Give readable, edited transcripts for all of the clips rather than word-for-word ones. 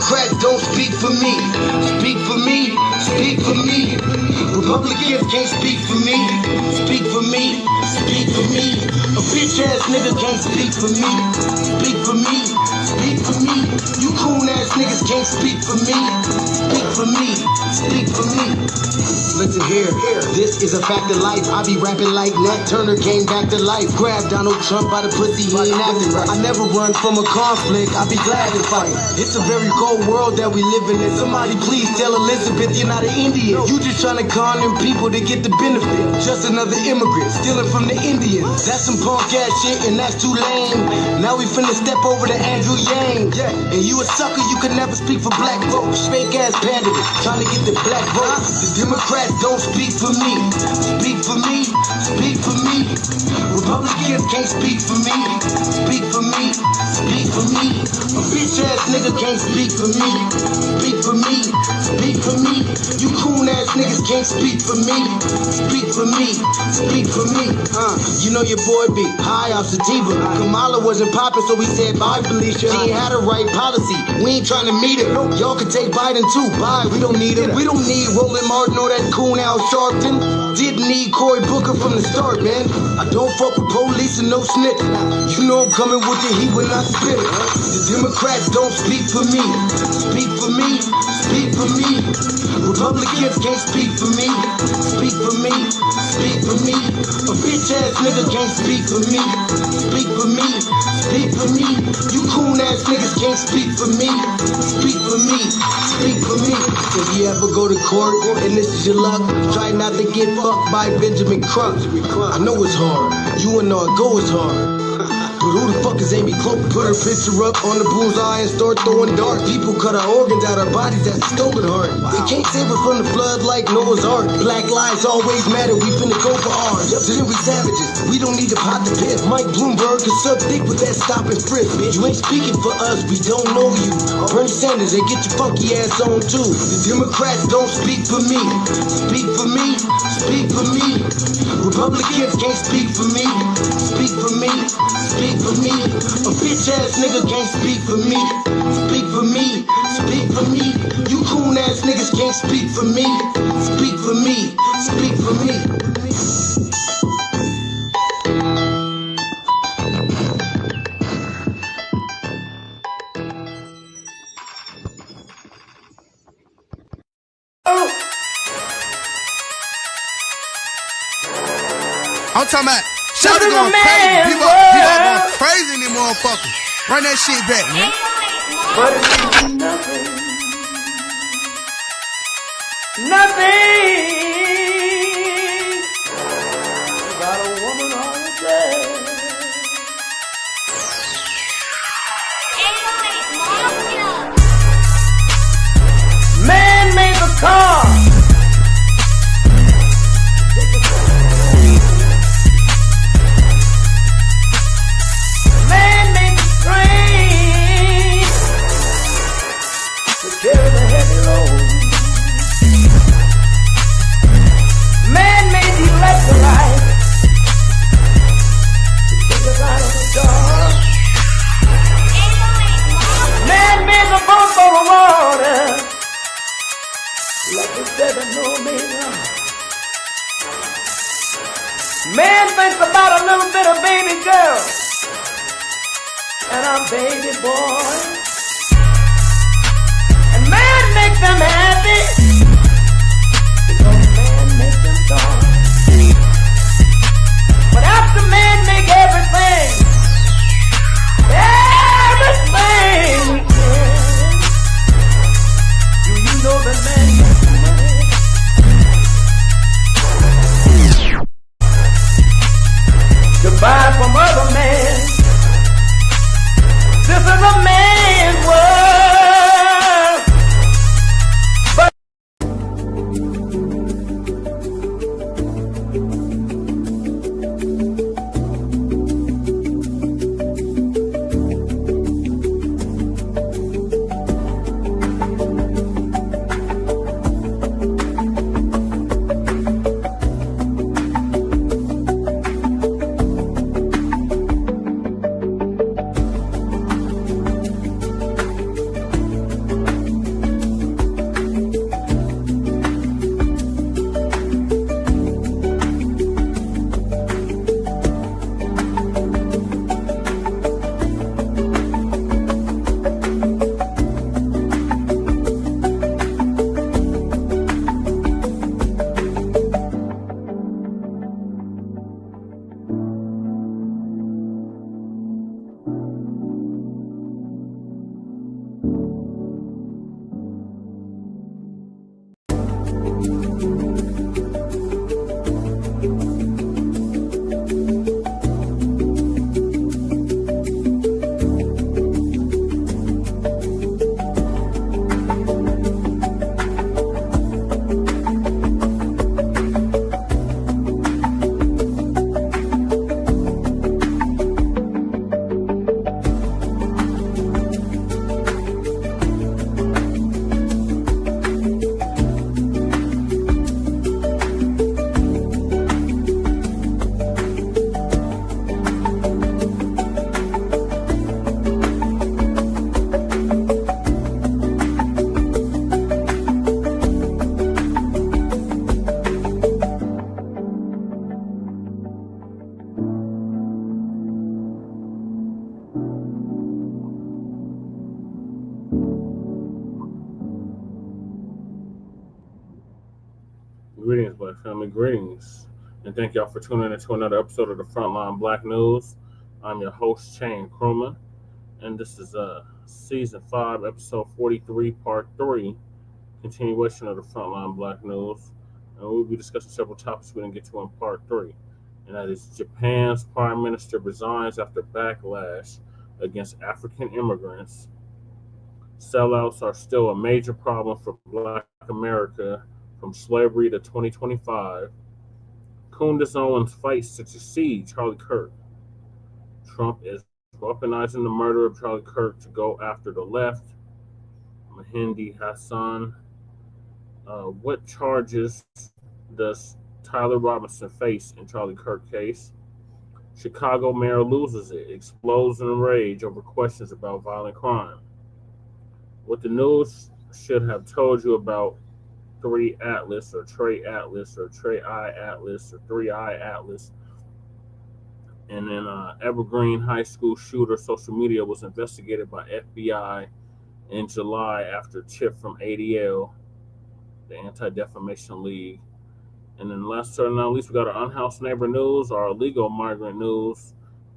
Democrats don't speak for me. Speak for me, speak for me. Republicans can't speak for me. Speak for me, speak for me. A bitch ass nigga can't speak for me. Speak for me, speak for me. You coon ass niggas can't speak for me. Speak for me, speak for me. Listen here, this is a fact of life. I be rapping like Nat Turner came back to life. Grab Donald Trump by the pussy, he ain't acting right. I never run from a conflict, I be glad to fight. It's a very cold world that we living in. Somebody please tell Elizabeth you're not an Indian. You just trying to con them people to get the benefit. Just another immigrant, stealing from the Indians. That's some punk ass shit and that's too lame. Now we finna step over to Andrew Yang. And you a sucker, you could never speak for black folks. Fake ass candidate, trying to get the black vote. The Democrats don't speak for me. Speak for me, speak for me. Republicans can't speak for me. Speak for me, speak for me. A bitch ass nigga can't speak for me. Speak for me, speak for me. You coon ass niggas can't speak for me. Speak for me, speak for me. You know your boy be high off sativa. Kamala wasn't popping, so we said bye, Felicia. She ain't had a right policy. We ain't trying to meet her. Y'all can take Biden too. Bye, we don't need him. We don't need Roland Martin or that coon Al Sharpton. Didn't need Cory Booker from the start, man. I don't fuck with police and no snitch. You know I'm coming with the heat when I spit it. The Democrats don't speak for me. Speak for me, speak for me. Republicans can't speak for me. Speak for me, speak for me. A bitch ass nigga can't speak for me. Speak for me, speak for me. You coon ass niggas can't speak for me. Speak for me, speak for me. If you ever go to court and this is your luck, try not to get fucked by Benjamin Crump. I know it's hard. You and all go is hard. But who the fuck is Amy Cloak? Put her picture up on the bullseye and start throwing darts. People cut our organs out our bodies, that's a stolen heart. They can't save us from the flood like Noah's Ark. Black lives always matter, we finna go for ours. So then we savages, we don't need to pop the piff. Mike Bloomberg can suck dick with that stop and frisk. You ain't speaking for us, we don't know you. Bernie Sanders, they get your funky ass on too. The Democrats don't speak for me. Speak for me, speak for me. Republicans can't speak for me. Speak for me, speak for me. A bitch ass nigga can't speak for me. Speak for me, speak for me. You coon ass niggas can't speak for me. Speak for me, speak for me. I'm talking about shout it going crazy. People going crazy in these motherfuckers. Run that shit back, man. But it's nothing. Nothing about a woman on a day. Man made the car. Man made the train to carry the heavy load. Man made the electrolyte to take us out of the dark. Man made the boat for the water like the 7-millimeter. Man thinks about a little bit of baby girl and a baby boy. And man makes them happy because man makes them joy. But after man make everything we can, do you know that man makes money? To buy from other men. This is a man's world. But family, greetings. And thank y'all for tuning in to another episode of the Frontline Black News. I'm your host, Shane Crewman, and this is Season 5, Episode 43, Part 3, continuation of the Frontline Black News. And we'll be discussing several topics we didn't get to in Part 3. And that is Japan's Prime Minister resigns after backlash against African immigrants. Sellouts are still a major problem for Black America from slavery to 2025. Candace Owens fights to succeed Charlie Kirk. Trump is weaponizing the murder of Charlie Kirk to go after the left. Mehdi Hasan. What charges does Tyler Robinson face in Charlie Kirk case? Chicago mayor loses it, explodes in rage over questions about violent crime. What the news should have told you about 3 Atlas or Trey Atlas or Trey Eye Atlas or 3 Eye Atlas. And then Evergreen High School shooter social media was investigated by FBI in July after tip from ADL, the Anti-Defamation League. And then last but not least, we got our unhoused neighbor news, our illegal migrant news,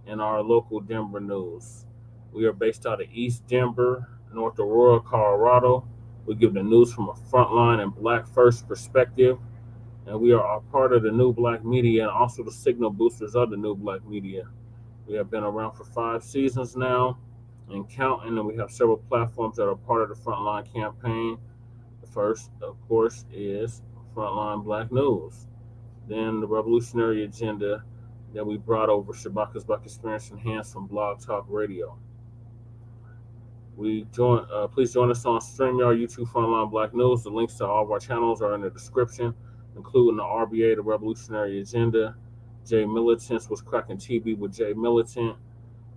and our local Denver news. We are based out of East Denver, North Aurora, Colorado. We give the news from a frontline and Black first perspective. And we are a part of the new Blacc Media and also the signal boosters of the new Blacc Media. We have been around for 5 seasons now and counting, and we have several platforms that are part of the frontline campaign. The first, of course, is Frontline Black News. Then the revolutionary agenda that we brought over Shabaka's Black Experience Enhanced from Blog Talk Radio. Please join us on StreamYard, YouTube, Frontline Black News. The links to all of our channels are in the description, including the RBA, the Revolutionary Agenda, Jay Militant's Was Cracking TV with Jay Militant,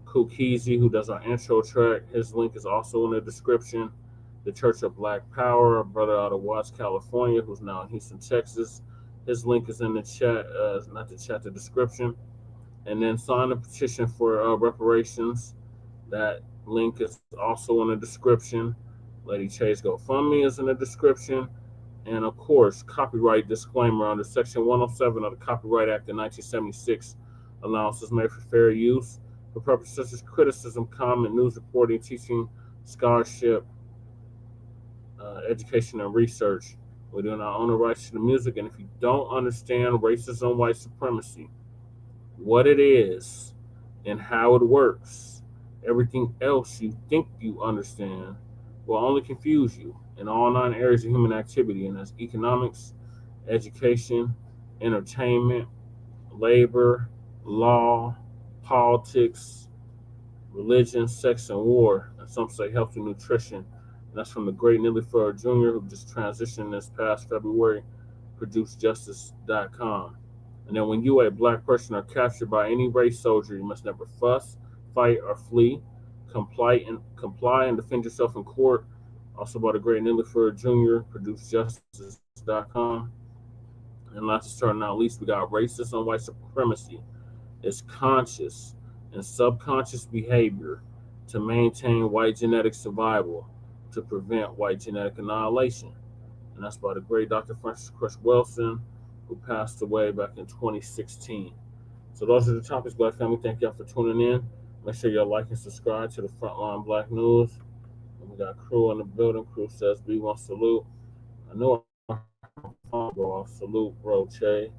Kukizi, who does our intro track. His link is also in the description. The Church of Black Power, a brother out of Watts, California, who's now in Houston, Texas. His link is in the chat, the description. And then sign the petition for reparations. That link is also in the description. Lady Chase GoFundMe is in the description. And of course, copyright disclaimer under Section 107 of the Copyright Act of 1976. Allowances made for fair use for purposes such as criticism, comment, news reporting, teaching, scholarship, education, and research. We do not own the rights to the music. And if you don't understand racism, white supremacy, what it is, and how it works, everything else you think you understand will only confuse you in all 9 areas of human activity, and that's economics, education, entertainment, labor, law, politics, religion, sex, and war, and some say health and nutrition. And that's from the great Neely Furr Jr., who just transitioned this past February, producejustice.com. And then when you, a Black person, are captured by any race soldier, you must never fuss, fight, or flee. Comply and defend yourself in court. Also by the great Neely Furr Jr., producejustice.com. And last but not least, we got racism, white supremacy. It's conscious and subconscious behavior to maintain white genetic survival, to prevent white genetic annihilation. And that's by the great Dr. Francis Cress Welsing, who passed away back in 2016. So those are the topics, Black family. Thank y'all for tuning in. Make sure y'all like and subscribe to the Frontline Black News. And we got Crew in the building. Crew says B1 salute. I know I'm phone go off. Salute, bro, Che,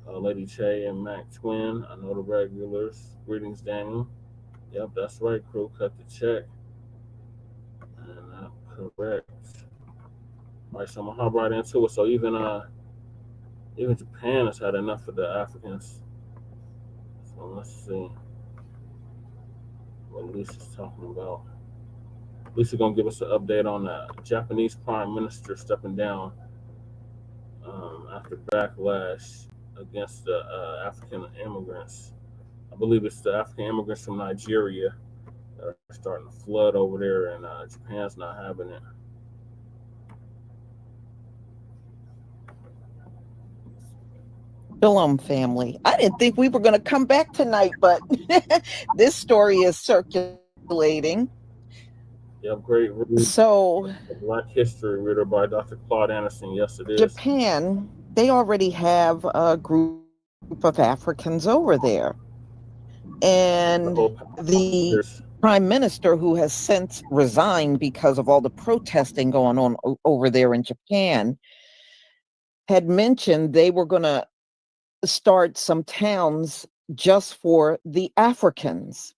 Lady Che, and Mac Twin. I know the regulars. Greetings, Daniel. Yep, that's right, Crew. Cut the check. And correct. All right, so I'm gonna hop right into it. So even Japan has had enough of the Africans. So let's see what Lisa's talking about. Lisa gonna give us an update on the Japanese Prime Minister stepping down after backlash against the African immigrants. I believe it's the African immigrants from Nigeria that are starting to flood over there, and Japan's not having it. Shalom, family. I didn't think we were going to come back tonight, but this story is circulating. Yep, great read. So, Black History reader by Dr. Claude Anderson. Yes, it is. Japan they already have a group of Africans over there. And the prime minister, who has since resigned because of all the protesting going on over there in Japan, had mentioned they were going to start some towns just for the Africans.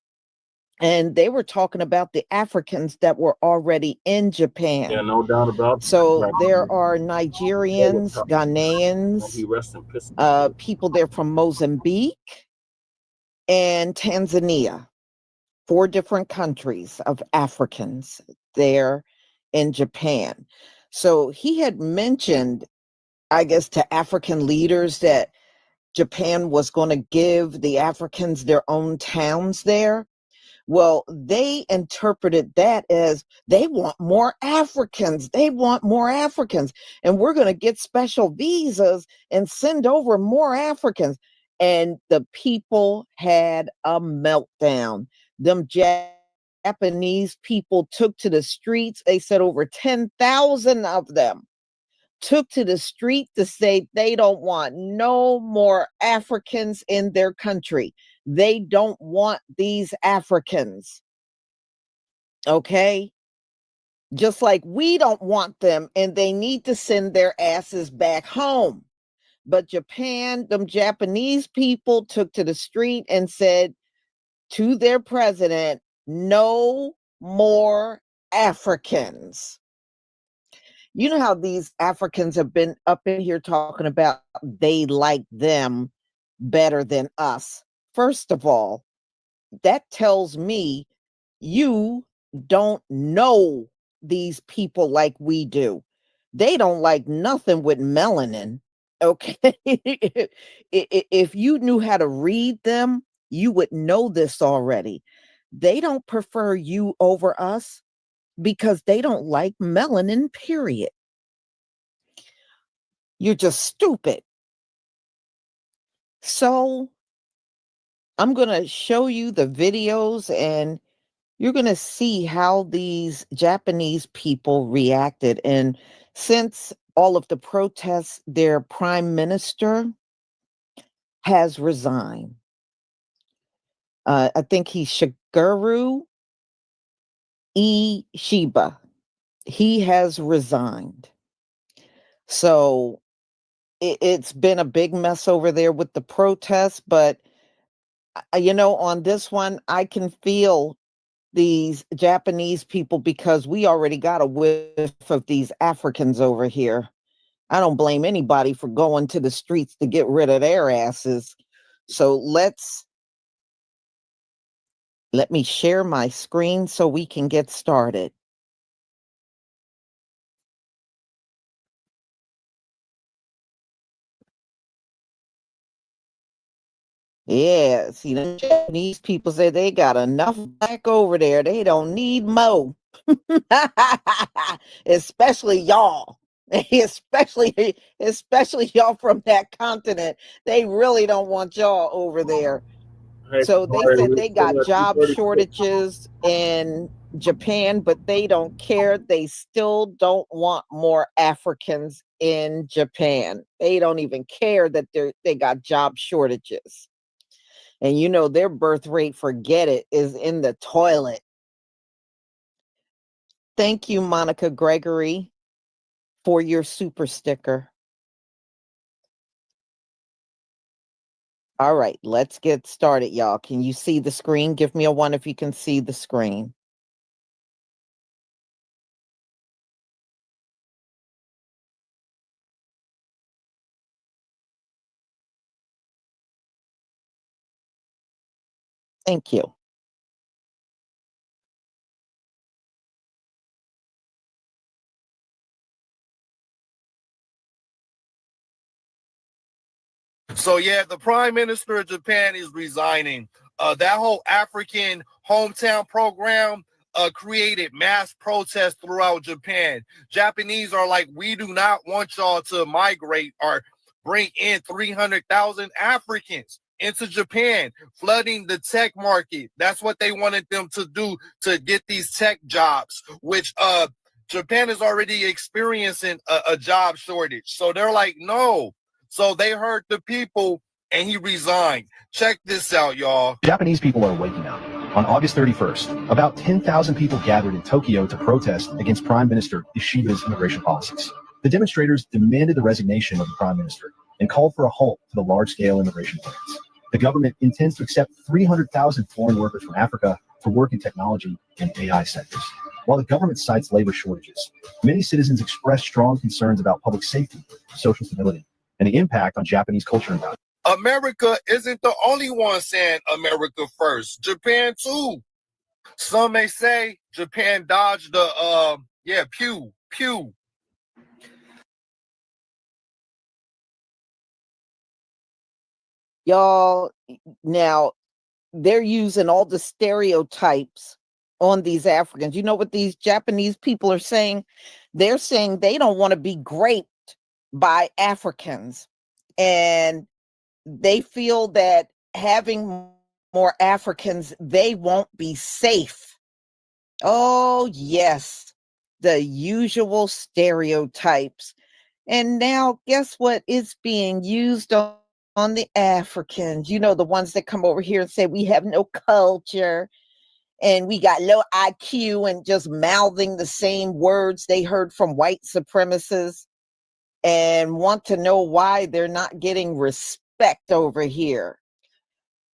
And they were talking about the Africans that were already in Japan. Yeah, no doubt about it. So there are Nigerians, Ghanaians, people there from Mozambique and Tanzania. 4 different countries of Africans there in Japan. So he had mentioned, I guess, to African leaders that Japan was going to give the Africans their own towns there. Well, they interpreted that as they want more Africans. They want more Africans. And we're going to get special visas and send over more Africans. And the people had a meltdown. Them Japanese people took to the streets. They said over 10,000 of them took to the street to say they don't want no more Africans in their country. They don't want these Africans. Okay? Just like we don't want them, and they need to send their asses back home. But Japan, them Japanese people took to the street and said to their president, no more Africans. You know how these Africans have been up in here talking about they like them better than us. First of all, that tells me you don't know these people like we do. They don't like nothing with melanin. Okay. If you knew how to read them, you would know this already. They don't prefer you over us because they don't like melanin, period. You're just stupid. So I'm going to show you the videos and you're going to see how these Japanese people reacted. And since all of the protests, their prime minister has resigned. I think he's Shigeru Shiba. He has resigned. So it's been a big mess over there with the protests. But, on this one, I can feel these Japanese people because we already got a whiff of these Africans over here. I don't blame anybody for going to the streets to get rid of their asses. So let me share my screen so we can get started. Yeah, see, the Japanese people say they got enough black over there. They don't need mo. Especially y'all. Especially y'all from that continent. They really don't want y'all over there. So they said they got job shortages in Japan, but they don't care. They still don't want more Africans in Japan. They don't even care that they got job shortages. And their birth rate, forget it, is in the toilet. Thank you, Monica Gregory, for your super sticker. All right, let's get started, y'all. Can you see the screen? Give me a 1 if you can see the screen. Thank you. So yeah, the prime minister of Japan is resigning. That whole African hometown program created mass protests throughout Japan. Japanese are like, we do not want y'all to migrate or bring in 300,000 Africans into Japan, flooding the tech market. That's what they wanted them to do to get these tech jobs, which Japan is already experiencing a job shortage. So they're like, no, So they heard the people and he resigned. Check this out, y'all. Japanese people are waking up. On August 31st, about 10,000 people gathered in Tokyo to protest against Prime Minister Ishiba's immigration policies. The demonstrators demanded the resignation of the Prime Minister and called for a halt to the large-scale immigration plans. The government intends to accept 300,000 foreign workers from Africa for work in technology and AI sectors. While the government cites labor shortages, many citizens express strong concerns about public safety, social stability, and the impact on Japanese culture and values. America isn't the only one saying America first. Japan too. Some may say Japan dodged the pew. Y'all, now they're using all the stereotypes on these Africans. You know what these Japanese people are saying? They're saying they don't want to be raped by Africans. And they feel that having more Africans, they won't be safe. Oh, yes, the usual stereotypes. And now, guess what? It's being used on the Africans. You know, the ones that come over here and say we have no culture and we got low IQ and just mouthing the same words they heard from white supremacists and want to know why they're not getting respect over here.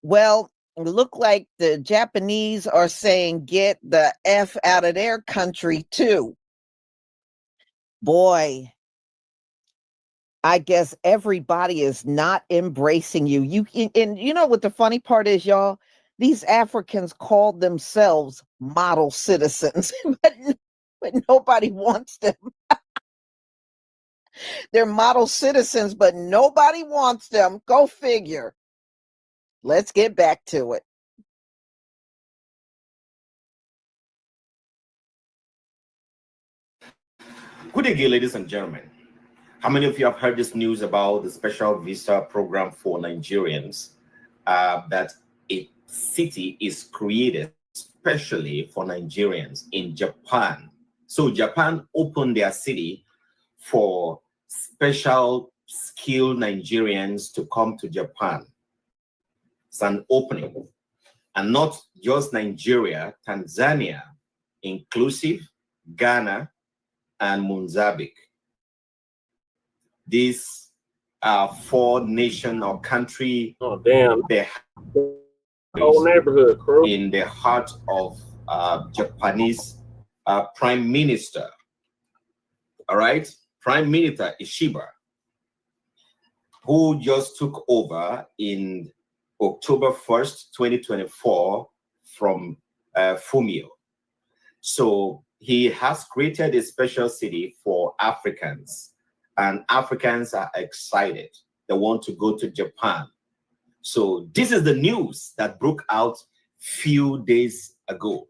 Well, it look like the Japanese are saying get the F out of their country too. Boy, I guess everybody is not embracing you. And you know what the funny part is, y'all? These Africans call themselves model citizens, but nobody wants them. They're model citizens, but nobody wants them. Go figure. Let's get back to it. Good day, ladies and gentlemen. How many of you have heard this news about the special visa program for Nigerians, that a city is created especially for Nigerians in Japan? So Japan opened their city for special skilled Nigerians to come to Japan. It's an opening. And not just Nigeria, Tanzania, inclusive, Ghana, and Mozambique. These are 4 nation or country. Oh, damn. The whole neighborhood, crew. In the heart of Japanese Prime Minister. All right? Prime Minister Ishiba, who just took over in October 1st, 2024 from Fumio. So he has created a special city for Africans, and Africans are excited. They want to go to Japan. So this is the news that broke out few days ago,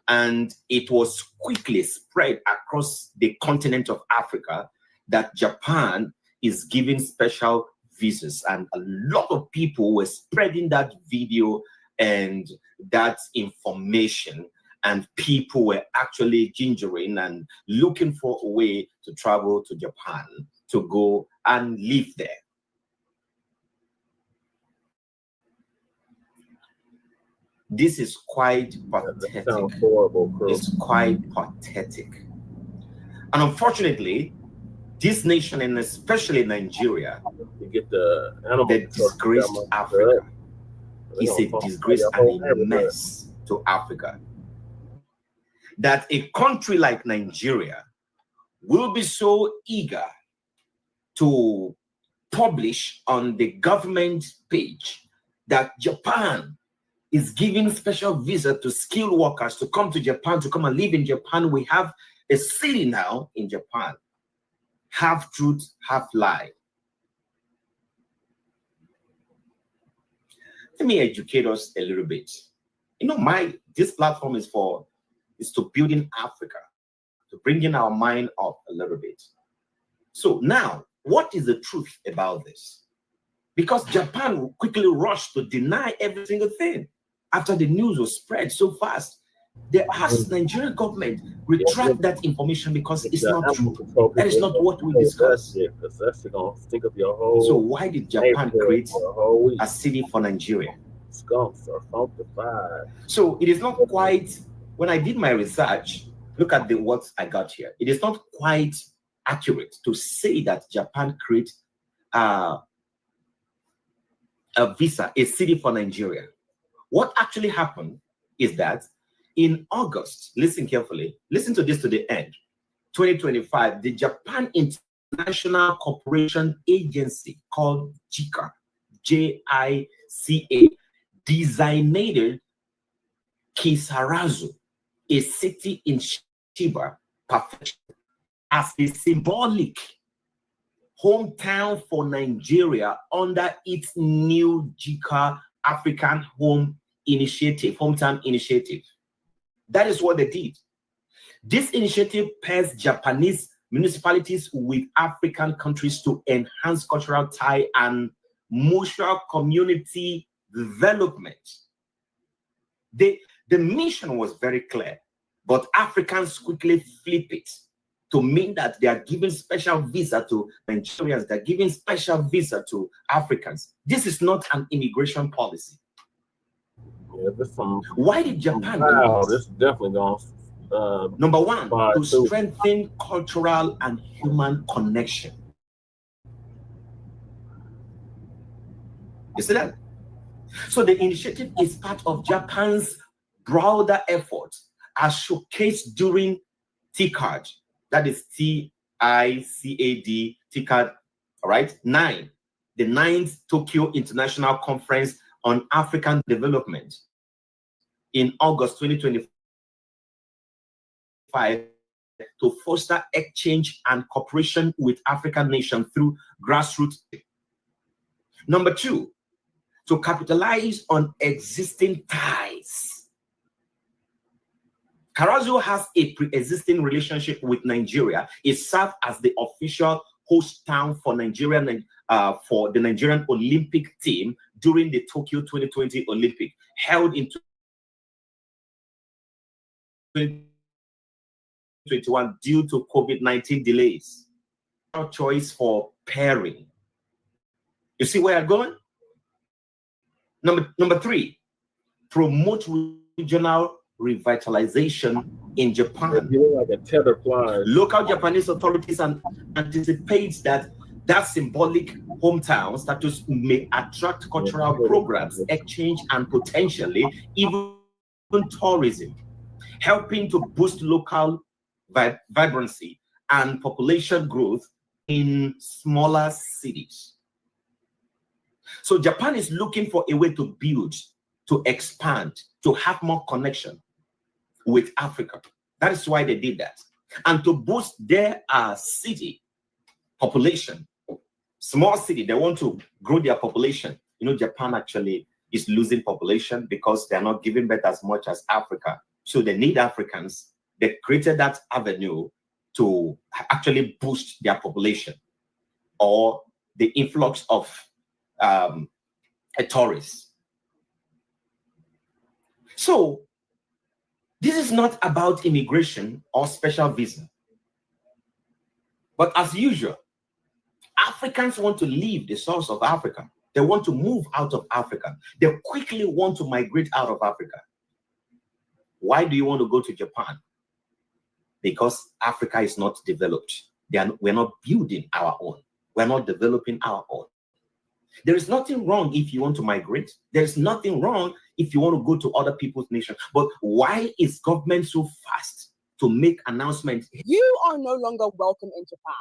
and it was quickly spread across the continent of Africa that Japan is giving special visas, and a lot of people were spreading that video and that information, and people were actually gingering and looking for a way to travel to Japan to go and live there. This is quite pathetic. Horrible, it's quite pathetic. And unfortunately, this nation, and especially Nigeria, they disgraced Africa. It's a disgrace and a mess to Africa. That a country like Nigeria will be so eager to publish on the government page that Japan is giving special visa to skilled workers to come to Japan, to come and live in Japan. We have a city now in Japan. Half truth, half lie. Let me educate us a little bit. You know, this platform is to build in Africa, to bring in our mind up a little bit. So now, what is the truth about this? Because Japan quickly rushed to deny every single thing after the news was spread so fast. They asked Nigerian government retract that information because it's not true. That is not what we discussed. So why did Japan create a city for Nigeria? So it is not quite, when I did my research, look at what I got here. It is not quite accurate to say that Japan created a city for Nigeria. What actually happened is that in August, listen carefully, listen to this to the end, 2025, the Japan International Cooperation Agency called JICA, J-I-C-A, designated Kisarazu, a city in Chiba, Prefecture, as a symbolic hometown for Nigeria under its new JICA African Hometown Initiative. That is what they did. This initiative pairs Japanese municipalities with African countries to enhance cultural tie and mutual community development. The mission was very clear, but Africans quickly flip it to mean that they are giving special visa to Nigerians, they're giving special visa to Africans. This is not an immigration policy. Why did Japan do this? This definitely going. Number one, to strengthen cultural and human connection. You see that? So the initiative is part of Japan's broader effort as showcased during TICAD. That is TICAD, TICAD, all right? The 9th Tokyo International Conference on African Development in August 2025 to foster exchange and cooperation with African nations through grassroots. Number two, to capitalize on existing ties. Kisarazu has a pre-existing relationship with Nigeria. It served as the official host town for Nigeria, for the Nigerian Olympic team during the Tokyo 2020 Olympic, held in 2021 due to COVID-19 delays. Our choice for pairing. You see where I'm going? Number three, promote regional revitalization in Japan. Local Japanese authorities anticipate that symbolic hometown status may attract cultural programs, exchange, and potentially even tourism, helping to boost local vibrancy and population growth in smaller cities. So Japan is looking for a way to build, to expand, to have more connection with Africa. That is why they did that. And to boost their city population, small city, they want to grow their population. You know, Japan actually is losing population because they're not giving birth as much as Africa. So they need Africans. They created that avenue to actually boost their population or the influx of tourists. So this is not about immigration or special visa. But as usual, Africans want to leave the source of Africa. They want to move out of Africa. They quickly want to migrate out of Africa. Why do you want to go to Japan? Because Africa is not developed. We're not building our own. We're not developing our own. There is nothing wrong if you want to migrate. There's nothing wrong if you want to go to other people's nations. But why is government so fast to make announcements? You are no longer welcome in Japan.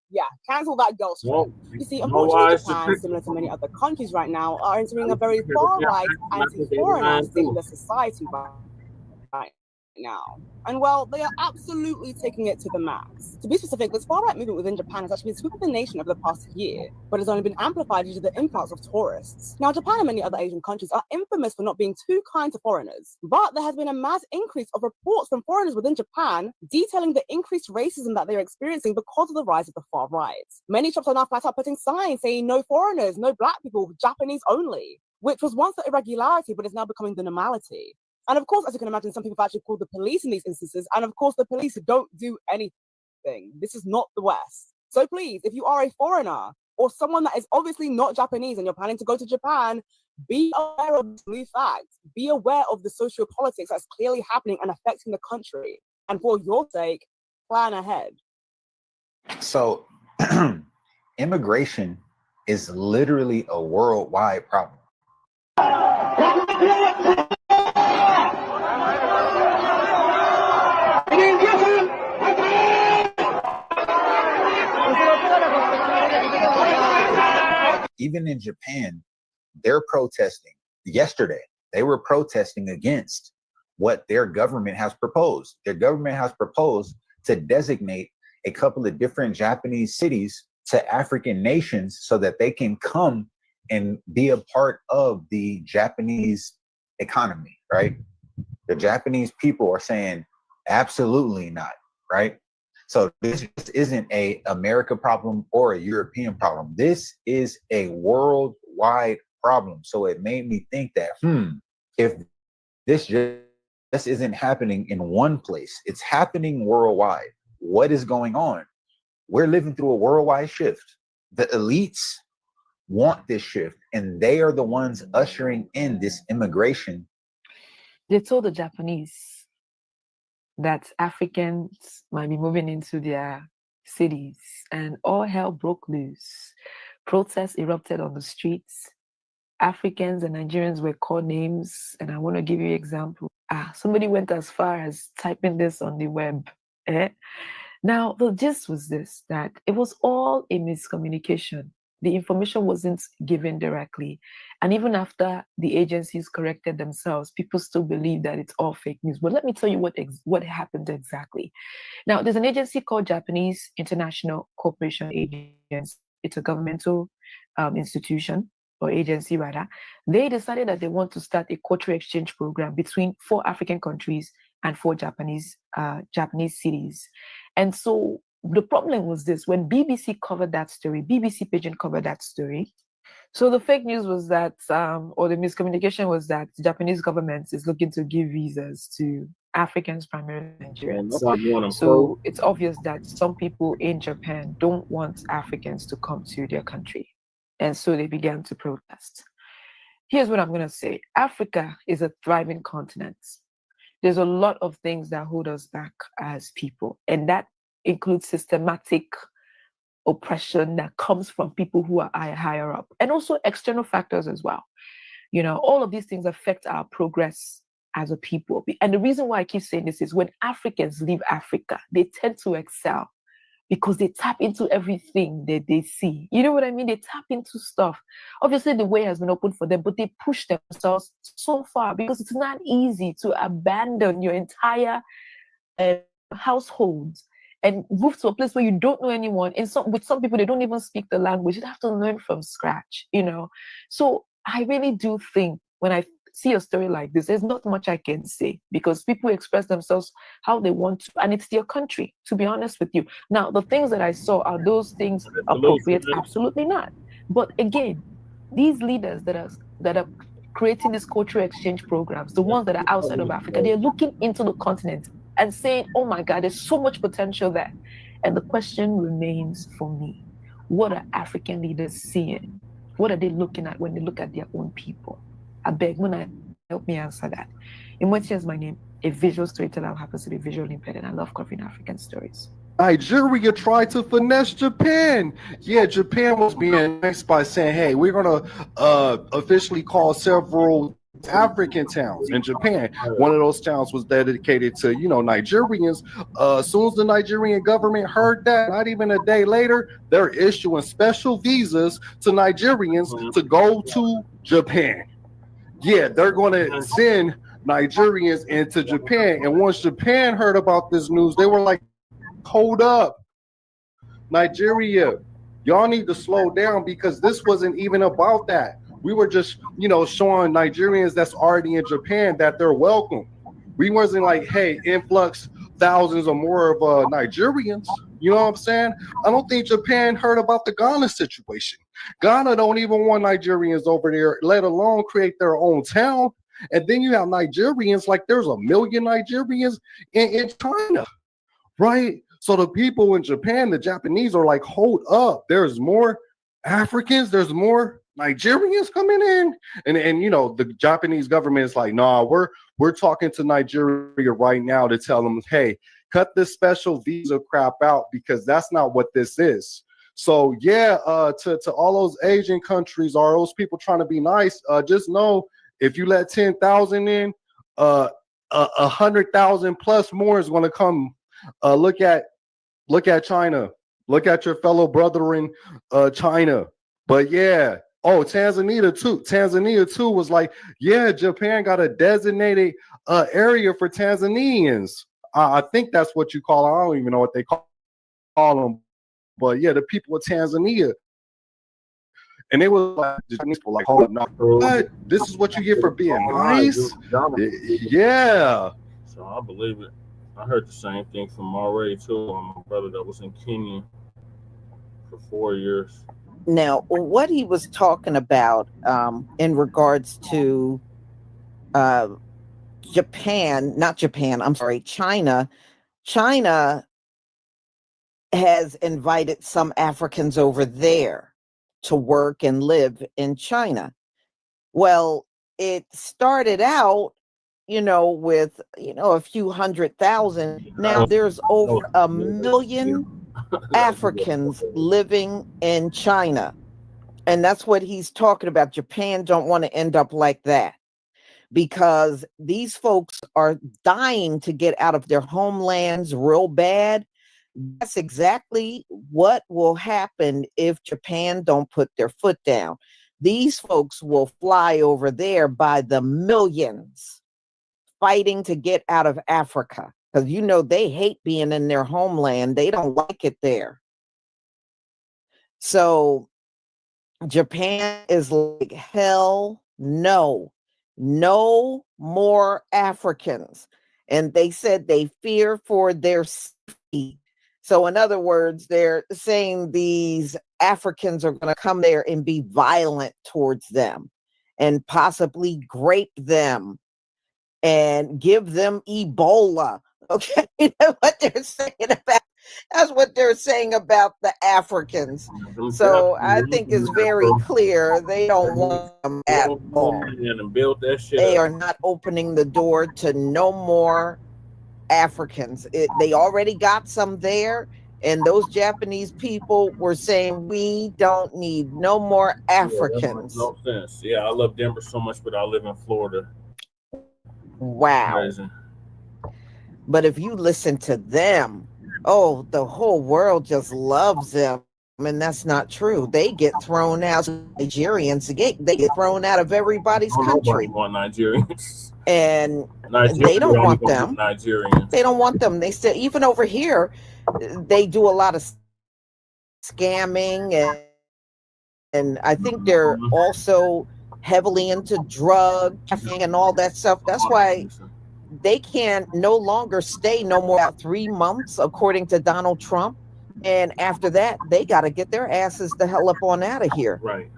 Yeah, cancel that girlfriend. You see, unfortunately, Japan, similar to many other countries right now, are entering a very far-right, anti-foreigner state of society right now. And well, they are absolutely taking it to the max. To be specific, this far-right movement within Japan has actually been sweeping the nation over the past year, but has only been amplified due to the influx of tourists. Now, Japan and many other Asian countries are infamous for not being too kind to foreigners, but there has been a mass increase of reports from foreigners within Japan detailing the increased racism that they are experiencing because of the rise of the far right. Many shops are now flat out putting signs saying no foreigners, no black people, Japanese only, which was once the irregularity, but is now becoming the normality. And of course, as you can imagine, some people have actually called the police in these instances. And of course, the police don't do anything. This is not the West. So please, if you are a foreigner or someone that is obviously not Japanese and you're planning to go to Japan, be aware of blue facts. Be aware of the socio-politics that's clearly happening and affecting the country. And for your sake, plan ahead. So immigration is literally a worldwide problem. Even in Japan, they're protesting. Yesterday, they were protesting against what their government has proposed. Their government has proposed to designate a couple of different Japanese cities to African nations so that they can come and be a part of the Japanese economy, right? The Japanese people are saying, absolutely not, right? So this isn't a America problem or a European problem. This is a worldwide problem. So it made me think that, if this just isn't happening in one place, it's happening worldwide. What is going on? We're living through a worldwide shift. The elites want this shift, and they are the ones ushering in this immigration. They told the Japanese that Africans might be moving into their cities, and all hell broke loose. Protests erupted on the streets. Africans and Nigerians were called names, and I want to give you an example. Somebody went as far as typing this on the web. Now, the gist was this, that it was all a miscommunication. The information wasn't given directly. And even after the agencies corrected themselves, people still believe that it's all fake news. But let me tell you what happened exactly. Now, there's an agency called Japanese International Cooperation Agency. It's a governmental institution, or agency rather. They decided that they want to start a cultural exchange program between 4 African countries and 4 Japanese cities. And so the problem was this: when BBC covered that story, BBC Pigeon covered that story. So the fake news was that, or the miscommunication was that the Japanese government is looking to give visas to Africans, primarily Nigerians. So it's obvious that some people in Japan don't want Africans to come to their country. And so they began to protest. Here's what I'm going to say. Africa is a thriving continent. There's a lot of things that hold us back as people, and that includes systematic oppression that comes from people who are higher up, and also external factors as well. You know, all of these things affect our progress as a people. And the reason why I keep saying this is when Africans leave Africa, they tend to excel because they tap into everything that they see. You know what I mean? They tap into stuff. Obviously, the way has been opened for them, but they push themselves so far because it's not easy to abandon your entire household and move to a place where you don't know anyone. And with some people, they don't even speak the language. You have to learn from scratch, you know? So I really do think when I see a story like this, there's not much I can say because people express themselves how they want to, and it's their country, to be honest with you. Now, the things that I saw, are those things appropriate? Absolutely not. But again, these leaders that are creating these cultural exchange programs, the ones that are outside of Africa, they're looking into the continent and saying, oh my God, there's so much potential there. And the question remains for me, what are African leaders seeing? What are they looking at when they look at their own people? I beg, Muna, help me answer that. Imweti is my name, a visual storyteller who happens to be visually impaired, and I love covering African stories. Nigeria tried to finesse Japan. Yeah, Japan was being nice by saying, hey, we're going to officially call several African towns in Japan. One of those towns was dedicated to, you know, Nigerians. As soon as the Nigerian government heard that, not even a day later, they're issuing special visas to Nigerians to go to Japan. Yeah, they're going to send Nigerians into Japan. And once Japan heard about this news, they were like, hold up, Nigeria, y'all need to slow down because this wasn't even about that. We were just, you know, showing Nigerians that's already in Japan that they're welcome. We wasn't like, hey, influx thousands or more of Nigerians. You know what I'm saying? I don't think Japan heard about the Ghana situation. Ghana don't even want Nigerians over there, let alone create their own town. And then you have Nigerians, like there's 1 million Nigerians in China, right? So the people in Japan, the Japanese are like, hold up, there's more Africans, there's more Nigerians coming in. And you know, the Japanese government is like, nah, we're talking to Nigeria right now to tell them, hey, cut this special visa crap out, because that's not what this is. So yeah, to all those Asian countries or those people trying to be nice, just know if you let 10,000 in, 100,000 plus more is going to come. Look at China. Look at your fellow brother in China. But yeah, oh, Tanzania too was like, yeah, Japan got a designated area for Tanzanians. I think that's what you call it. I don't even know what they call them. But yeah, the people of Tanzania. And they were like, the Chinese people like, hold up, no, what? This is what you get for being nice? Yeah. So I believe it. I heard the same thing from Maury too, my brother that was in Kenya for 4 years. Now, what he was talking about in regards to China has invited some Africans over there to work and live in China. Well, it started out, with, a few 100,000. Now there's over 1 million Africans living in China. And that's what he's talking about. Japan don't want to end up like that, because these folks are dying to get out of their homelands real bad. That's exactly what will happen if Japan don't put their foot down. These folks will fly over there by the millions, fighting to get out of Africa, because they hate being in their homeland. They don't like it there. So Japan is like, hell no, no more Africans. And they said they fear for their safety. So in other words, they're saying these Africans are going to come there and be violent towards them and possibly grape them and give them Ebola. Okay, what they're saying about, that's what they're saying about the Africans. So I think it's very clear they don't want them at all. They are not opening the door to no more Africans. They already got some there, and those Japanese people were saying, we don't need no more Africans. No sense. Yeah, I love Denver so much, but I live in Florida. Wow. Amazing. But if you listen to them, oh, the whole world just loves them. And that's not true. They get thrown out. Nigerians, they get thrown out of everybody's country. Want Nigerians. And they don't want them. Nigerians. They don't want them. They still, even over here, they do a lot of scamming, and I think they're also heavily into drug trafficking and all that stuff. That's why they can no longer stay no more than 3 months, according to Donald Trump. And after that, they got to get their asses the hell up on out of here. Right.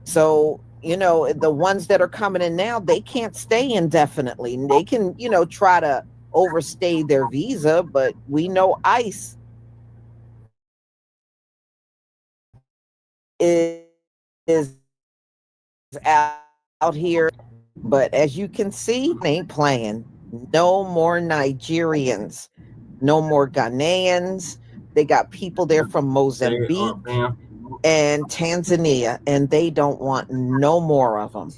So, the ones that are coming in now, they can't stay indefinitely. They can, try to overstay their visa, but we know ICE is out here. But as you can see, they ain't playing. No more Nigerians, no more Ghanaians. They got people there from Mozambique and Tanzania, and they don't want no more of them.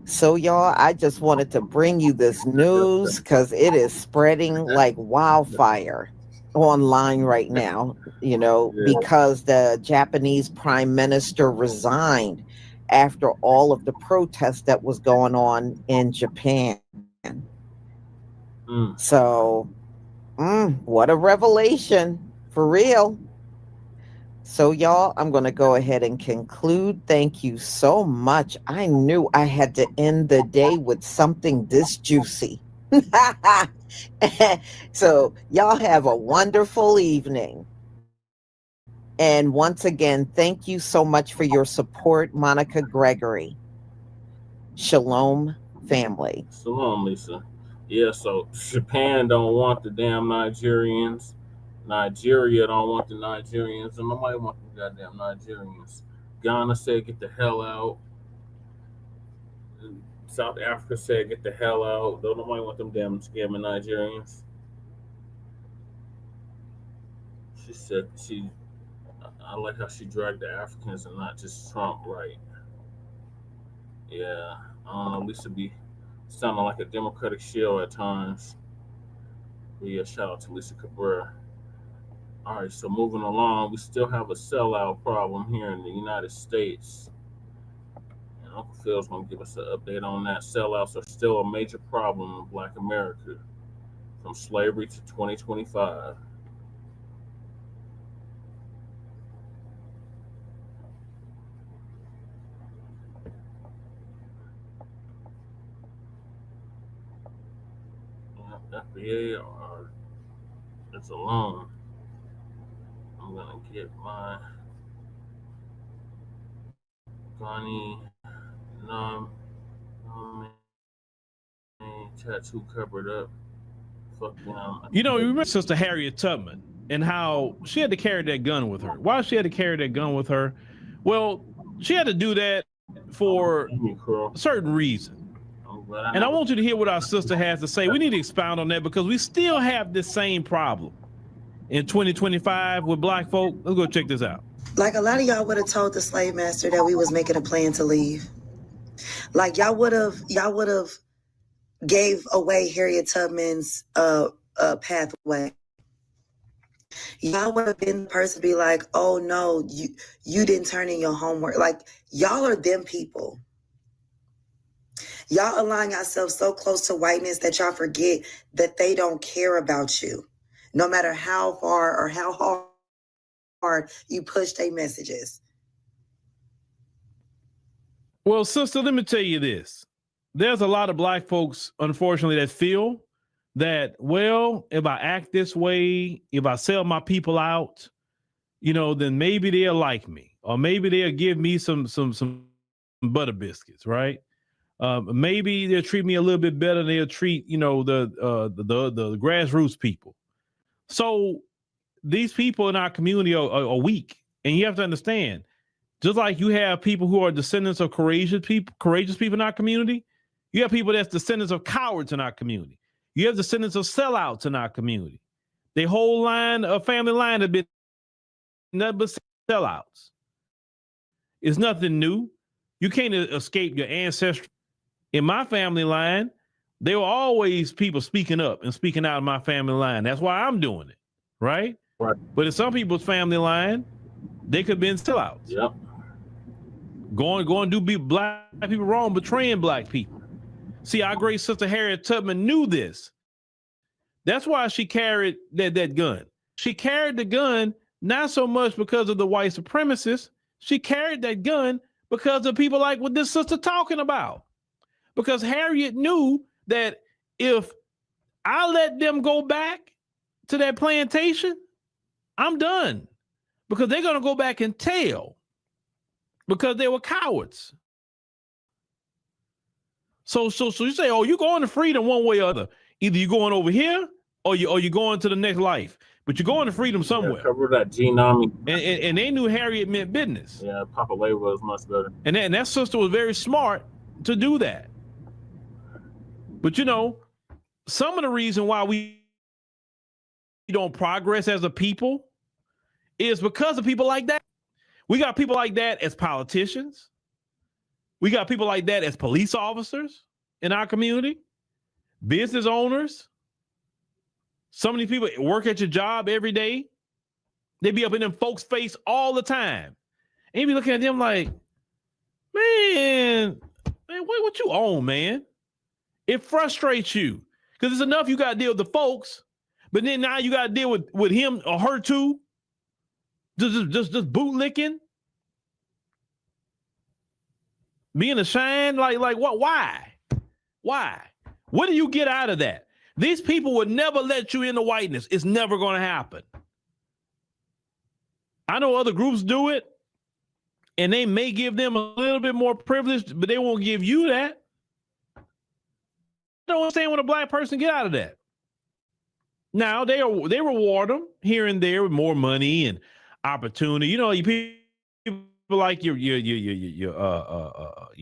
So, y'all, I just wanted to bring you this news because it is spreading like wildfire online right now, because the Japanese prime minister resigned after all of the protests that was going on in Japan. So, what a revelation, for real. So, y'all, I'm going to go ahead and conclude. Thank you so much. I knew I had to end the day with something this juicy. So, y'all have a wonderful evening. And once again, thank you so much for your support, Monica Gregory. Shalom, family. Shalom, Lisa. Yeah, so Japan don't want the damn Nigerians. Nigeria don't want the Nigerians, and nobody want the goddamn Nigerians. Ghana said get the hell out. South Africa said get the hell out. Don't nobody want them damn scamming Nigerians. She said I like how she dragged the Africans and not just Trump, right? Yeah, I don't know. Lisa be sounding like a Democratic shield at times. But yeah, shout out to Lisa Cabrera. All right, so moving along, we still have a sellout problem here in the United States. And Uncle Phil's going to give us an update on that. Sellouts are still a major problem in Black America from slavery to 2025. FBA it's alone. I'm gonna get my Ghani tattoo covered up. Fuck them. You know, you remember Sister Harriet Tubman and how she had to carry that gun with her. Why she had to carry that gun with her? Well, she had to do that for a certain reason. And I want you to hear what our sister has to say. We need to expound on that because we still have the same problem in 2025 with Black folk. Let's go check this out. Like a lot of y'all would have told the slave master that we was making a plan to leave. Like y'all would have gave away Harriet Tubman's pathway. Y'all would have been the person to be like, oh no, you didn't turn in your homework. Like y'all are them people. Y'all align yourselves so close to whiteness that y'all forget that they don't care about you. No matter how far or how hard you push their messages. Well, sister, let me tell you this. There's a lot of Black folks, unfortunately, that feel that, well, if I act this way, if I sell my people out, you know, then maybe they'll like me, or maybe they'll give me some butter biscuits, right? Maybe they'll treat me a little bit better than they'll treat, you know, the grassroots people. So these people in our community are weak, and you have to understand. Just like you have people who are descendants of courageous people in our community, you have people that's descendants of cowards in our community. You have descendants of sellouts in our community. The whole family line has been nothing but sellouts. It's nothing new. You can't escape your ancestry. In my family line, there were always people speaking up and speaking out of my family line. That's why I'm doing it, right? Right. But in some people's family line, they could have been sellouts. Yep. Going to do Black people wrong, betraying Black people. See, our great sister Harriet Tubman knew this. That's why she carried that gun. She carried the gun not so much because of the white supremacists. She carried that gun because of people like what this sister talking about. Because Harriet knew that if I let them go back to that plantation, I'm done. Because they're going to go back and tell. Because they were cowards. So you say, oh, you're going to freedom one way or other. Either you're going over here or you're going to the next life. But you're going to freedom somewhere. Yeah, cover that genome. And they knew Harriet meant business. Yeah, Papa Labor was much better. And that sister was very smart to do that. But you know, some of the reason why we don't progress as a people is because of people like that. We got people like that as politicians. We got people like that as police officers in our community, business owners. Some of these people work at your job every day. They be up in them folks' face all the time. And you be looking at them like, man, what you own, man? It frustrates you because it's enough you got to deal with the folks, but then now you got to deal with him or her too. Just bootlicking, being a shine. Like what? Why? What do you get out of that? These people would never let you into whiteness. It's never going to happen. I know other groups do it, and they may give them a little bit more privilege, but they won't give you that. don't understand what a black person get out of that. Now they reward them here and there with more money and opportunity. You know, you people like your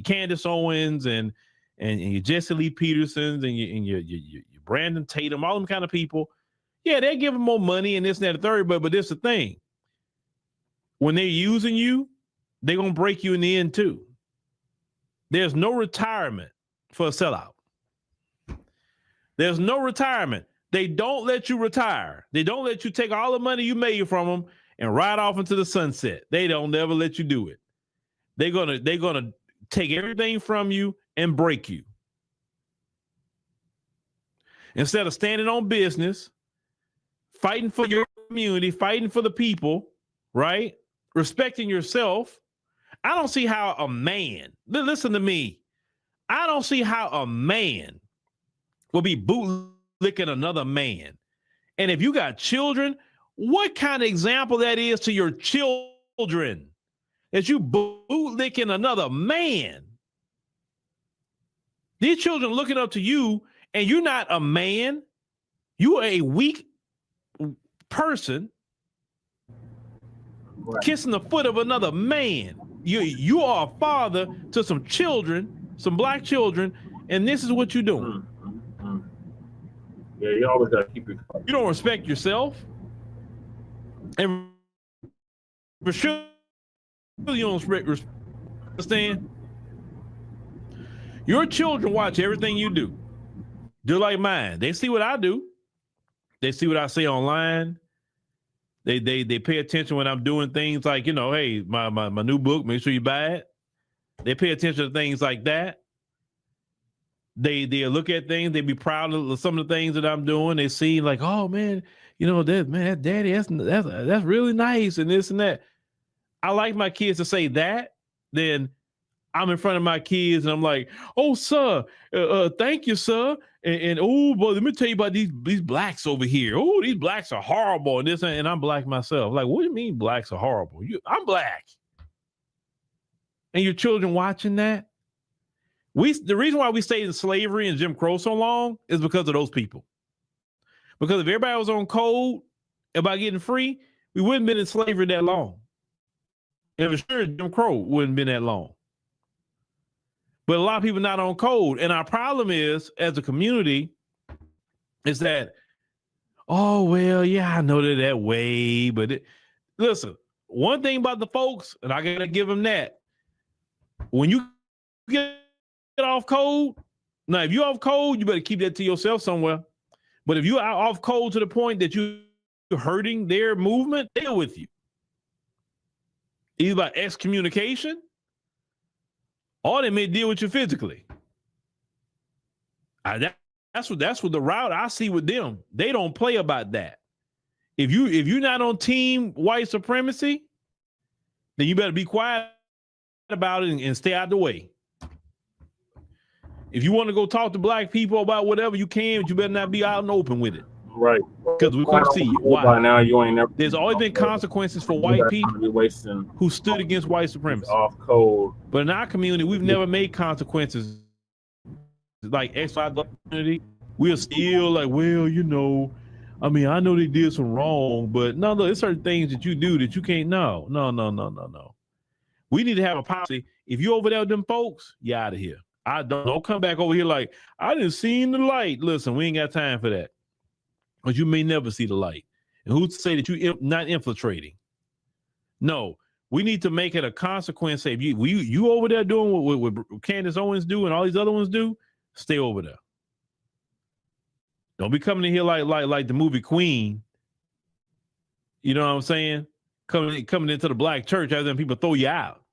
Candace Owens and your Jesse Lee Petersons and your Brandon Tatum, all them kind of people. Yeah, they give them more money and this and that and the third. But this is the thing. When they're using you, they're gonna break you in the end too. There's no retirement for a sellout. There's no retirement. They don't let you retire. They don't let you take all the money you made from them and ride off into the sunset. They don't never let you do it. They're gonna take everything from you and break you. Instead of standing on business, fighting for your community, fighting for the people, right? Respecting yourself. I don't see how a man, listen to me, I don't see how a man will be bootlicking another man. And if you got children, what kind of example that is to your children that you bootlicking another man? These children looking up to you, and you're not a man. You are a weak person kissing the foot of another man. You are a father to some children, some black children, and this is what you're doing. Yeah, you always gotta keep it. You don't respect yourself, and for sure you don't understand. Your children watch everything you do. They're like mine. They see what I do. They see what I say online. They pay attention when I'm doing things like, you know, hey, my new book, make sure you buy it. They pay attention to things like that. They look at things, they be proud of some of the things that I'm doing. They see like, oh man, you know, that daddy, that's really nice and this and that. I like my kids to say that. Then I'm in front of my kids and I'm like, oh sir, thank you, sir. And oh boy, let me tell you about these blacks over here. Oh, these blacks are horrible and this, and I'm black myself. Like, what do you mean blacks are horrible? I'm black. And your children watching that? The reason why we stayed in slavery and Jim Crow so long is because of those people. Because if everybody was on code about getting free, we wouldn't have been in slavery that long. And for sure, Jim Crow wouldn't have been that long. But a lot of people not on code. And our problem is, as a community, is that, oh, well, yeah, I know they're that way. But listen, one thing about the folks, and I got to give them that, when you get off code, now, if you're off code, you better keep that to yourself somewhere. But if you are off code to the point that you're hurting their movement, deal with you. Either by excommunication, or they may deal with you physically. That's what the route I see with them. They don't play about that. If you're not on team white supremacy, then you better be quiet about it and stay out the way. If you want to go talk to black people about whatever you can, but you better not be out and open with it. Right. Because we're going to see you. Why? By now, you ain't never. There's always been consequences for white people who stood against white supremacy. Off code. But in our community, we've never made consequences like X5 community. We're still like, well, you know, I mean, I know they did some wrong, but no, there's certain things that you do that you can't. No. We need to have a policy. If you over there with them folks, you're out of here. I don't come back over here like I didn't see the light. Listen, we ain't got time for that. But you may never see the light. And who's to say that you're not infiltrating? No, we need to make it a consequence. Say, if you over there doing what Candace Owens do and all these other ones do, stay over there. Don't be coming in here like the movie Queen. You know what I'm saying? Coming into the black church, as then people throw you out.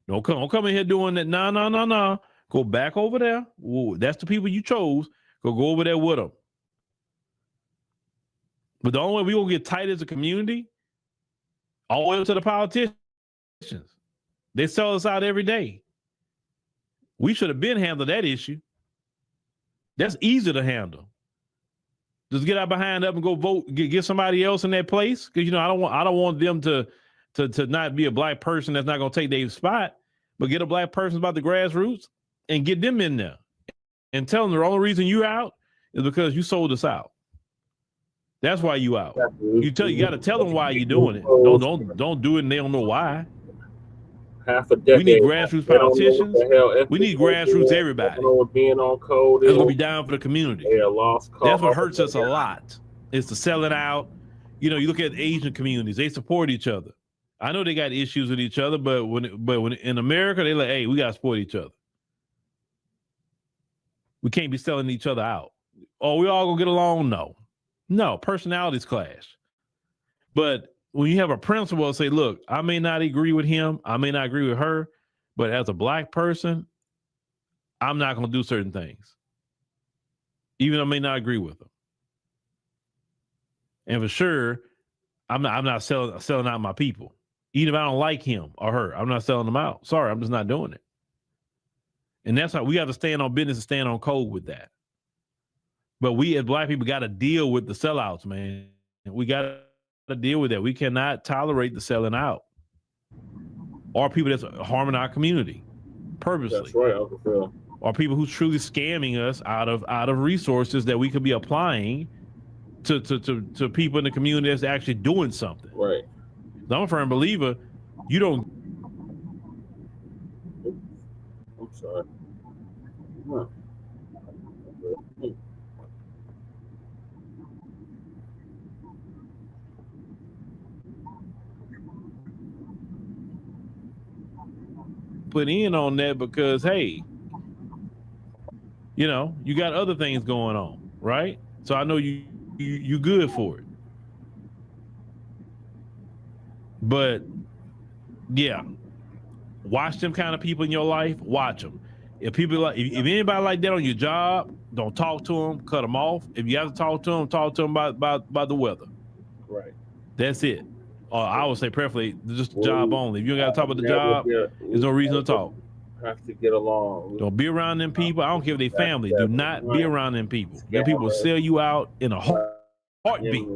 Don't come in here doing that. No. Go back over there. Ooh, that's the people you chose. Go over there with them. But the only way we're going to get tight as a community, all the way up to the politicians. They sell us out every day. We should have been handled that issue. That's easy to handle. Just get out behind up and go vote, get somebody else in that place. Because, you know, I don't want them to not be a black person that's not going to take their spot, but get a black person about the grassroots and get them in there and tell them the only reason you out is because you sold us out. That's why you out. You got to tell them why you're doing it. Don't do it and they don't know why. Half a decade. We need grassroots politicians. We need grassroots everybody. Being on code. That's gonna be down for the community. Lost cause. That's what hurts us a lot. Is to sell it out. You know, you look at Asian communities; they support each other. I know they got issues with each other, but when in America, they're like, "Hey, we gotta support each other. We can't be selling each other out. Oh, we all gonna get along? No, personalities clash. But when you have a principle, say, look, I may not agree with him, I may not agree with her, but as a black person, I'm not going to do certain things, even though I may not agree with them. And for sure, I'm not selling out my people. Even if I don't like him or her, I'm not selling them out. Sorry, I'm just not doing it. And that's how we have to stand on business and stand on code with that. But we as black people got to deal with the sellouts, man. We got to deal with that. We cannot tolerate the selling out or people that's harming our community purposely. That's right, Uncle Phil. Or people who's truly scamming us out of resources that we could be applying to people in the community that's actually doing something. Right. I'm a firm believer. You don't. I'm sorry. Huh. Put in on that because, hey, you know, you got other things going on, right? So I know you good for it. But yeah, watch them kind of people in your life. Watch them. If anybody like that on your job, don't talk to them. Cut them off. If you have to talk to them about the weather. Right. That's it. Or I would say preferably just job only. If you don't got to talk about the job, there's no reason to talk. Have to get along. Don't be around them people. I don't care if they family. Do not be around them people. Them people will sell you out in a heartbeat.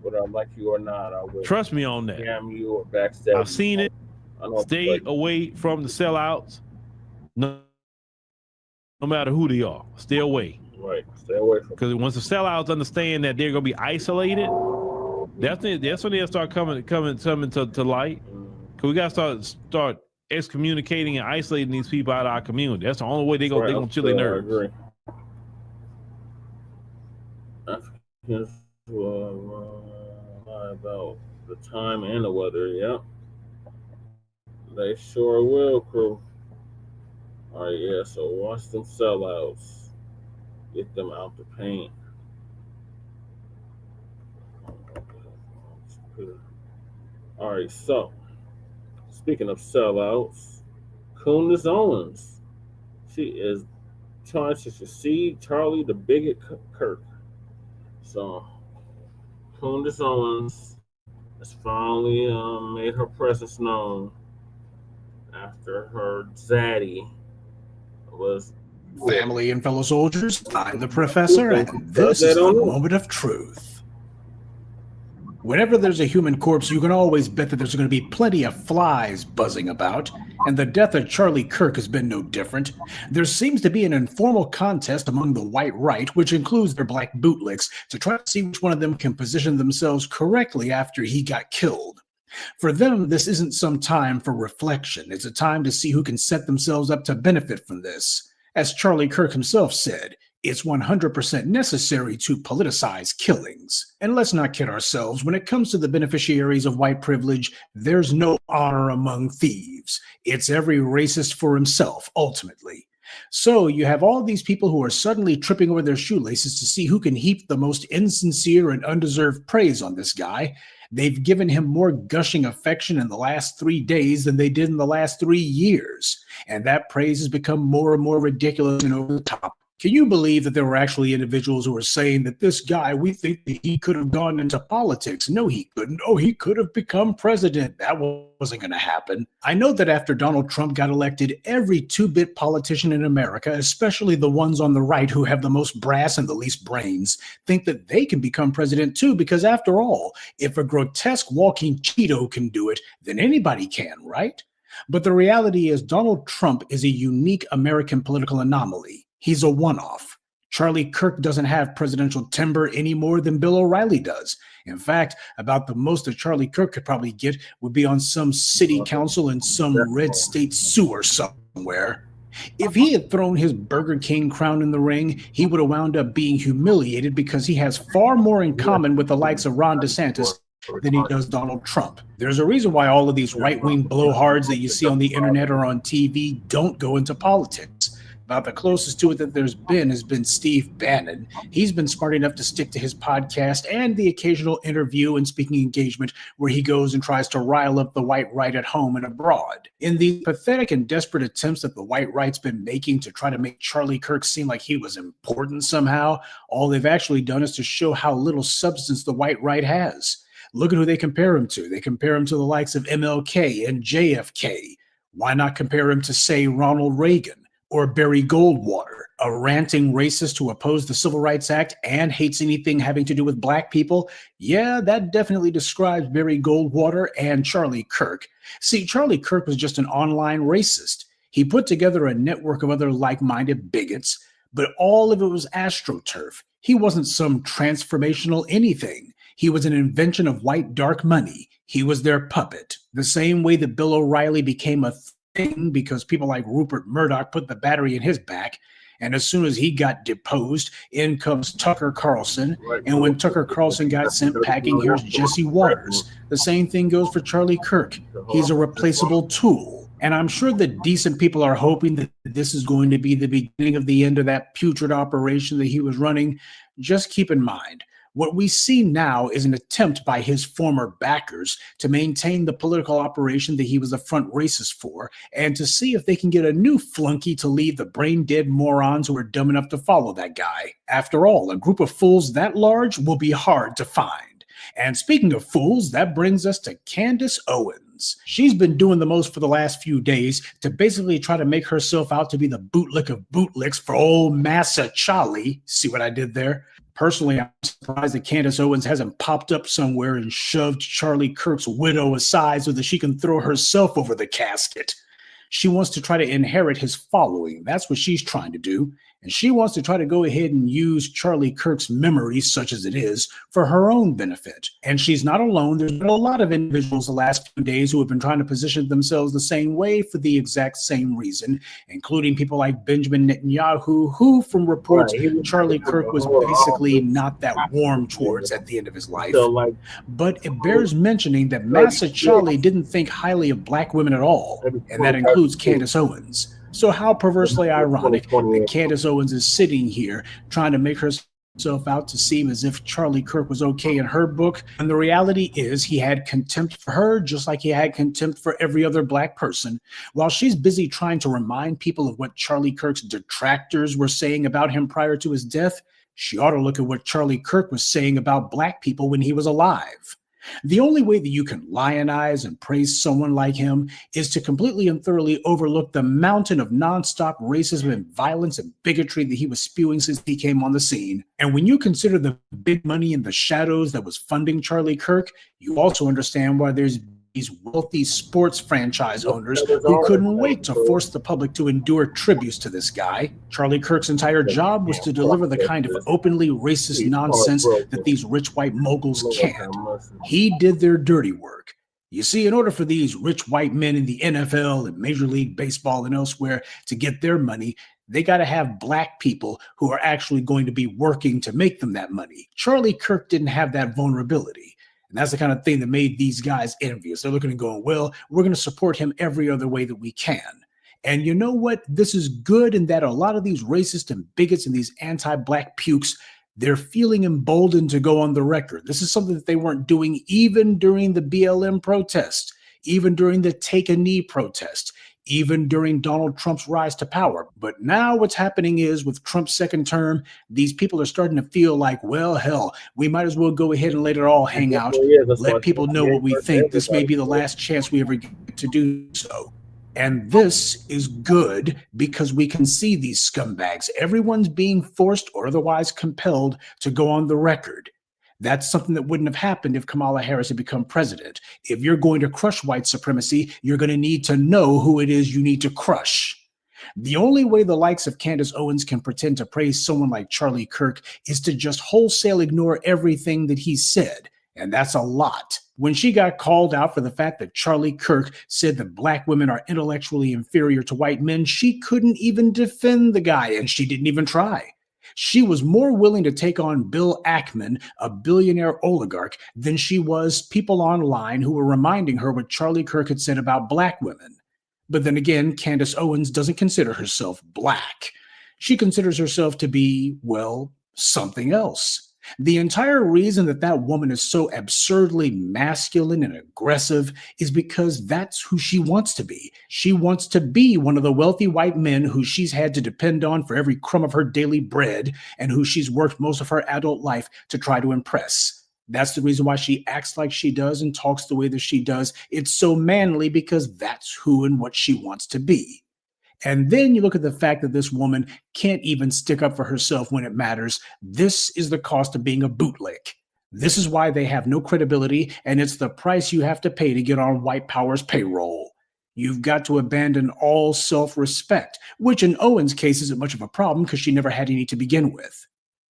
Whether I like you or not, I will. Trust me on that. Scam you or backstab. I've seen it. Stay away from the sellouts. No matter who they are, stay away. Right, stay away from. Because once the sellouts understand that they're gonna be isolated, that's when they'll start coming to light. Because we gotta start excommunicating and isolating these people out of our community. That's the only way they're gonna chill their nerves. I agree. Africans lie about the time and the weather. Yep. They sure will, crew. All right, yeah. So watch them sellouts. Get them out the paint. All right, so speaking of sellouts, Candace Owens, she is trying to succeed Charlie the Bigot Kirk. So Candace Owens has finally made her presence known after her zaddy was. Family and fellow soldiers, I'm the professor, and this is the moment of truth. Whenever there's a human corpse, you can always bet that there's going to be plenty of flies buzzing about, and the death of Charlie Kirk has been no different. There seems to be an informal contest among the white right, which includes their black bootlicks, to try to see which one of them can position themselves correctly after he got killed. For them, this isn't some time for reflection. It's a time to see who can set themselves up to benefit from this. As Charlie Kirk himself said, it's 100% necessary to politicize killings. And let's not kid ourselves, when it comes to the beneficiaries of white privilege, there's no honor among thieves. It's every racist for himself, ultimately. So you have all these people who are suddenly tripping over their shoelaces to see who can heap the most insincere and undeserved praise on this guy. They've given him more gushing affection in the last 3 days than they did in the last 3 years. And that praise has become more and more ridiculous and over the top. Can you believe that there were actually individuals who were saying that this guy, we think that he could have gone into politics? No, he couldn't. Oh, he could have become president. That wasn't going to happen. I know that after Donald Trump got elected, every two-bit politician in America, especially the ones on the right who have the most brass and the least brains, think that they can become president too, because after all, if a grotesque walking Cheeto can do it, then anybody can, right? But the reality is Donald Trump is a unique American political anomaly. He's a one-off. Charlie Kirk doesn't have presidential timber any more than Bill O'Reilly does. In fact, about the most that Charlie Kirk could probably get would be on some city council in some red state sewer somewhere. If he had thrown his Burger King crown in the ring, he would have wound up being humiliated because he has far more in common with the likes of Ron DeSantis than he does Donald Trump. There's a reason why all of these right-wing blowhards that you see on the internet or on TV don't go into politics. About the closest to it that there's been has been Steve Bannon. He's been smart enough to stick to his podcast and the occasional interview and speaking engagement where he goes and tries to rile up the white right at home and abroad. In the pathetic and desperate attempts that the white right's been making to try to make Charlie Kirk seem like he was important somehow, all they've actually done is to show how little substance the white right has. Look at who they compare him to. They compare him to the likes of MLK and JFK. Why not compare him to, say, Ronald Reagan? Or Barry Goldwater, a ranting racist who opposed the Civil Rights Act and hates anything having to do with black people? Yeah, that definitely describes Barry Goldwater and Charlie Kirk. See, Charlie Kirk was just an online racist. He put together a network of other like-minded bigots, but all of it was astroturf. He wasn't some transformational anything. He was an invention of white dark money. He was their puppet, the same way that Bill O'Reilly became a thing because people like Rupert Murdoch put the battery in his back. And as soon as he got deposed, in comes Tucker Carlson. And when Tucker Carlson got sent packing, here's Jesse Waters. The same thing goes for Charlie Kirk. He's a replaceable tool. And I'm sure that decent people are hoping that this is going to be the beginning of the end of that putrid operation that he was running. Just keep in mind, what we see now is an attempt by his former backers to maintain the political operation that he was a front racist for, and to see if they can get a new flunky to lead the brain-dead morons who are dumb enough to follow that guy. After all, a group of fools that large will be hard to find. And speaking of fools, that brings us to Candace Owens. She's been doing the most for the last few days to basically try to make herself out to be the bootlick of bootlicks for old Massa Charlie. See what I did there? Personally, I'm surprised that Candace Owens hasn't popped up somewhere and shoved Charlie Kirk's widow aside so that she can throw herself over the casket. She wants to try to inherit his following. That's what she's trying to do. And she wants to try to go ahead and use Charlie Kirk's memory, such as it is, for her own benefit. And she's not alone. There's been a lot of individuals the last few days who have been trying to position themselves the same way for the exact same reason, including people like Benjamin Netanyahu, who, from reports, Charlie Kirk was basically not that warm towards at the end of his life. But it bears mentioning that Massa Charlie didn't think highly of black women at all, and that includes Candace Owens. So how perversely ironic that Candace Owens is sitting here trying to make herself out to seem as if Charlie Kirk was okay in her book. And the reality is he had contempt for her just like he had contempt for every other black person. While she's busy trying to remind people of what Charlie Kirk's detractors were saying about him prior to his death, she ought to look at what Charlie Kirk was saying about black people when he was alive. The only way that you can lionize and praise someone like him is to completely and thoroughly overlook the mountain of nonstop racism and violence and bigotry that he was spewing since he came on the scene. And when you consider the big money in the shadows that was funding Charlie Kirk, you also understand why there's these wealthy sports franchise owners who couldn't wait to force the public to endure tributes to this guy. Charlie Kirk's entire job was to deliver the kind of openly racist nonsense that these rich white moguls can't. He did their dirty work. You see, in order for these rich white men in the NFL and Major League Baseball and elsewhere to get their money, they got to have black people who are actually going to be working to make them that money. Charlie Kirk didn't have that vulnerability. And that's the kind of thing that made these guys envious. They're looking and going, well, we're going to support him every other way that we can. And you know what? This is good in that a lot of these racist and bigots and these anti-black pukes, they're feeling emboldened to go on the record. This is something that they weren't doing even during the BLM protest, even during the Take a Knee protest, even during Donald Trump's rise to power. But now what's happening is with Trump's second term, these people are starting to feel like, well, hell, we might as well go ahead and let it all hang out. Let people know what we think. This may be the last chance we ever get to do so. And this is good because we can see these scumbags. Everyone's being forced or otherwise compelled to go on the record. That's something that wouldn't have happened if Kamala Harris had become president. If you're going to crush white supremacy, you're going to need to know who it is you need to crush. The only way the likes of Candace Owens can pretend to praise someone like Charlie Kirk is to just wholesale ignore everything that he said. And that's a lot. When she got called out for the fact that Charlie Kirk said that black women are intellectually inferior to white men, she couldn't even defend the guy, and she didn't even try. She was more willing to take on Bill Ackman, a billionaire oligarch, than she was people online who were reminding her what Charlie Kirk had said about black women. But then again, Candace Owens doesn't consider herself black. She considers herself to be, well, something else. The entire reason that that woman is so absurdly masculine and aggressive is because that's who she wants to be. She wants to be one of the wealthy white men who she's had to depend on for every crumb of her daily bread and who she's worked most of her adult life to try to impress. That's the reason why she acts like she does and talks the way that she does. It's so manly because that's who and what she wants to be. And then you look at the fact that this woman can't even stick up for herself when it matters. This is the cost of being a bootleg. This is why they have no credibility, and it's the price you have to pay to get on white power's payroll. You've got to abandon all self-respect, which in Owens' case isn't much of a problem because she never had any to begin with.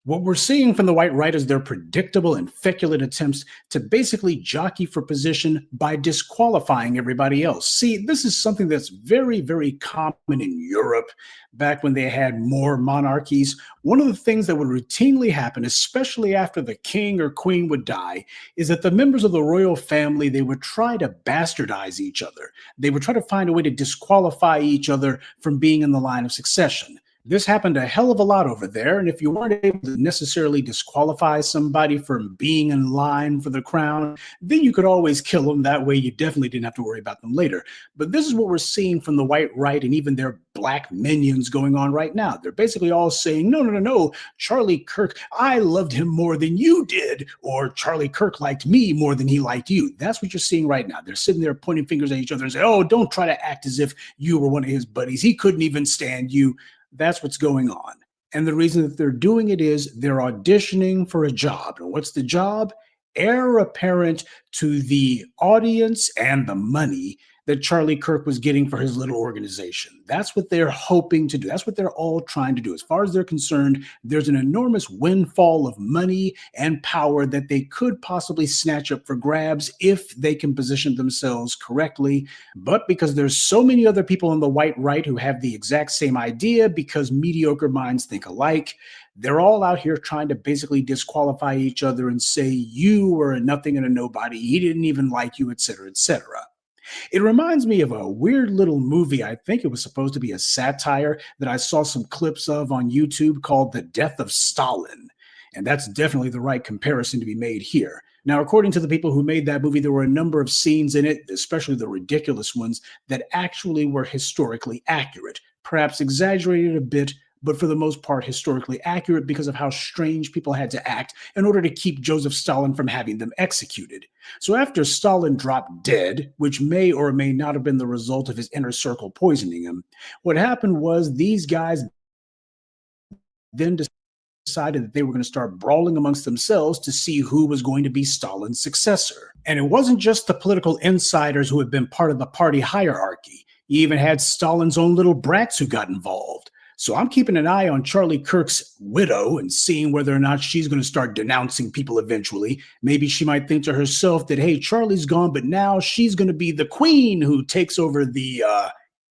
What we're seeing from the white right is their predictable and feculent attempts to basically jockey for position by disqualifying everybody else. See, this is something that's very, very common in Europe back when they had more monarchies. One of the things that would routinely happen, especially after the king or queen would die, is that the members of the royal family, they would try to bastardize each other. They would try to find a way to disqualify each other from being in the line of succession. This happened a hell of a lot over there, and if you weren't able to necessarily disqualify somebody from being in line for the crown, then you could always kill them. That way you definitely didn't have to worry about them later. But this is what we're seeing from the white right and even their black minions going on right now. They're basically all saying, no, Charlie Kirk, I loved him more than you did, or Charlie Kirk liked me more than he liked you. That's what you're seeing right now. They're sitting there pointing fingers at each other and saying, oh, don't try to act as if you were one of his buddies. He couldn't even stand you. That's what's going on. And the reason that they're doing it is they're auditioning for a job. And what's the job? Heir apparent to the audience and the money that Charlie Kirk was getting for his little organization. That's what they're hoping to do. That's what they're all trying to do. As far as they're concerned, there's an enormous windfall of money and power that they could possibly snatch up for grabs if they can position themselves correctly. But because there's so many other people on the white right who have the exact same idea, because mediocre minds think alike, they're all out here trying to basically disqualify each other and say, you were a nothing and a nobody. He didn't even like you, etc., etc. It reminds me of a weird little movie. I think it was supposed to be a satire that I saw some clips of on YouTube called The Death of Stalin. And that's definitely the right comparison to be made here. Now, according to the people who made that movie, there were a number of scenes in it, especially the ridiculous ones, that actually were historically accurate, perhaps exaggerated a bit, but for the most part historically accurate because of how strange people had to act in order to keep Joseph Stalin from having them executed. So after Stalin dropped dead, which may or may not have been the result of his inner circle poisoning him, what happened was these guys then decided that they were going to start brawling amongst themselves to see who was going to be Stalin's successor. And it wasn't just the political insiders who had been part of the party hierarchy. You even had Stalin's own little brats who got involved. So I'm keeping an eye on Charlie Kirk's widow and seeing whether or not she's going to start denouncing people eventually. Maybe she might think to herself that, hey, Charlie's gone, but now she's going to be the queen who takes over the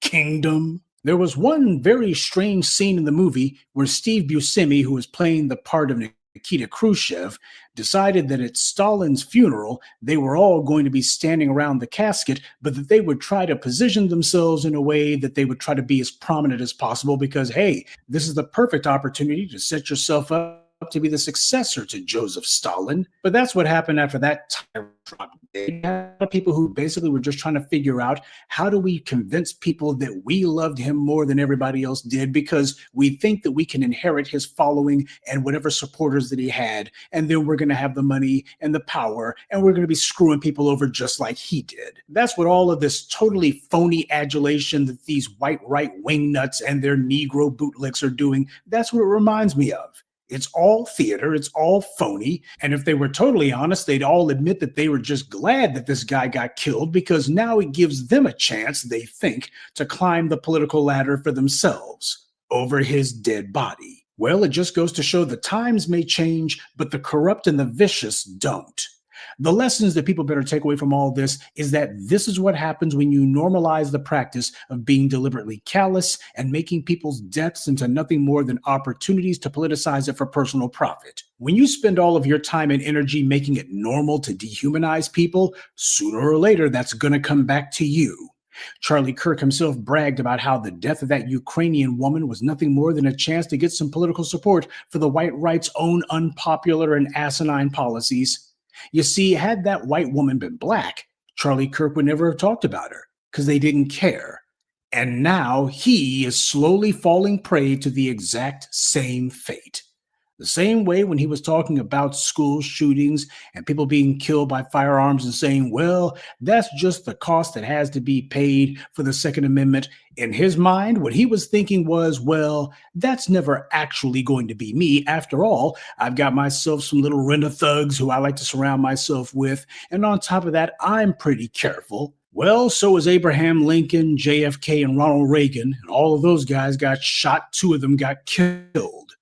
kingdom. There was one very strange scene in the movie where Steve Buscemi, who was playing the part of Nikita Khrushchev, decided that at Stalin's funeral, they were all going to be standing around the casket, but that they would try to position themselves in a way that they would try to be as prominent as possible because, hey, this is the perfect opportunity to set yourself up to be the successor to Joseph Stalin. But that's what happened after that time drop. They had people who basically were just trying to figure out, how do we convince people that we loved him more than everybody else did because we think that we can inherit his following and whatever supporters that he had, and then we're going to have the money and the power, and we're going to be screwing people over just like he did. That's what all of this totally phony adulation that these white right wing nuts and their Negro bootlicks are doing. That's what it reminds me of. It's all theater. It's all phony. And if they were totally honest, they'd all admit that they were just glad that this guy got killed because now it gives them a chance, they think, to climb the political ladder for themselves over his dead body. Well, it just goes to show the times may change, but the corrupt and the vicious don't. The lessons that people better take away from all this is that this is what happens when you normalize the practice of being deliberately callous and making people's deaths into nothing more than opportunities to politicize it for personal profit. When you spend all of your time and energy making it normal to dehumanize people, sooner or later that's going to come back to you. Charlie Kirk himself bragged about how the death of that Ukrainian woman was nothing more than a chance to get some political support for the white right's own unpopular and asinine policies. You see, had that white woman been black, Charlie Kirk would never have talked about her because they didn't care. And now he is slowly falling prey to the exact same fate. The same way when he was talking about school shootings and people being killed by firearms and saying, well, that's just the cost that has to be paid for the Second Amendment. In his mind, what he was thinking was, well, that's never actually going to be me. After all, I've got myself some little rent thugs who I like to surround myself with. And on top of that, I'm pretty careful. Well, so is Abraham Lincoln, JFK, and Ronald Reagan. And all of those guys got shot. 2 of them got killed.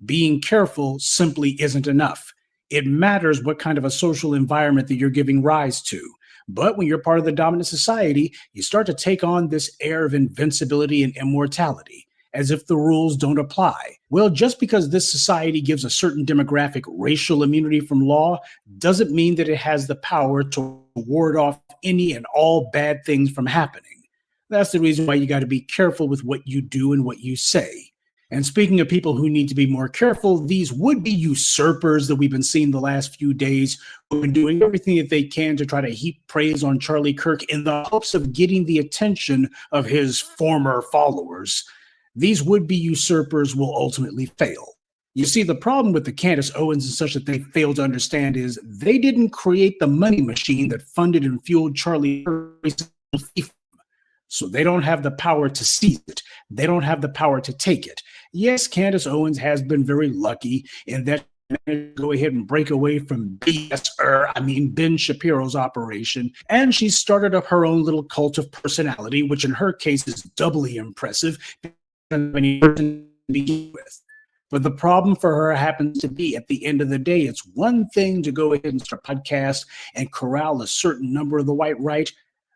Being careful simply isn't enough. It matters what kind of a social environment that you're giving rise to. But when you're part of the dominant society, you start to take on this air of invincibility and immortality, as if the rules don't apply. Well, just because this society gives a certain demographic racial immunity from law doesn't mean that it has the power to ward off any and all bad things from happening. That's the reason why you got to be careful with what you do and what you say. And speaking of people who need to be more careful, these would-be usurpers that we've been seeing the last few days who've been doing everything that they can to try to heap praise on Charlie Kirk in the hopes of getting the attention of his former followers. These would-be usurpers will ultimately fail. You see, the problem with the Candace Owens and such that they fail to understand is they didn't create the money machine that funded and fueled Charlie Kirk's. So they don't have the power to seize it. They don't have the power to take it. Yes, Candace Owens has been very lucky in that she managed to go ahead and break away from Ben Shapiro's operation. And she started up her own little cult of personality, which in her case is doubly impressive than any person to begin with. But the problem for her happens to be, at the end of the day, it's one thing to go ahead and start a podcast and corral a certain number of the white right.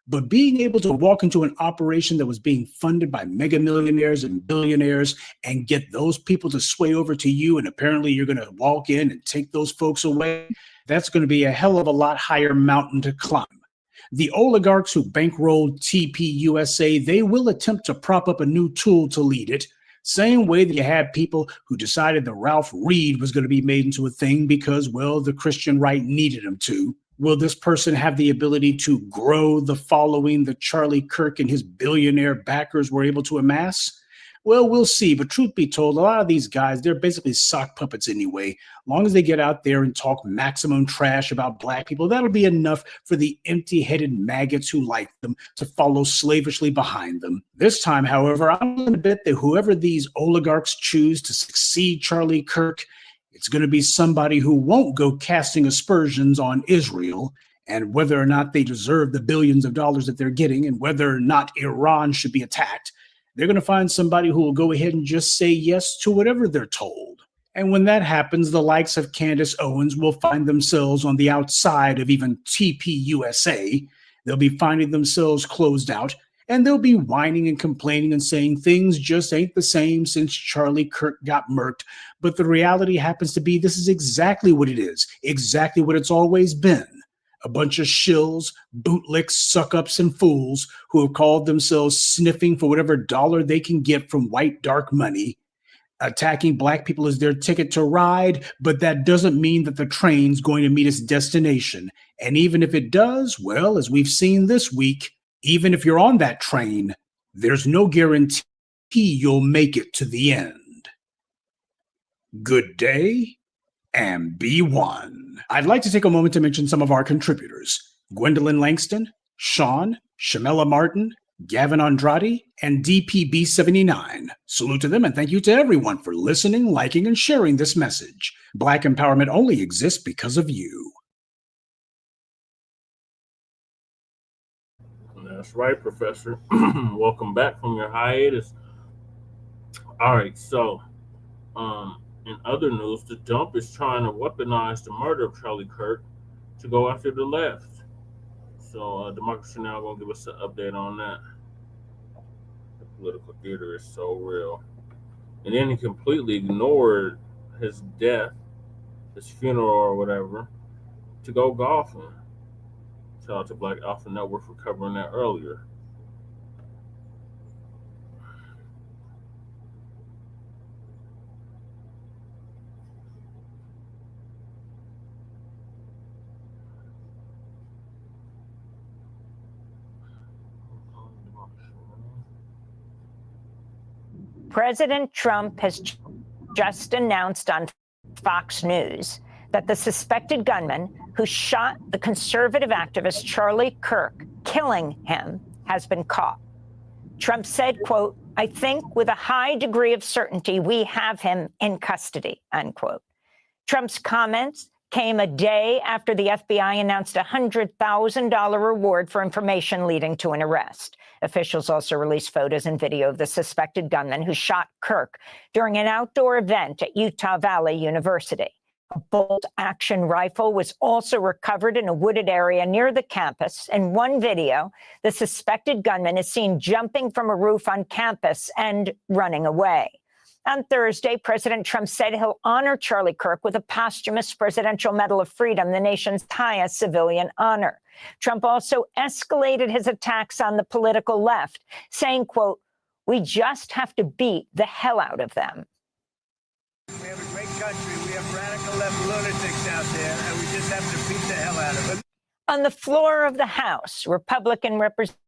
But being able to walk into an operation that was being funded by mega millionaires and billionaires and get those people to sway over to you, and apparently you're going to walk in and take those folks away, that's going to be a hell of a lot higher mountain to climb. The oligarchs who bankrolled TPUSA, they will attempt to prop up a new tool to lead it. Same way that you had people who decided that Ralph Reed was going to be made into a thing because, well, the Christian right needed him to. Will this person have the ability to grow the following that Charlie Kirk and his billionaire backers were able to amass? Well, we'll see. But truth be told, a lot of these guys, they're basically sock puppets anyway. As long as they get out there and talk maximum trash about black people, that'll be enough for the empty-headed maggots who like them to follow slavishly behind them. This time, however, I'm willing to bet that whoever these oligarchs choose to succeed Charlie Kirk, it's going to be somebody who won't go casting aspersions on Israel and whether or not they deserve the billions of dollars that they're getting and whether or not Iran should be attacked. They're going to find somebody who will go ahead and just say yes to whatever they're told. And when that happens, the likes of Candace Owens will find themselves on the outside of even TPUSA. They'll be finding themselves closed out. And they'll be whining and complaining and saying things just ain't the same since Charlie Kirk got murked. But the reality happens to be this is exactly what it is, exactly what it's always been. A bunch of shills, bootlicks, suck-ups, and fools who have called themselves sniffing for whatever dollar they can get from white dark money. Attacking black people is their ticket to ride, but that doesn't mean that the train's going to meet its destination. And even if it does, well, as we've seen this week, even if you're on that train, there's no guarantee you'll make it to the end. Good day, and be one. I'd like to take a moment to mention some of our contributors: Gwendolyn Langston, Sean, Shamela Martin, Gavin Andrade, and DPB79. Salute to them and thank you to everyone for listening, liking, and sharing this message. Black empowerment only exists because of you. That's right, Professor. Welcome back from your hiatus. All right, so in other news, the dump is trying to weaponize the murder of Charlie Kirk to go after the left. So Democracy Now! Going to give us an update on that. The political theater is so real. And then he completely ignored his death, his funeral or whatever, to go golfing. Shout out to Black Alpha Network for covering that earlier. President Trump has just announced on Fox News that the suspected gunman who shot the conservative activist Charlie Kirk, killing him, has been caught. Trump said, quote, "I think with a high degree of certainty we have him in custody," unquote. Trump's comments came a day after the FBI announced a $100,000 reward for information leading to an arrest. Officials also released photos and video of the suspected gunman who shot Kirk during an outdoor event at Utah Valley University. A bolt-action rifle was also recovered in a wooded area near the campus. In one video, the suspected gunman is seen jumping from a roof on campus and running away. On Thursday, President Trump said he'll honor Charlie Kirk with a posthumous Presidential Medal of Freedom, the nation's highest civilian honor. Trump also escalated his attacks on the political left, saying, quote, "We just have to beat the hell out of them." We have a great country. We have radical left lunatics out there, and we just have to beat the hell out of them. On the floor of the House, Republican Representative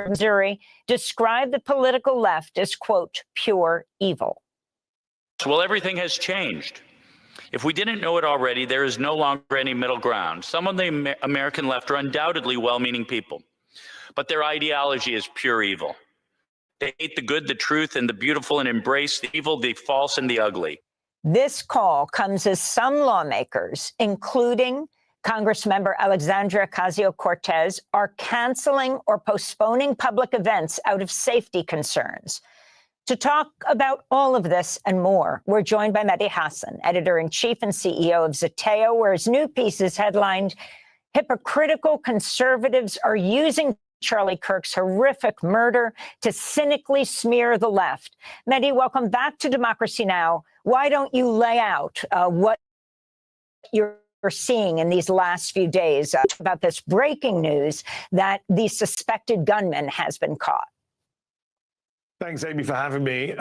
Missouri described the political left as, quote, "pure evil." Well, everything has changed. If we didn't know it already, there is no longer any middle ground. Some of the American left are undoubtedly well-meaning people, but their ideology is pure evil. They hate the good, the truth, and the beautiful, and embrace the evil, the false, and the ugly. This call comes as some lawmakers, including Congressmember Alexandria Ocasio-Cortez, are canceling or postponing public events out of safety concerns. To talk about all of this and more, we're joined by Mehdi Hasan, editor-in-chief and CEO of Zeteo, where his new piece is headlined, "Hypocritical Conservatives Are Using Charlie Kirk's Horrific Murder to Cynically Smear the Left." Mehdi, welcome back to Democracy Now! Why don't you lay out what you're seeing in these last few days about this breaking news that the suspected gunman has been caught? Thanks, Amy, for having me.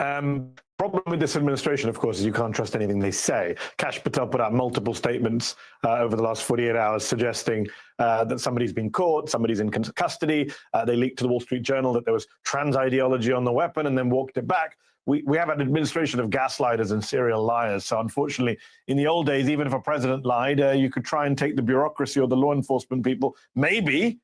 Problem with this administration, of course, is you can't trust anything they say. Kash Patel put out multiple statements over the last 48 hours suggesting that somebody's been caught, somebody's in custody. They leaked to the Wall Street Journal that there was trans ideology on the weapon and then walked it back. We have an administration of gaslighters and serial liars. So unfortunately, in the old days, even if a president lied, you could try and take the bureaucracy or the law enforcement people. Maybe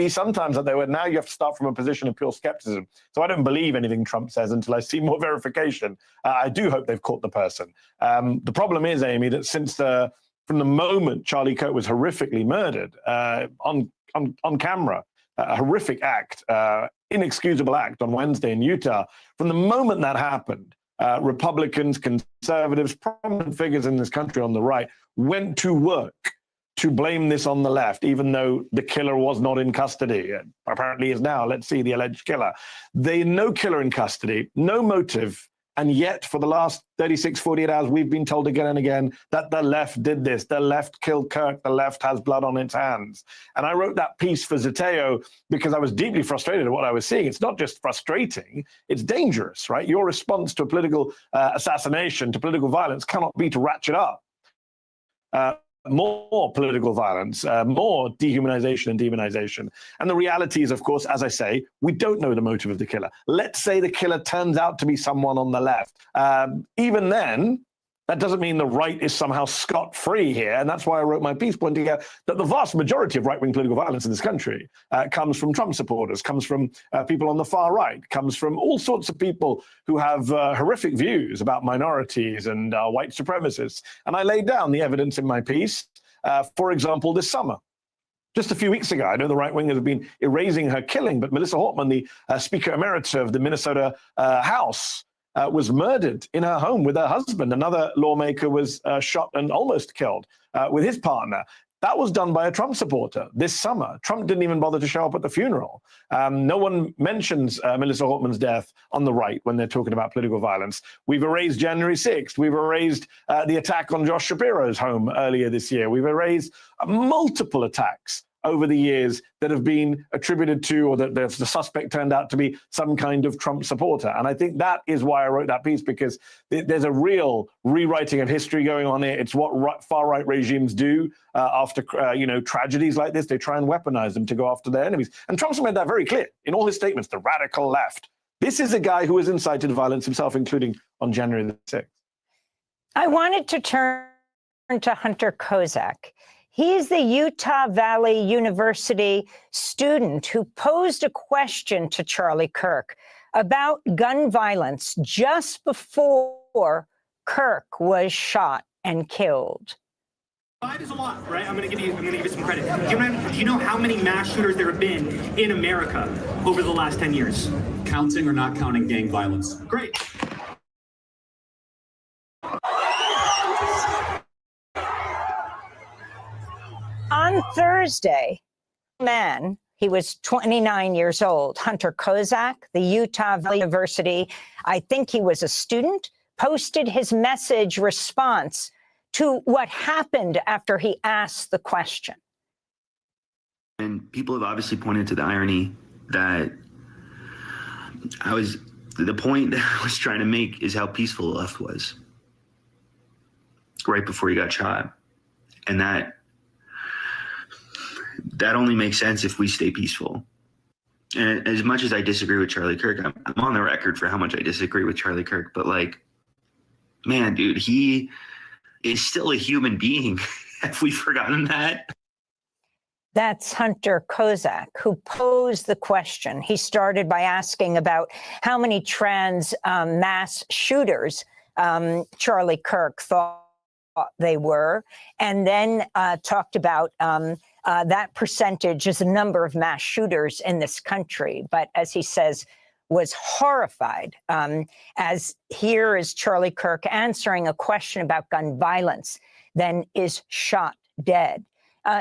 sometimes that they were. Now you have to start from a position of pure skepticism. So I don't believe anything Trump says until I see more verification. I do hope they've caught the person. The problem is, Amy, that from the moment Charlie Kirk was horrifically murdered on camera, a horrific act, inexcusable act on Wednesday in Utah. From the moment that happened, Republicans, conservatives, prominent figures in this country on the right went to work to blame this on the left, even though the killer was not in custody. Apparently is now. Let's see the alleged killer. No killer in custody, no motive. And yet, for the last 36, 48 hours, we've been told again and again that the left did this. The left killed Kirk. The left has blood on its hands. And I wrote that piece for Zeteo because I was deeply frustrated at what I was seeing. It's not just frustrating, it's dangerous, right? Your response to a political assassination, to political violence, cannot be to ratchet up more political violence, more dehumanization and demonization. And the reality is, of course, as I say, we don't know the motive of the killer. Let's say the killer turns out to be someone on the left. Even then, That doesn't mean the right is somehow scot-free here, and that's why I wrote my piece pointing out that the vast majority of right-wing political violence in this country comes from Trump supporters, comes from people on the far right, comes from all sorts of people who have horrific views about minorities and white supremacists. And I laid down the evidence in my piece, for example, this summer. Just a few weeks ago, I know the right wing has been erasing her killing, but Melissa Hortman, the Speaker Emerita of the Minnesota House, was murdered in her home with her husband. Another lawmaker was shot and almost killed with his partner. That was done by a Trump supporter this summer. Trump didn't even bother to show up at the funeral. No one mentions Melissa Hortman's death on the right when they're talking about political violence. We've erased January 6th. We've erased the attack on Josh Shapiro's home earlier this year. We've erased multiple attacks over the years that have been attributed to, or that the suspect turned out to be some kind of Trump supporter. And I think that is why I wrote that piece, because there's a real rewriting of history going on here. It's what far-right regimes do after tragedies like this. They try and weaponize them to go after their enemies. And Trump's made that very clear in all his statements, the radical left. This is a guy who has incited violence himself, including on January the 6th. I wanted to turn to Hunter Kozak. He's the Utah Valley University student who posed a question to Charlie Kirk about gun violence just before Kirk was shot and killed. 5 is a lot, right? I'm gonna give you some credit. Do you know how many mass shooters there have been in America over the last 10 years? Counting or not counting gang violence? Great. On Thursday, he was 29 years old, Hunter Kozak, the Utah Valley University, I think he was a student, posted his message response to what happened after he asked the question. And people have obviously pointed to the irony that the point that I was trying to make is how peaceful the left was right before he got shot. And that only makes sense if we stay peaceful. And as much as I disagree with Charlie Kirk, I'm on the record for how much I disagree with Charlie Kirk, but like, man, dude, he is still a human being. Have we forgotten that? That's Hunter Kozak, who posed the question. He started by asking about how many trans mass shooters Charlie Kirk thought they were, and then talked about that percentage is the number of mass shooters in this country. But as he says, was horrified, as here is Charlie Kirk answering a question about gun violence, then is shot dead.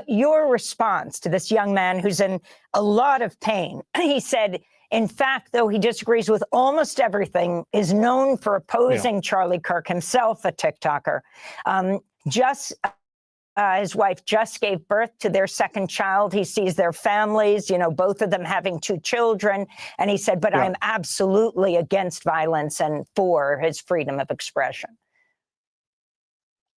Your response to this young man who's in a lot of pain, he said, in fact, though he disagrees with almost everything, is known for opposing Charlie Kirk, himself a TikToker. His wife just gave birth to their second child. He sees their families, both of them having 2 children. And he said, but I'm absolutely against violence and for his freedom of expression.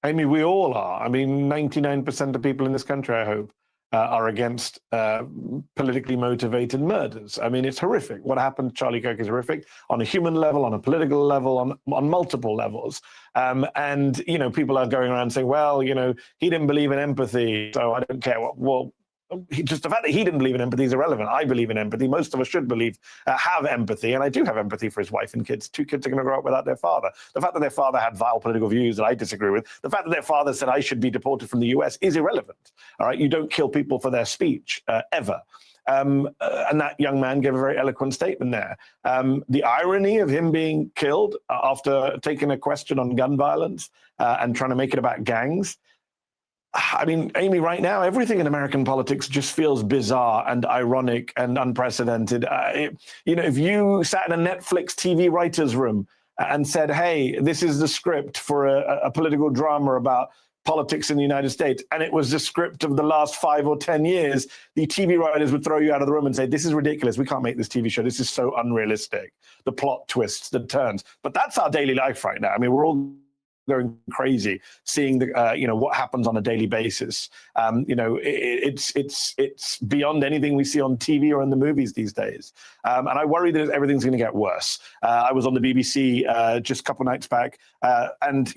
I mean, we all are. I mean, 99% of people in this country, I hope, are against politically motivated murders. I mean, it's horrific. What happened to Charlie Kirk is horrific on a human level, on a political level, on multiple levels. And, people are going around saying, well, he didn't believe in empathy, so I don't care what. Well, just the fact that he didn't believe in empathy is irrelevant. I believe in empathy. Most of us should have empathy. And I do have empathy for his wife and kids. 2 kids are going to grow up without their father. The fact that their father had vile political views that I disagree with, the fact that their father said I should be deported from the US is irrelevant. All right. You don't kill people for their speech, ever. And that young man gave a very eloquent statement there. The irony of him being killed after taking a question on gun violence and trying to make it about gangs. I mean, Amy, right now, everything in American politics just feels bizarre and ironic and unprecedented. If you sat in a Netflix TV writer's room and said, hey, this is the script for a political drama about politics in the United States, and it was the script of the last 5 or 10 years, the TV writers would throw you out of the room and say, this is ridiculous. We can't make this TV show. This is so unrealistic. The plot twists, the turns. But that's our daily life right now. I mean, we're all going crazy seeing what happens on a daily basis. It's beyond anything we see on TV or in the movies these days. And I worry that everything's going to get worse. I was on the BBC just a couple nights back, and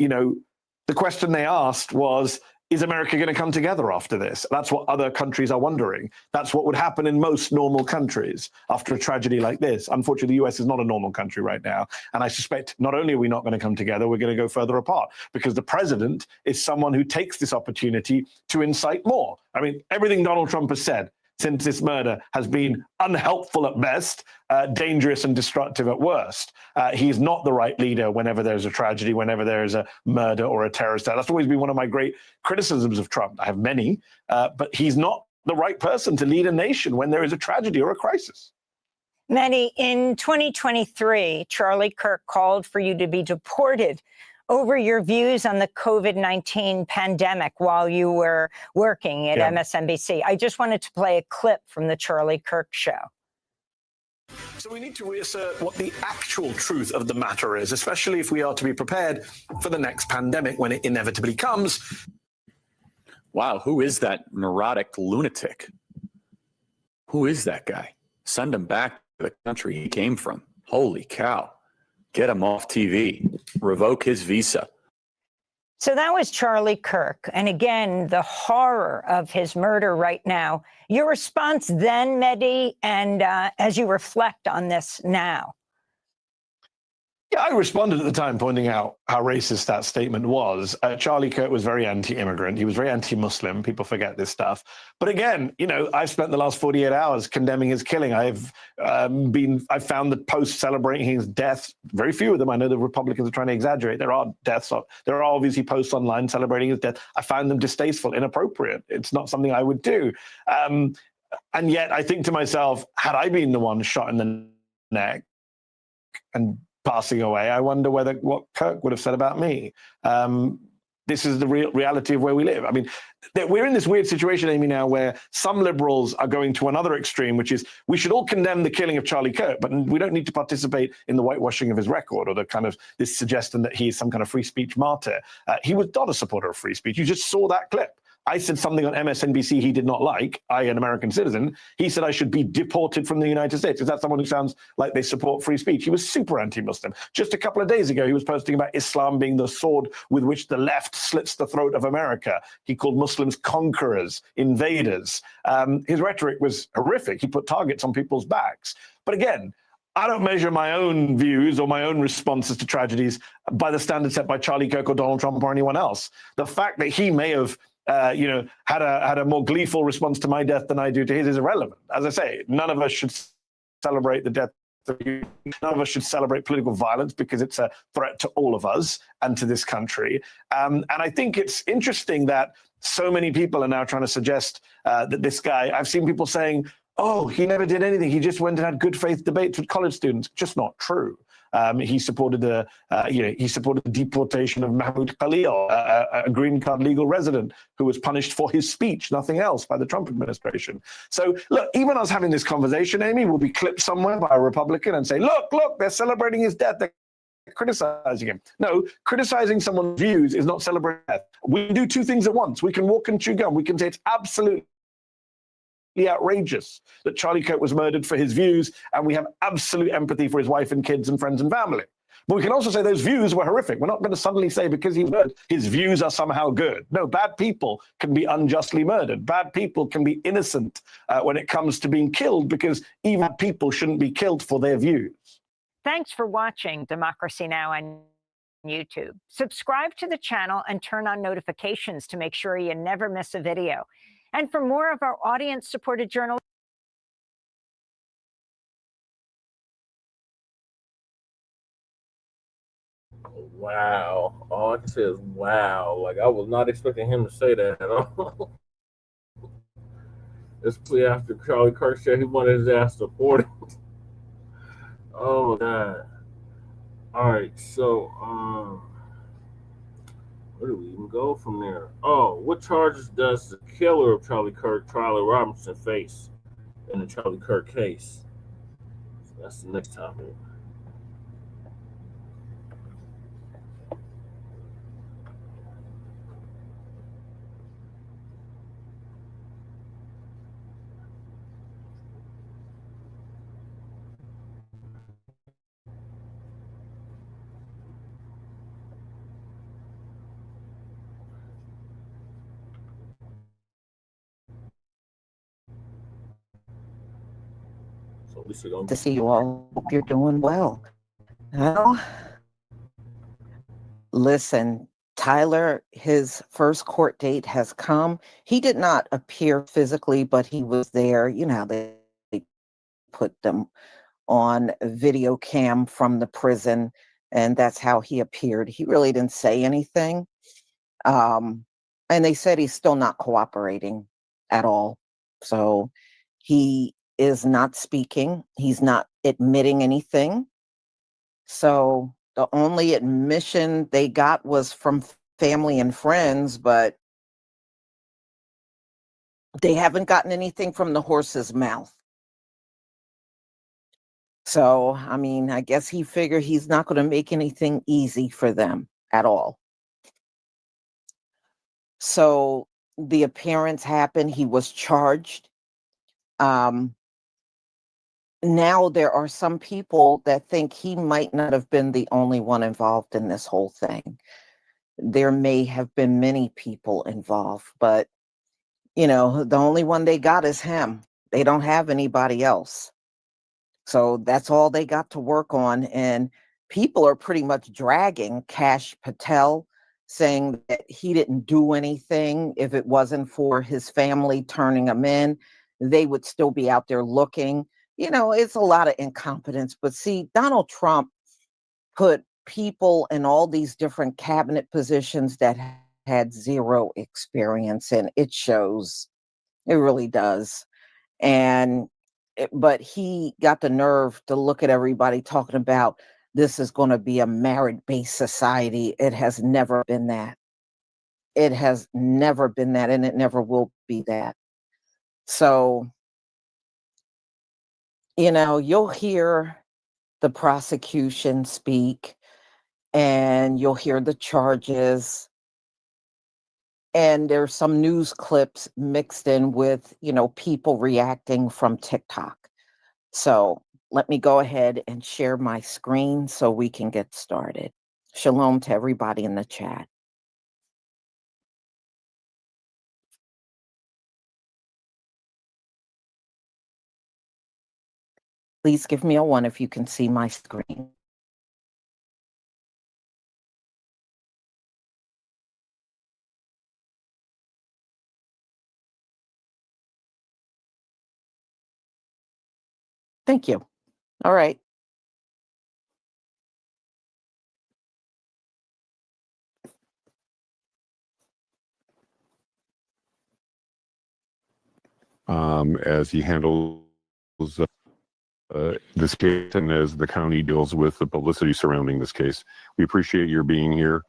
the question they asked was, is America going to come together after this? That's what other countries are wondering. That's what would happen in most normal countries after a tragedy like this. Unfortunately, the US is not a normal country right now. And I suspect not only are we not going to come together, we're going to go further apart, because the president is someone who takes this opportunity to incite more. I mean, everything Donald Trump has said since this murder has been unhelpful at best, dangerous and destructive at worst. He's not the right leader whenever there's a tragedy, whenever there is a murder or a terrorist attack. That's always been one of my great criticisms of Trump. I have many, but he's not the right person to lead a nation when there is a tragedy or a crisis. Mehdi, in 2023, Charlie Kirk called for you to be deported over your views on the COVID-19 pandemic while you were working at MSNBC. I just wanted to play a clip from the Charlie Kirk show. So we need to reassert what the actual truth of the matter is, especially if we are to be prepared for the next pandemic when it inevitably comes. Wow, who is that neurotic lunatic? Who is that guy? Send him back to the country he came from. Holy cow. Get him off TV. Revoke his visa. So that was Charlie Kirk. And again, the horror of his murder right now. Your response then, Mehdi, and as you reflect on this now. Yeah, I responded at the time pointing out how racist that statement was. Charlie Kirk was very anti-immigrant. He was very anti-Muslim. People forget this stuff. But again, you know, I've spent the last 48 hours condemning his killing. I've found the posts celebrating his death, very few of them. I know the Republicans are trying to exaggerate. There are deaths. There are obviously posts online celebrating his death. I found them distasteful, inappropriate. It's not something I would do. And yet I think to myself, had I been the one shot in the neck and passing away, I wonder what Kirk would have said about me. This is the reality of where we live. I mean, we're in this weird situation, Amy, now where some liberals are going to another extreme, which is we should all condemn the killing of Charlie Kirk, but we don't need to participate in the whitewashing of his record or the kind of this suggestion that he is some kind of free speech martyr. He was not a supporter of free speech. You just saw that clip. I said something on MSNBC he did not like, an American citizen. He said I should be deported from the United States. Is that someone who sounds like they support free speech? He was super anti-Muslim. Just a couple of days ago, he was posting about Islam being the sword with which the left slits the throat of America. He called Muslims conquerors, invaders. His rhetoric was horrific. He put targets on people's backs. But again, I don't measure my own views or my own responses to tragedies by the standards set by Charlie Kirk or Donald Trump or anyone else. The fact that he may have had a more gleeful response to my death than I do to his is irrelevant. As I say, none of us should celebrate the death of you. None of us should celebrate political violence because it's a threat to all of us and to this country. And I think it's interesting that so many people are now trying to suggest that this guy, I've seen people saying, oh, he never did anything. He just went and had good faith debates with college students. Just not true. He supported the deportation of Mahmoud Khalil, a green card legal resident who was punished for his speech, nothing else, by the Trump administration. So look, even us having this conversation, Amy, will be clipped somewhere by a Republican and say, look, they're celebrating his death. They're criticizing him. No, criticizing someone's views is not celebrating death. We can do two things at once. We can walk and chew gum. We can say it's absolutely outrageous that Charlie Kirk was murdered for his views, and we have absolute empathy for his wife and kids and friends and family. But we can also say those views were horrific. We're not going to suddenly say because he was murdered, his views are somehow good. No, bad people can be unjustly murdered. Bad people can be innocent when it comes to being killed, because even people shouldn't be killed for their views. Thanks for watching Democracy Now! On YouTube. Subscribe to the channel and turn on notifications to make sure you never miss a video. And for more of our audience-supported journalism, Wow. All I can say is wow. Like, I was not expecting him to say that at all. Especially after Charlie Kirk said he wanted his ass deported. Oh, my God. All right, so, where do we even go from there? Oh, what charges does the killer of Charlie Kirk, Tyler Robinson, face in the Charlie Kirk case? So that's the next topic. To see you all. Hope you're doing well. Well, listen, Tyler, his first court date has come. He did not appear physically, but he was there. You know how they put them on video cam from the prison, and that's how he appeared. He really didn't say anything. And they said he's still not cooperating at all. So he is not speaking. He's not admitting anything. So the only admission they got was from family and friends, but they haven't gotten anything from the horse's mouth. So, I mean, I guess he figured he's not going to make anything easy for them at all. So the appearance happened. He was charged. Now there are some people that think he might not have been the only one involved in this whole thing. There may have been many people involved, but you know, the only one they got is him. They don't have anybody else. So that's all they got to work on. And people are pretty much dragging Kash Patel, saying that he didn't do anything. If it wasn't for his family turning him in, they would still be out there looking. You know, it's a lot of incompetence. But see, Donald Trump put people in all these different cabinet positions that had zero experience, and it shows. It really does. But he got the nerve to look at everybody talking about this is going to be a merit-based society. It has never been that. It has never been that, and it never will be that. So, you know, you'll hear the prosecution speak, and you'll hear the charges, and there's some news clips mixed in with, you know, people reacting from TikTok. So let me go ahead and share my screen so we can get started. Shalom to everybody in the chat. Please give me a 1 if you can see my screen. Thank you. All right. As he handles this case and as the county deals with the publicity surrounding this case. We appreciate your being here.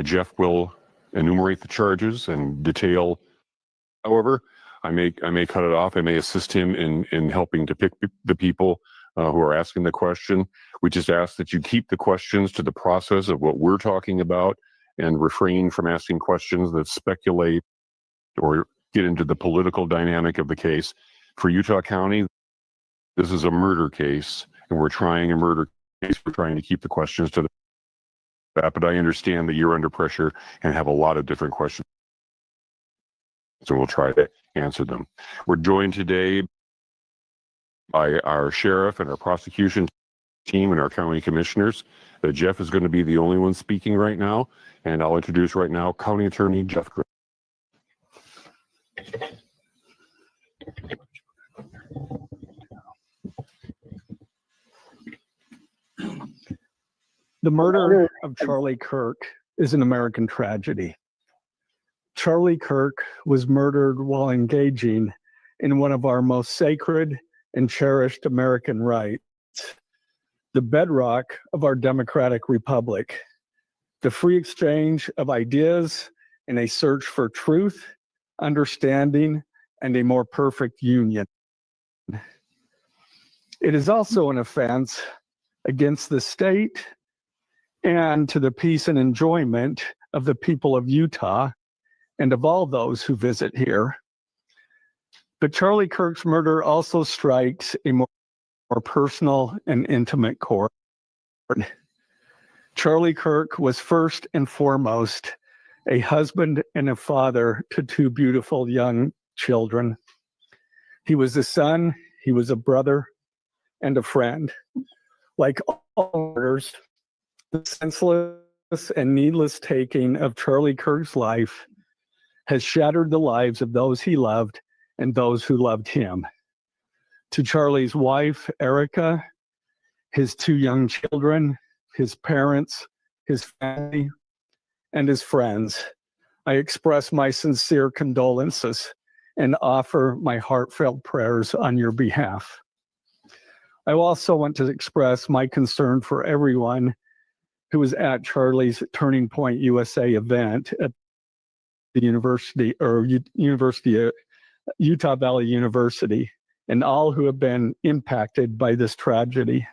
Jeff will enumerate the charges and detail. However, I may cut it off. I may assist him in helping to pick the people who are asking the question. We just ask that you keep the questions to the process of what we're talking about and refrain from asking questions that speculate or get into the political dynamic of the case. For Utah County, this is a murder case, and we're trying a murder case. We're trying to keep the questions to that, but I understand that you're under pressure and have a lot of different questions, so we'll try to answer them. We're joined today by our sheriff and our prosecution team and our county commissioners. Jeff is going to be the only one speaking right now, and I'll introduce right now County Attorney Jeff Gray. The murder of Charlie Kirk is an American tragedy. Charlie Kirk was murdered while engaging in one of our most sacred and cherished American rights, the bedrock of our democratic republic, the free exchange of ideas in a search for truth, understanding, and a more perfect union. It is also an offense against the state and to the peace and enjoyment of the people of Utah and of all those who visit here. But Charlie Kirk's murder also strikes a more personal and intimate chord. Charlie Kirk was first and foremost a husband and a father to two beautiful young children. He was a son, he was a brother and a friend. Like all murders, the senseless and needless taking of Charlie Kirk's life has shattered the lives of those he loved and those who loved him. To Charlie's wife, Erica, his 2 young children, his parents, his family, and his friends, I express my sincere condolences and offer my heartfelt prayers on your behalf. I also want to express my concern for everyone who was at Charlie's Turning Point USA event at the Utah Valley University, and all who have been impacted by this tragedy.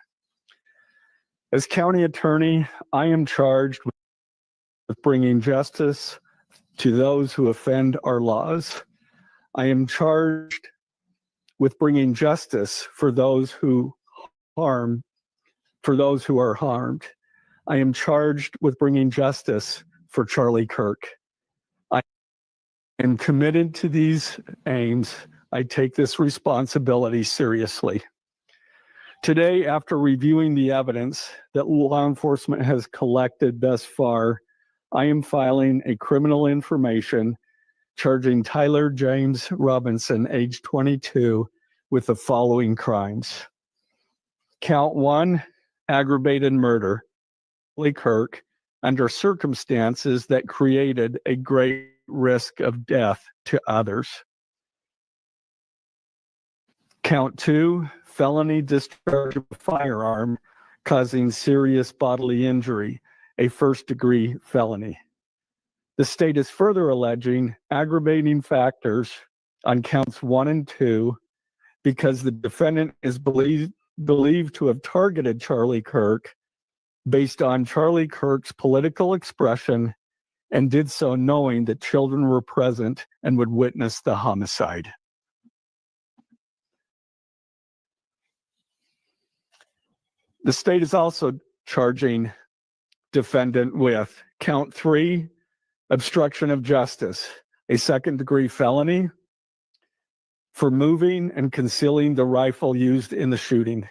As county attorney, I am charged with bringing justice to those who offend our laws. I am charged with bringing justice for those who are harmed. I am charged with bringing justice for Charlie Kirk. I am committed to these aims. I take this responsibility seriously. Today, after reviewing the evidence that law enforcement has collected thus far, I am filing a criminal information charging Tyler James Robinson, age 22, with the following crimes. Count 1, aggravated murder, Charlie Kirk, under circumstances that created a great risk of death to others. Count 2, felony discharge of a firearm causing serious bodily injury, a first-degree felony. The state is further alleging aggravating factors on counts 1 and 2 because the defendant is believed to have targeted Charlie Kirk based on Charlie Kirk's political expression and did so knowing that children were present and would witness the homicide. The state is also charging defendant with count 3, obstruction of justice, a second-degree felony for moving and concealing the rifle used in the shooting.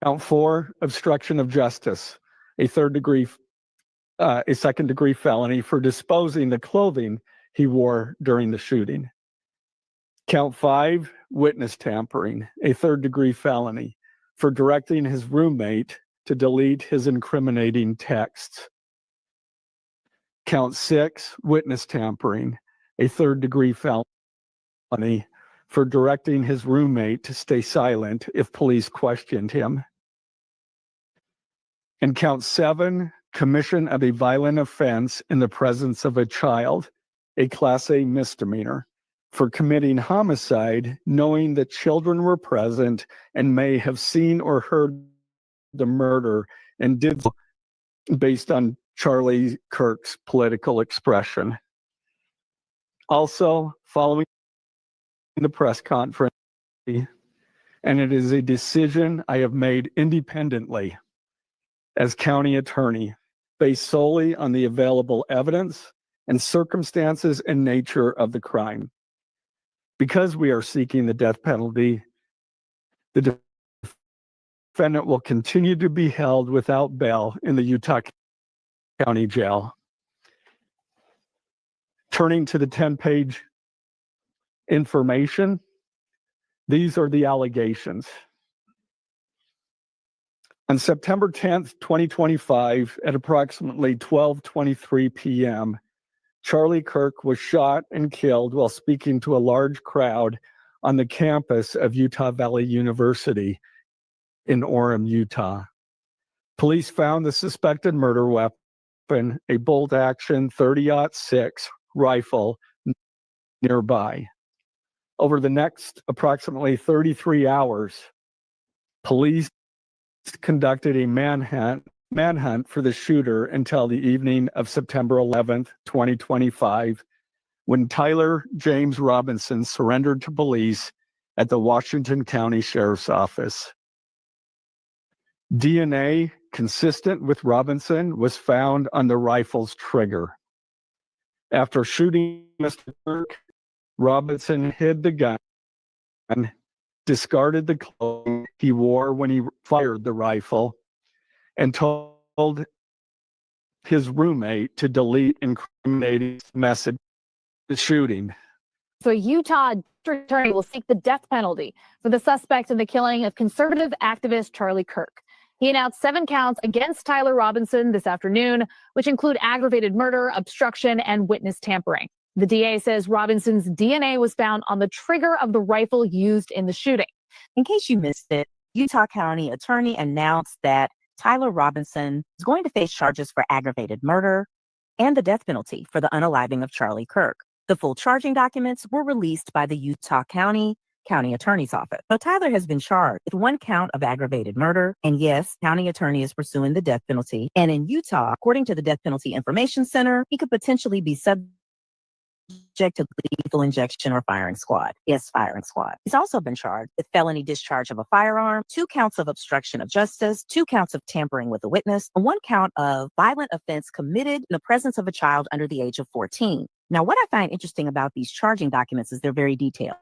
Count 4, obstruction of justice, a second-degree felony for disposing the clothing he wore during the shooting. Count 5, witness tampering, a third-degree felony for directing his roommate to delete his incriminating texts. Count 6, witness tampering, a third-degree felony for directing his roommate to stay silent if police questioned him. And count 7, commission of a violent offense in the presence of a child, a Class A misdemeanor, for committing homicide knowing that children were present and may have seen or heard the murder and did so based on Charlie Kirk's political expression. Also, following the press conference, and it is a decision I have made independently as county attorney, based solely on the available evidence and circumstances and nature of the crime. Because we are seeking the death penalty, the defendant will continue to be held without bail in the Utah County Jail. Turning to the 10-page information, these are the allegations. On September 10th, 2025, at approximately 12:23 p.m., Charlie Kirk was shot and killed while speaking to a large crowd on the campus of Utah Valley University in Orem, Utah. Police found the suspected murder weapon, a bolt-action 30-06 rifle, nearby. Over the next approximately 33 hours, police conducted a manhunt for the shooter until the evening of September 11th, 2025, when Tyler James Robinson surrendered to police at the Washington County Sheriff's Office. DNA consistent with Robinson was found on the rifle's trigger. After shooting Mr. Kirk, Robinson hid the gun discarded the clothing he wore when he fired the rifle, and told his roommate to delete incriminating message the shooting. So Utah district attorney will seek the death penalty for the suspect in the killing of conservative activist Charlie Kirk. He announced 7 counts against Tyler Robinson this afternoon, which include aggravated murder, obstruction, and witness tampering. The DA says Robinson's DNA was found on the trigger of the rifle used in the shooting. In case you missed it, Utah County Attorney announced that Tyler Robinson is going to face charges for aggravated murder and the death penalty for the unaliving of Charlie Kirk. The full charging documents were released by the Utah County Attorney's Office. So Tyler has been charged with 1 count of aggravated murder. And yes, county attorney is pursuing the death penalty. And in Utah, according to the Death Penalty Information Center, he could potentially be subject to lethal injection or firing squad. Yes, firing squad. He's also been charged with felony discharge of a firearm, 2 counts of obstruction of justice, 2 counts of tampering with a witness, and 1 count of violent offense committed in the presence of a child under the age of 14. Now, what I find interesting about these charging documents is they're very detailed.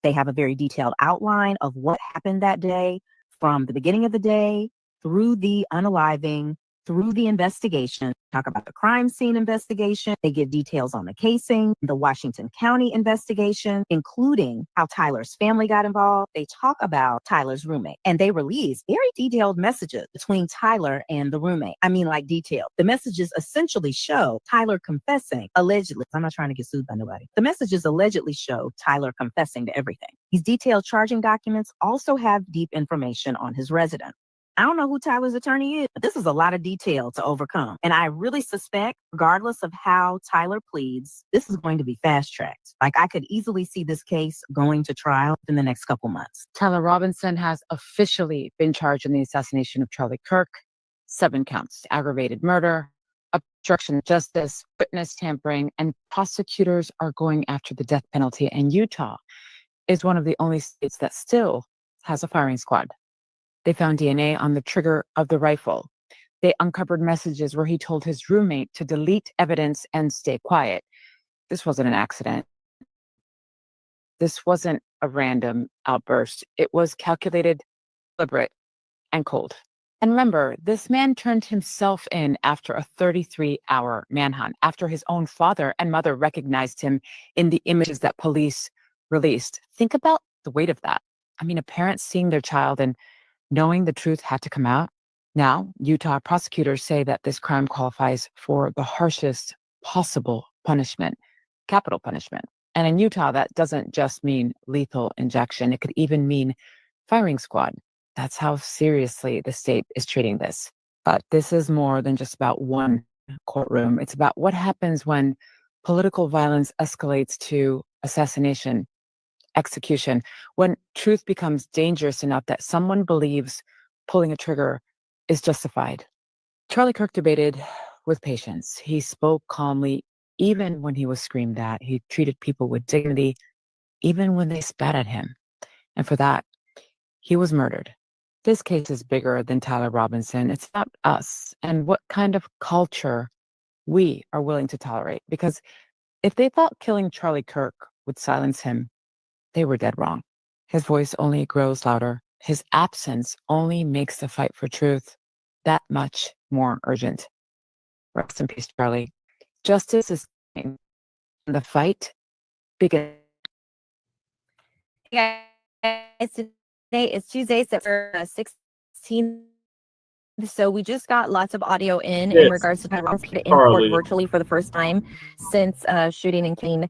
They have a very detailed outline of what happened that day, from the beginning of the day through the unaliving, through the investigation. Talk about the crime scene investigation. They give details on the casing, the Washington County investigation, including how Tyler's family got involved. They talk about Tyler's roommate, and they release very detailed messages between Tyler and the roommate. I mean, like detailed. The messages essentially show Tyler confessing, allegedly. I'm not trying to get sued by nobody. The messages allegedly show Tyler confessing to everything. These detailed charging documents also have deep information on his residence. I don't know who Tyler's attorney is, but this is a lot of detail to overcome. And I really suspect, regardless of how Tyler pleads, this is going to be fast-tracked. Like, I could easily see this case going to trial in the next couple months. Tyler Robinson has officially been charged in the assassination of Charlie Kirk. 7 counts: aggravated murder, obstruction of justice, witness tampering, and prosecutors are going after the death penalty. And Utah is one of the only states that still has a firing squad. They found DNA on the trigger of the rifle. They uncovered messages where he told his roommate to delete evidence and stay quiet. This wasn't an accident. This wasn't a random outburst. It was calculated, deliberate, and cold. And remember, this man turned himself in after a 33-hour manhunt, after his own father and mother recognized him in the images that police released. Think about the weight of that. I mean, a parent seeing their child and knowing the truth had to come out. Now, Utah prosecutors say that this crime qualifies for the harshest possible punishment, capital punishment. And in Utah, that doesn't just mean lethal injection. It could even mean firing squad. That's how seriously the state is treating this. But this is more than just about one courtroom. It's about what happens when political violence escalates to assassination, execution, when truth becomes dangerous enough that someone believes pulling a trigger is justified. Charlie Kirk debated with patience. He spoke calmly, even when he was screamed at. He treated people with dignity, even when they spat at him. And for that, he was murdered. This case is bigger than Tyler Robinson. It's about us and what kind of culture we are willing to tolerate. Because if they thought killing Charlie Kirk would silence him, they were dead wrong. His voice only grows louder. His absence only makes the fight for truth that much more urgent. Rest in peace, Charlie. Justice is coming. The fight begins. Hey guys, today is Tuesday, September 16th. So we just got lots of audio in regards to Tyler Robinson in court virtually for the first time since shooting and killing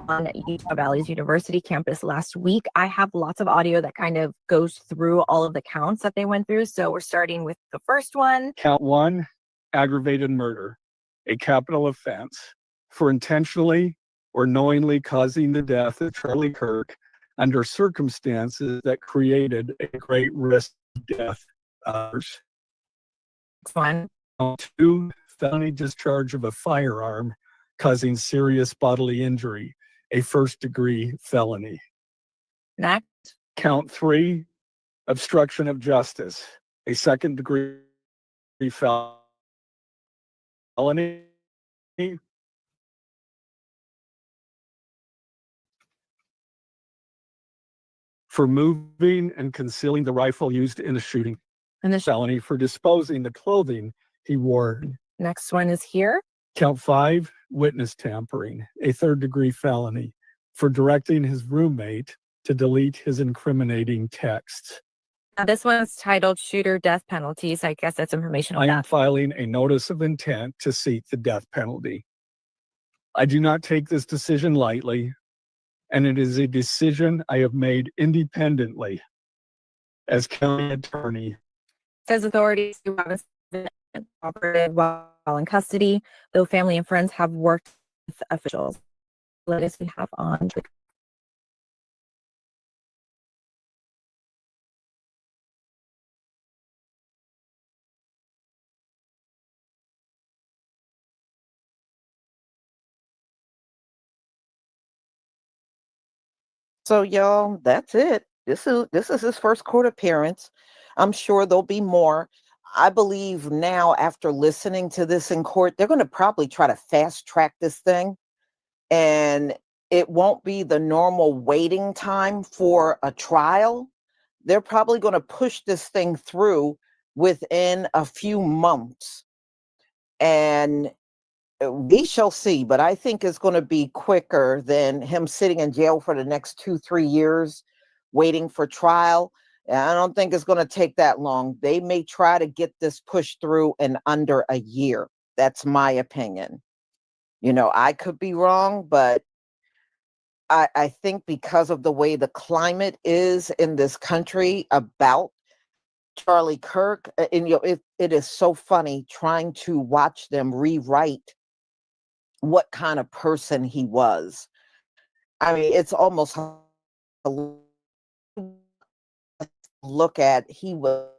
on Utah Valley's University campus last week. I have lots of audio that kind of goes through all of the counts that they went through. So we're starting with the first one. Count 1, aggravated murder, a capital offense for intentionally or knowingly causing the death of Charlie Kirk under circumstances that created a great risk of death to others. Count 2, felony discharge of a firearm causing serious bodily injury, a first-degree felony. Next. Count 3, obstruction of justice, a second-degree felony. for moving and concealing the rifle used in the shooting, And the felony for disposing the clothing he wore. next one is here. Count 5, witness tampering, a third-degree felony for directing his roommate to delete his incriminating texts. Now, this one's titled Shooter Death Penalty, so I guess that's information I on am that. filing a notice of intent to seek the death penalty. I do not take this decision lightly, and it is a decision I have made independently as county attorney. Says authorities who Robinson operated while in custody, though family and friends have worked with officials. Latest we have on. So y'all, that's it. This is his first court appearance. I'm sure there'll be more. I believe now, after listening to this in court, they're going to probably try to fast track this thing, and it won't be the normal waiting time for a trial. They're probably going to push this thing through within a few months, and we shall see. But I think it's going to be quicker than him sitting in jail for the next 2-3 years waiting for trial. And I don't think it's going to take that long. They may try to get this pushed through in under a year. That's my opinion. You know, I could be wrong, but I think because of the way the climate is in this country about Charlie Kirk, and you know, it is so funny trying to watch them rewrite what kind of person he was. I mean, it's almost look at he was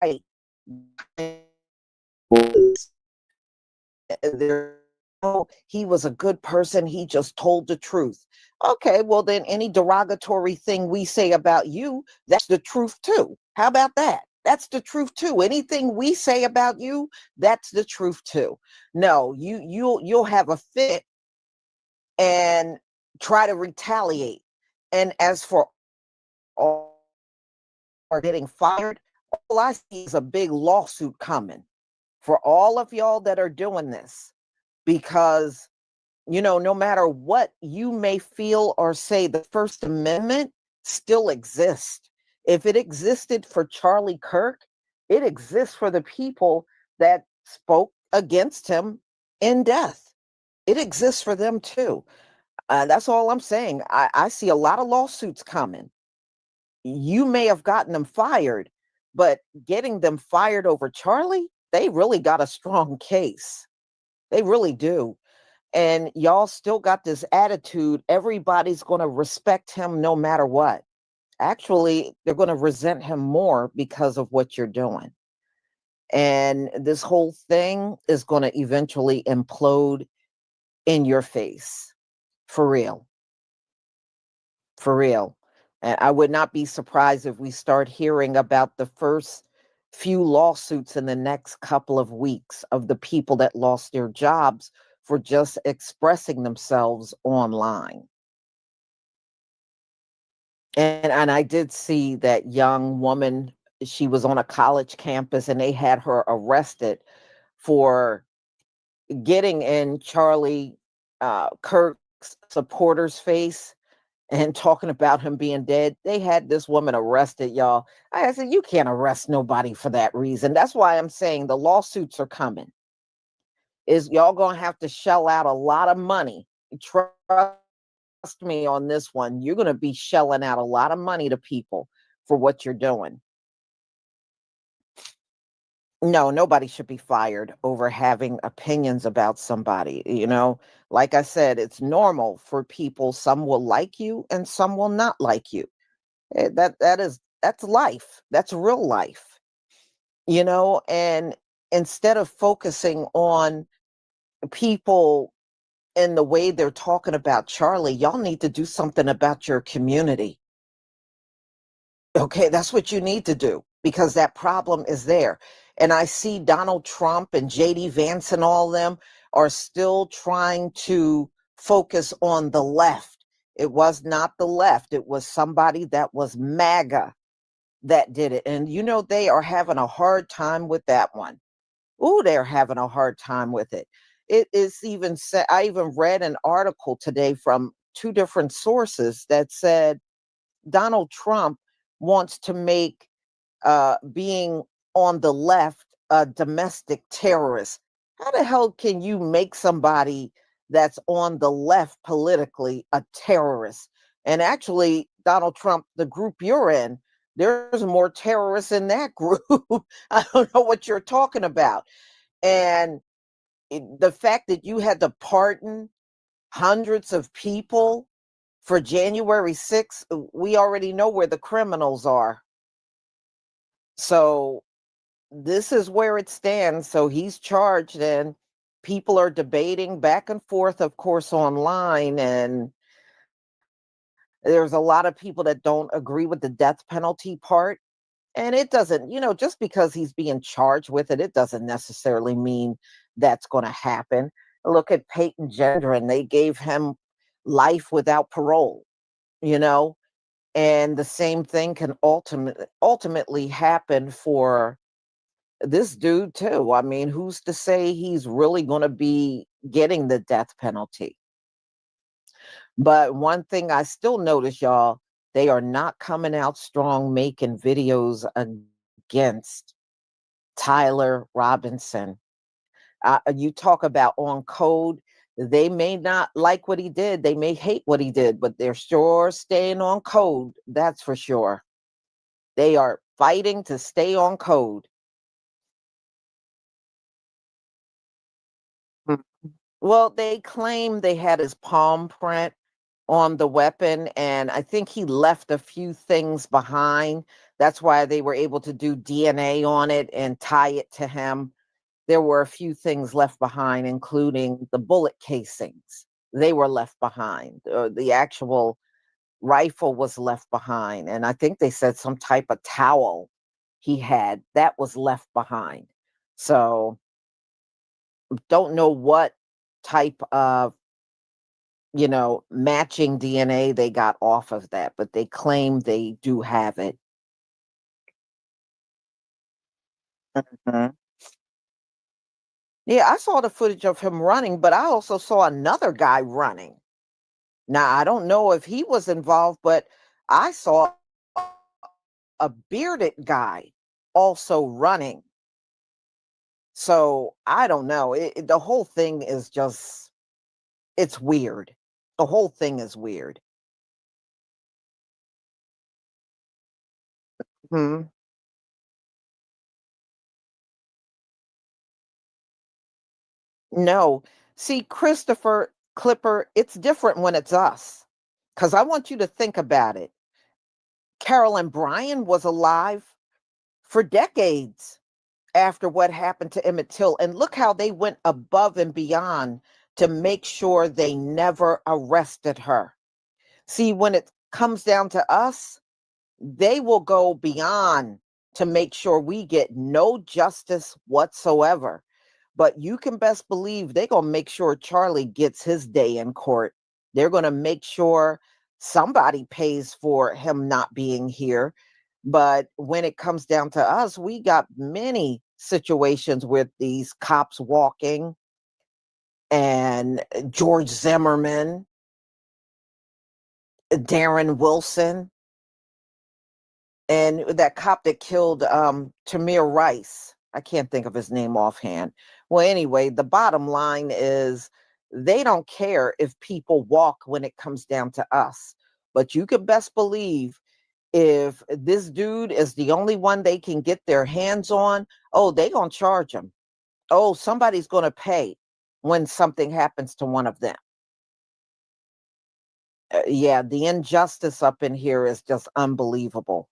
right. He was a good person. He just told the truth. Okay, well then any derogatory thing we say about you, that's the truth too. How about that? That's the truth too. Anything we say about you, that's the truth too. No, you'll have a fit and try to retaliate. And as for all are getting fired, all I see is a big lawsuit coming for all of y'all that are doing this, because you know, no matter what you may feel or say, the First Amendment still exists. If it existed for Charlie Kirk, it exists for the people that spoke against him in death. It exists for them too. That's all I'm saying. I see a lot of lawsuits coming. You may have gotten them fired, but getting them fired over Charlie, they really got a strong case. They really do. And y'all still got this attitude, everybody's going to respect him no matter what. Actually, they're going to resent him more because of what you're doing. And this whole thing is going to eventually implode in your face. For real. For real. And I would not be surprised if we start hearing about the first few lawsuits in the next couple of weeks of the people that lost their jobs for just expressing themselves online. And I did see that young woman, she was on a college campus and they had her arrested for getting in Charlie Kirk's supporter's face and talking about him being dead. They had this woman arrested, y'all. I said, you can't arrest nobody for that reason. That's why I'm saying the lawsuits are coming. Is y'all gonna have to shell out a lot of money. Trust me on this one. You're gonna be shelling out a lot of money to people for what you're doing. No, nobody should be fired over having opinions about somebody. You know, like I said, it's normal for people. Some will like you and some will not like you. That's life. That's real life. You know, and instead of focusing on people in the way they're talking about Charlie, y'all need to do something about your community. Okay, that's what you need to do, because that problem is there. And I see Donald Trump and JD Vance and all them are still trying to focus on the left. It was not the left. It was somebody that was MAGA that did it. And you know, they are having a hard time with that one. Ooh, they're having a hard time with it. It is even said, I even read an article today from 2 different sources that said Donald Trump wants to make being on the left a domestic terrorist. How the hell can you make somebody that's on the left politically a terrorist? And actually, Donald Trump, the group you're in, there's more terrorists in that group. I don't know what you're talking about. And the fact that you had to pardon hundreds of people for January 6th, we already know where the criminals are. So this is where it stands. So he's charged, and people are debating back and forth, of course, online. And there's a lot of people that don't agree with the death penalty part. And it doesn't, you know, just because he's being charged with it, it doesn't necessarily mean that's going to happen. Look at Peyton Gendron. They gave him life without parole, you know, and the same thing can ultimately happen for this dude too. I mean, who's to say he's really going to be getting the death penalty? But one thing I still notice, y'all, they are not coming out strong making videos against Tyler Robinson. You talk about on code. They may not like what he did. They may hate what he did, but they're sure staying on code. That's for sure. They are fighting to stay on code. Well, they claim they had his palm print on the weapon, and I think he left a few things behind. That's why they were able to do DNA on it and tie it to him. There were a few things left behind, including the bullet casings. They were left behind. The actual rifle was left behind. And I think they said some type of towel he had that was left behind. So don't know what type of, you know, matching DNA they got off of that, but they claim they do have it. Mhm. Yeah, I saw the footage of him running, but I also saw another guy running. Now, I don't know if he was involved, but I saw a bearded guy also running. So I don't know. The whole thing is just, it's weird. The whole thing is weird. Hmm. No. See, Christopher Clipper, it's different when it's us. Because I want you to think about it. Carolyn Bryan was alive for decades after what happened to Emmett Till. And look how they went above and beyond to make sure they never arrested her. See, when it comes down to us, they will go beyond to make sure we get no justice whatsoever. But you can best believe they're going to make sure Charlie gets his day in court. They're going to make sure somebody pays for him not being here. But when it comes down to us, we got many situations with these cops walking and George Zimmerman, Darren Wilson, and that cop that killed Tamir Rice. I can't think of his name offhand. Well, anyway, the bottom line is they don't care if people walk when it comes down to us. But you could best believe if this dude is the only one they can get their hands on, oh, they gonna charge him. Oh, somebody's gonna pay when something happens to one of them. Yeah, the injustice up in here is just unbelievable.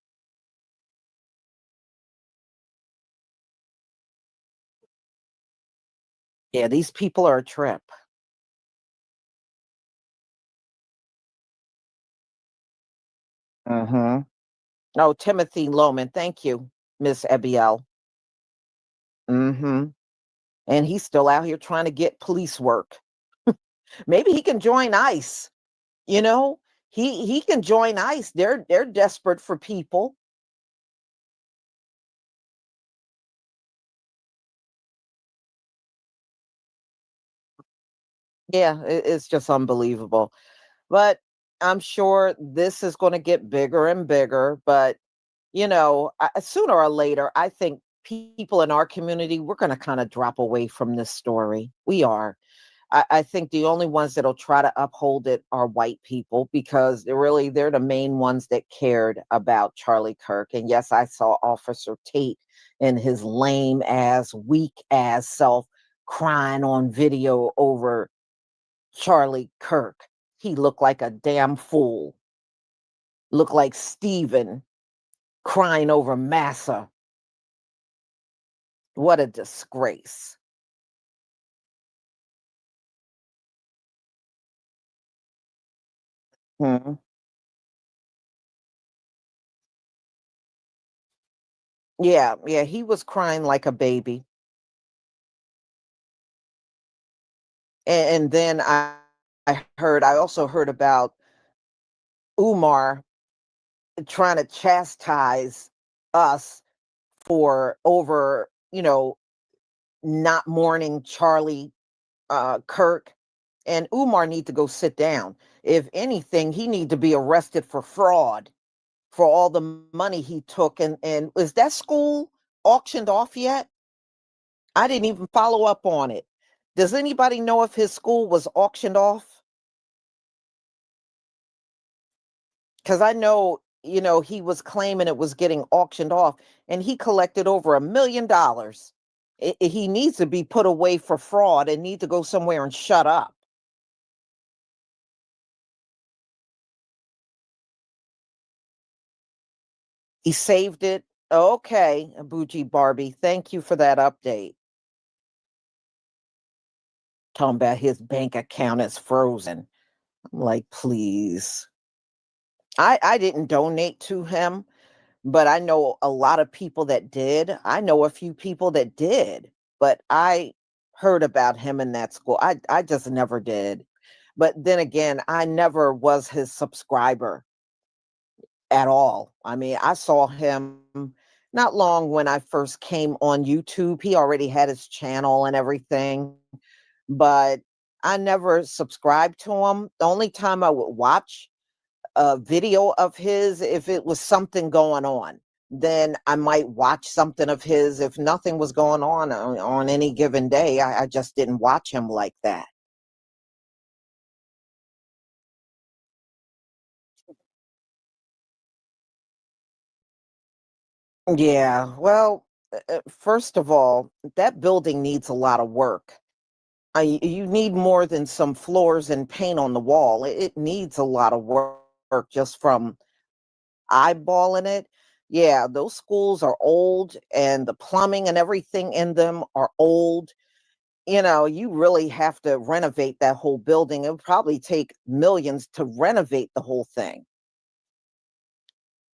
Yeah, these people are a trip. Mm-hmm. Oh, Timothy Loman. Thank you, Miss Ebiel. Mm-hmm. And he's still out here trying to get police work. Maybe he can join ICE. You know, he can join ICE. They're desperate for people. Yeah, it's just unbelievable. But I'm sure this is going to get bigger and bigger. But, you know, sooner or later, I think people in our community, we're going to kind of drop away from this story. We are. I think the only ones that'll try to uphold it are white people, because they're the main ones that cared about Charlie Kirk. And yes, I saw Officer Tate and his lame ass, weak ass self crying on video over Charlie Kirk. He looked like a damn fool. Looked like Steven crying over Massa. What a disgrace. Hmm. Yeah, he was crying like a baby. And then I also heard about Umar trying to chastise us for over, not mourning Charlie Kirk. And Umar need to go sit down. If anything, he need to be arrested for fraud for all the money he took. And is that school auctioned off yet? I didn't even follow up on it. Does anybody know if his school was auctioned off? Because I know, he was claiming it was getting auctioned off, and he collected over $1 million. He needs to be put away for fraud and need to go somewhere and shut up. He saved it. Okay, Abuji Barbie, thank you for that update. Talking about his bank account is frozen. I'm like, please. I didn't donate to him, but I know a lot of people that did. I know a few people that did, but I heard about him in that school. I just never did. But then again, I never was his subscriber at all. I mean, I saw him not long when I first came on YouTube. He already had his channel and everything, but I never subscribed to him. The only time I would watch a video of his, if it was something going on, then I might watch something of his. If nothing was going on any given day, I just didn't watch him like that. Yeah, well, first of all, that building needs a lot of work. You need more than some floors and paint on the wall. It needs a lot of work just from eyeballing it. Yeah, those schools are old, and the plumbing and everything in them are old. You really have to renovate that whole building. It would probably take millions to renovate the whole thing.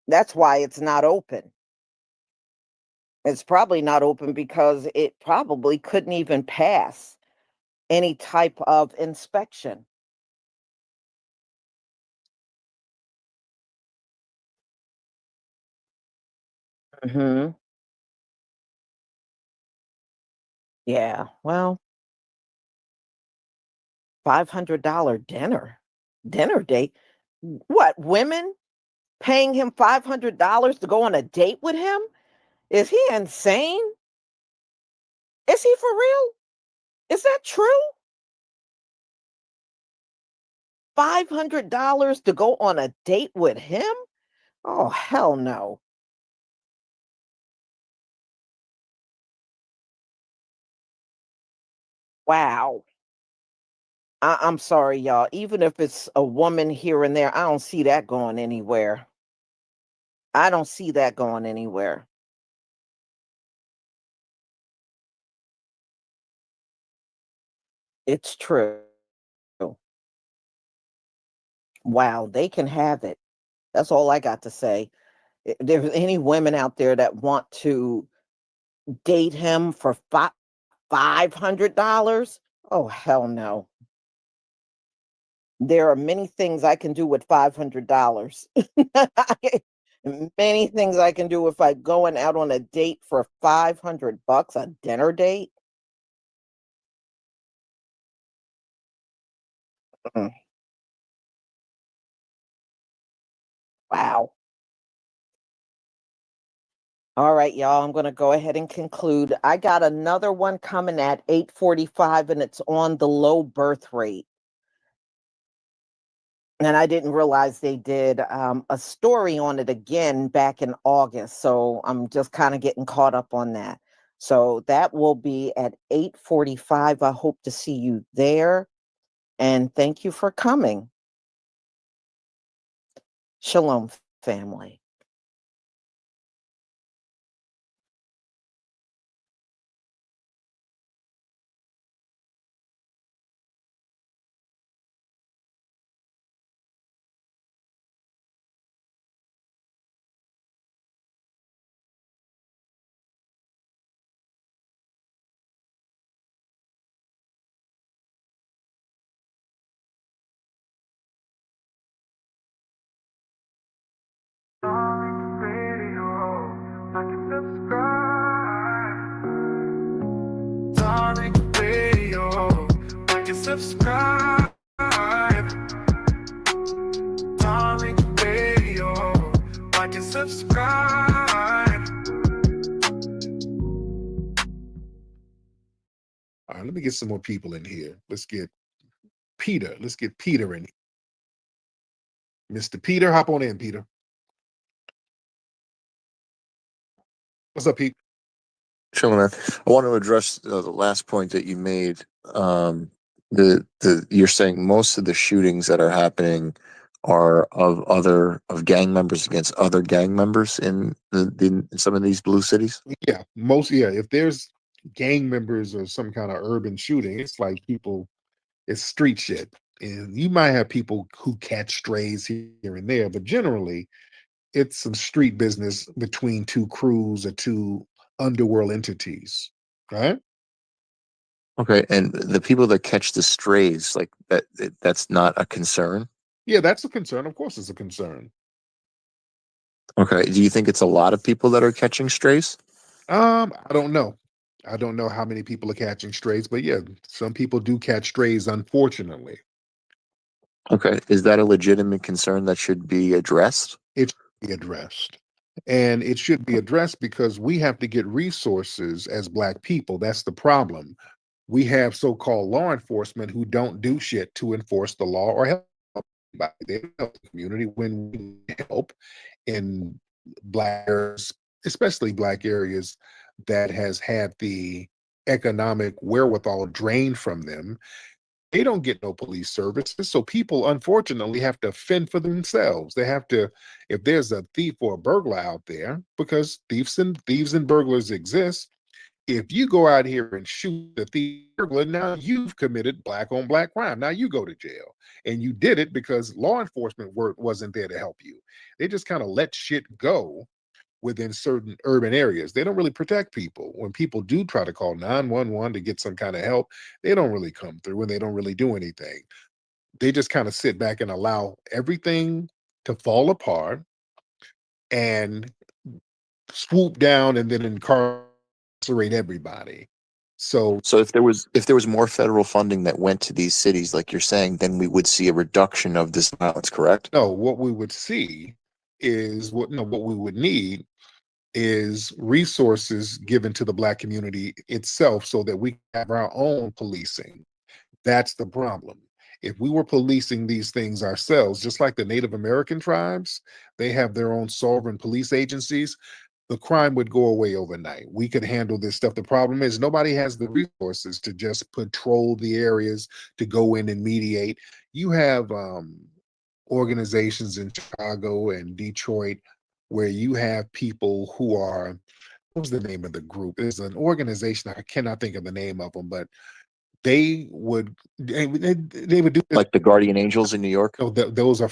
That's why it's not open. It's probably not open because it probably couldn't even pass any type of inspection. Hmm. Yeah, well, $500 dinner date. What, women paying him $500 to go on a date with him? Is he insane? Is he for real? Is that true? $500 to go on a date with him? Oh, hell no. Wow. I'm sorry, y'all. Even if it's a woman here and there, I don't see that going anywhere. I don't see that going anywhere. It's true. Wow, they can have it. That's all I got to say. If there's any women out there that want to date him for $500? Oh, hell no. There are many things I can do with $500. Many things I can do if I'm going out on a date for $500, a dinner date. Mm. Wow. All right, y'all, I'm going to go ahead and conclude. I got another one coming at 8:45, and it's on the low birth rate. And I didn't realize they did a story on it again back in August. So I'm just kind of getting caught up on that. So that will be at 8:45. I hope to see you there. And thank you for coming. Shalom, family. Subscribe. Darling Radio, like and subscribe. All right, let me get some more people in here. Let's get Peter. Let's get Peter in. Mr. Peter, hop on in, Peter. What's up, Pete? Sure, man. I want to address the last point that you made. You're saying most of the shootings that are happening are of gang members against other gang members in some of these blue cities. Yeah, if there's gang members or some kind of urban shooting, it's like it's street shit. And you might have people who catch strays here and there, but generally it's some street business between two crews or two underworld entities, right? Okay, and the people that catch the strays, like that's not a concern. Yeah, that's a concern. Of course, it's a concern. Okay, do you think it's a lot of people that are catching strays? I don't know. I don't know how many people are catching strays, but yeah, some people do catch strays, unfortunately. Okay, is that a legitimate concern that should be addressed? It should be addressed. And it should be addressed because we have to get resources as Black people. That's the problem. We have so-called law enforcement who don't do shit to enforce the law or help anybody. They don't help the community when we help in Black areas, especially Black areas that has had the economic wherewithal drained from them. They don't get no police services. So people, unfortunately, have to fend for themselves. They have to, if there's a thief or a burglar out there, because thieves and burglars exist, if you go out here and shoot the thief burglar, now you've committed Black on Black crime. Now you go to jail. And you did it because law enforcement wasn't there to help you. They just kind of let shit go within certain urban areas. They don't really protect people. When people do try to call 911 to get some kind of help, they don't really come through and they don't really do anything. They just kind of sit back and allow everything to fall apart and swoop down and then incarcerate everybody. So if there was more federal funding that went to these cities, like you're saying, then we would see a reduction of this violence, correct? No, what we would see is what we would need is resources given to the Black community itself so that we have our own policing. That's the problem. If we were policing these things ourselves, just like the Native American tribes, they have their own sovereign police agencies, the crime would go away overnight. We could handle this stuff. The problem is nobody has the resources to just patrol the areas, to go in and mediate. You have organizations in Chicago and Detroit where you have people who are, what's the name of the group? There's an organization, I cannot think of the name of them, but they would do like the Guardian Angels in New York. No, those are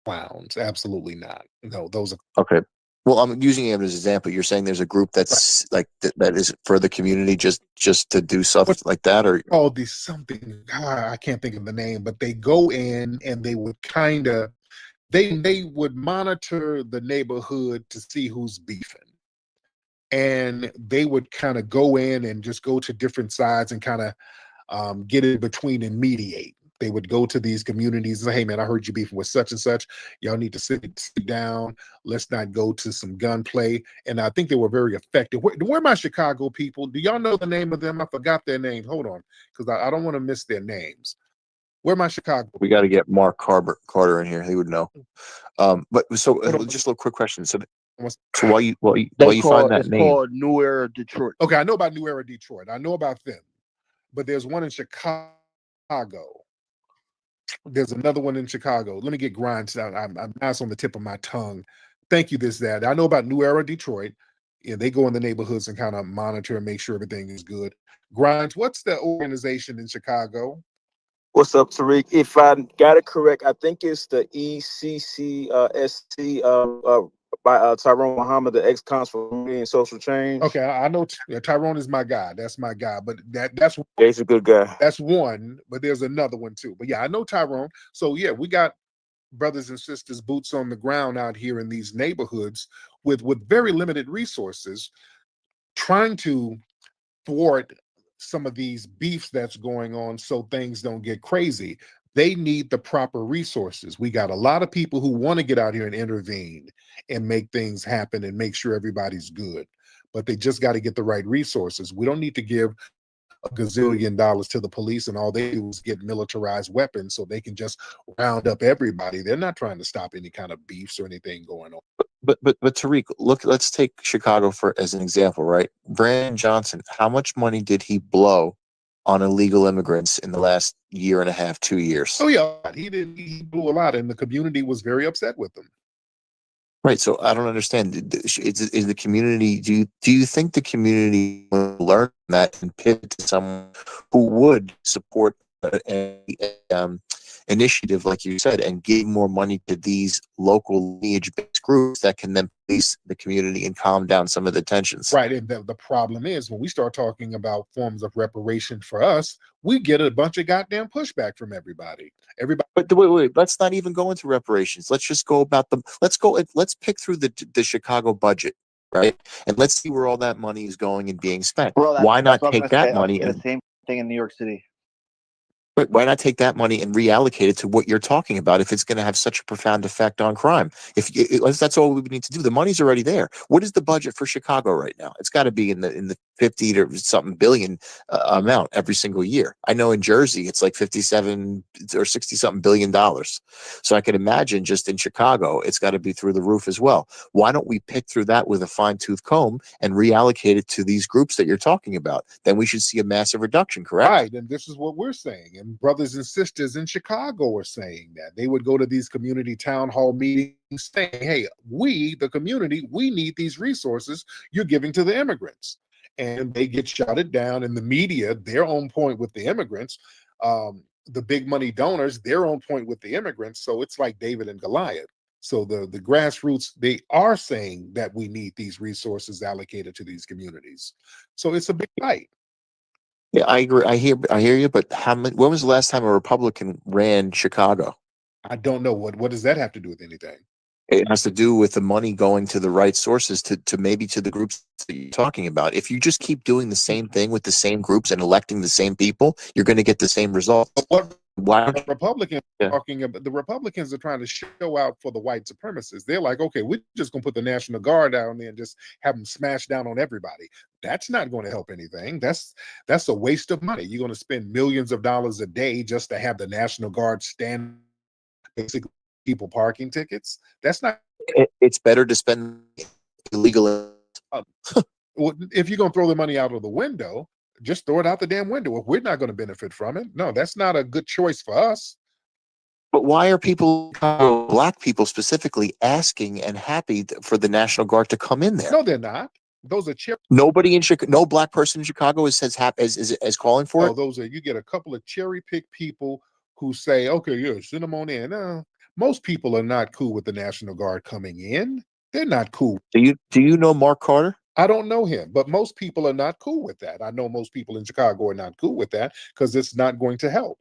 clowns. Absolutely not. No, those are okay. Well, I'm using it as an example. You're saying there's a group that's like that is for the community, just to do stuff like that, or called these something. I can't think of the name, but they go in and they would kind of they would monitor the neighborhood to see who's beefing, and they would kind of go in and just go to different sides and kind of get in between and mediate. They would go to these communities and say, hey, man, I heard you beefing with such and such. Y'all need to sit down. Let's not go to some gunplay. And I think they were very effective. Where are my Chicago people? Do y'all know the name of them? I forgot their names. Hold on, because I don't want to miss their names. Where are my Chicago? we got to get Mark Carter in here. He would know. But so just a little quick question. So while you find that name, called New Era Detroit. Okay, I know about New Era Detroit. I know about them, but there's one in Chicago. There's another one in Chicago. Let me get Grimes out. I'm nice on the tip of my tongue. Thank you. That I know about New Era Detroit. Yeah, they go in the neighborhoods and kind of monitor and make sure everything is good. Grimes, what's the organization in Chicago? What's up, Tariq? If I got it correct, I think it's the ECCSC by Tyrone Muhammad, the ex-consul for Community and Social Change. Okay, I know Tyrone is my guy. That's my guy. But that's he's a good guy. That's one, but there's another one too. But yeah, I know Tyrone. So yeah, we got brothers and sisters, boots on the ground out here in these neighborhoods with very limited resources, trying to thwart some of these beefs that's going on so things don't get crazy. They need the proper resources. We got a lot of people who want to get out here and intervene and make things happen and make sure everybody's good, but they just got to get the right resources. We don't need to give a gazillion dollars to the police and all they do is get militarized weapons so they can just round up everybody. They're not trying to stop any kind of beefs or anything going on. But Tariq, look, let's take Chicago as an example, right? Brandon Johnson, how much money did he blow on illegal immigrants in the last year and a half, 2 years? Oh yeah, he blew a lot, and the community was very upset with him. Right. So I don't understand. Is the community? Do you think the community will learn that and pivot to someone who would support an initiative, like you said, and give more money to these local lineage-based groups that can then police the community and calm down some of the tensions? Right. And the problem is when we start talking about forms of reparation for us, we get a bunch of goddamn pushback from everybody. But wait, let's not even go into reparations. Let's just go about them. Let's pick through the Chicago budget, right? And let's see where all that money is going and being spent. Bro, Why not take that money the same thing in New York City? Why not take that money and reallocate it to what you're talking about if it's going to have such a profound effect on crime? If that's all we need to do, the money's already there. What is the budget for Chicago right now? It's got to be in the 50 to something billion amount every single year. I know in Jersey it's like 57 or 60 something $billion. So I can imagine just in Chicago it's got to be through the roof as well. Why don't we pick through that with a fine-tooth comb and reallocate it to these groups that you're talking about? Then we should see a massive reduction, correct? Right, and this is what we're saying. And brothers and sisters in Chicago are saying that. They would go to these community town hall meetings saying, hey, we, the community, we need these resources you're giving to the immigrants. And they get shouted down in the media. They're on point with the immigrants. The big money donors, they're on point with the immigrants. So it's like David and Goliath. So the grassroots, they are saying that we need these resources allocated to these communities. So it's a big fight. Yeah, I agree. I hear you. But when was the last time a Republican ran Chicago? I don't know. What does that have to do with anything? It has to do with the money going to the right sources to maybe to the groups that you're talking about. If you just keep doing the same thing with the same groups and electing the same people, you're going to get the same results. Why don't Republicans talking about the Republicans are trying to show out for the white supremacists? They're like, okay, we're just gonna put the National Guard down there and just have them smash down on everybody. That's not going to help anything. That's a waste of money. You're going to spend millions of dollars a day just to have the National Guard stand basically people parking tickets. That's not. It's better to spend illegal. If you're going to throw the money out of the window, just throw it out the damn window. If we're not going to benefit from it, no, that's not a good choice for us. But why are people, Black people specifically, asking and happy for the National Guard to come in there? No, they're not. Those are nobody in Chicago. No Black person in Chicago is calling for it. Those are, you get a couple of cherry picked people who say, okay, yeah, send them on in. Most people are not cool with the National Guard coming in. They're not cool. Do you know Mark Carter? I don't know him, but most people are not cool with that. I know most people in Chicago are not cool with that because it's not going to help.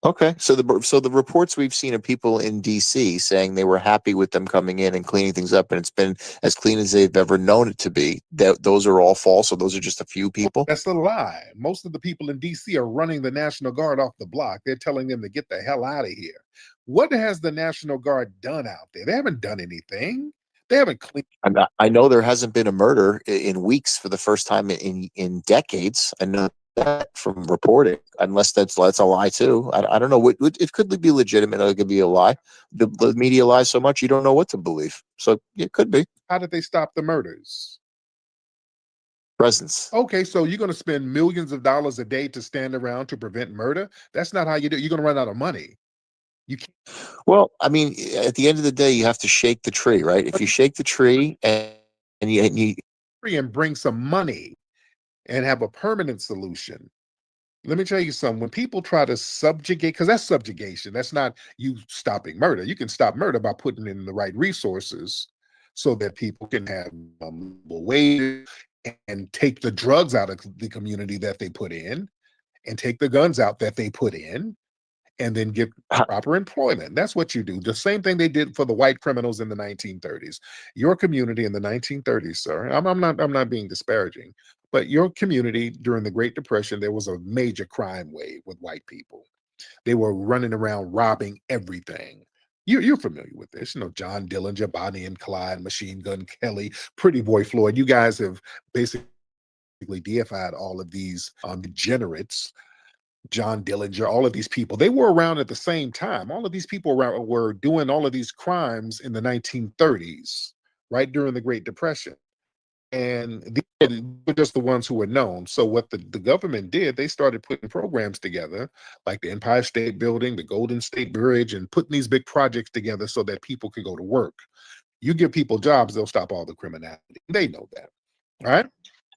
Okay, so the reports we've seen of people in D.C. saying they were happy with them coming in and cleaning things up, and it's been as clean as they've ever known it to be. Those are all false. So those are just a few people. That's a lie. Most of the people in D.C. are running the National Guard off the block. They're telling them to get the hell out of here. What has the National Guard done out there? They haven't done anything. They haven't cleaned. I know there hasn't been a murder in weeks for the first time in decades. I know that from reporting, unless that's a lie too. I don't know. It could be legitimate. It could be a lie. The media lies so much you don't know what to believe. So it could be. How did they stop the murders? Presence. Okay, so you're going to spend millions of dollars a day to stand around to prevent murder? That's not how you do it. You're going to run out of money. You can't. Well, I mean, at the end of the day, you have to shake the tree, right? If you shake the tree and you bring some money and have a permanent solution. Let me tell you something. When people try to subjugate, because that's subjugation, that's not you stopping murder. You can stop murder by putting in the right resources so that people can have ways and take the drugs out of the community that they put in and take the guns out that they put in and then give proper employment. That's what you do. The same thing they did for the white criminals in the 1930s. Your community in the 1930s, sir, I'm not being disparaging, but your community during the Great Depression, there was a major crime wave with white people. They were running around robbing everything. You're familiar with this, John Dillinger, Bonnie and Clyde, Machine Gun Kelly, Pretty Boy Floyd. You guys have basically deified all of these degenerates. John Dillinger, all of these people, they were around at the same time. All of these people were doing all of these crimes in the 1930s, right during the Great Depression. And these were just the ones who were known. So what the government did, they started putting programs together, like the Empire State Building, the Golden State Bridge, and putting these big projects together so that people could go to work. You give people jobs, they'll stop all the criminality. They know that. All right?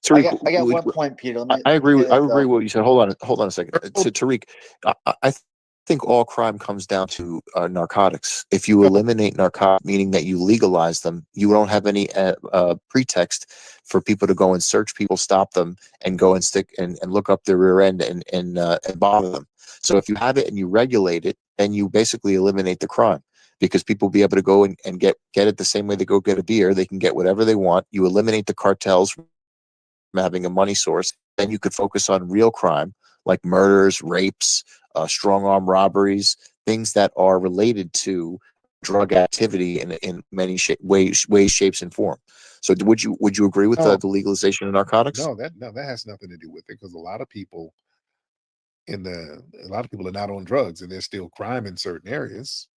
Tariq, I got one point, Peter. I agree with what you said. Hold on a second. So Tariq, I think all crime comes down to narcotics. If you eliminate narcotics, meaning that you legalize them, you don't have any pretext for people to go and search people, stop them, and go and stick and look up their rear end and bother them. So if you have it and you regulate it, then you basically eliminate the crime. Because people will be able to go and get it the same way they go get a beer. They can get whatever they want. You eliminate the cartels having a money source, then you could focus on real crime like murders, rapes, strong arm robberies, things that are related to drug activity in many ways, shapes, and form. So would you agree with the legalization of narcotics? No, that has nothing to do with it, because a lot of people are not on drugs and there's still crime in certain areas.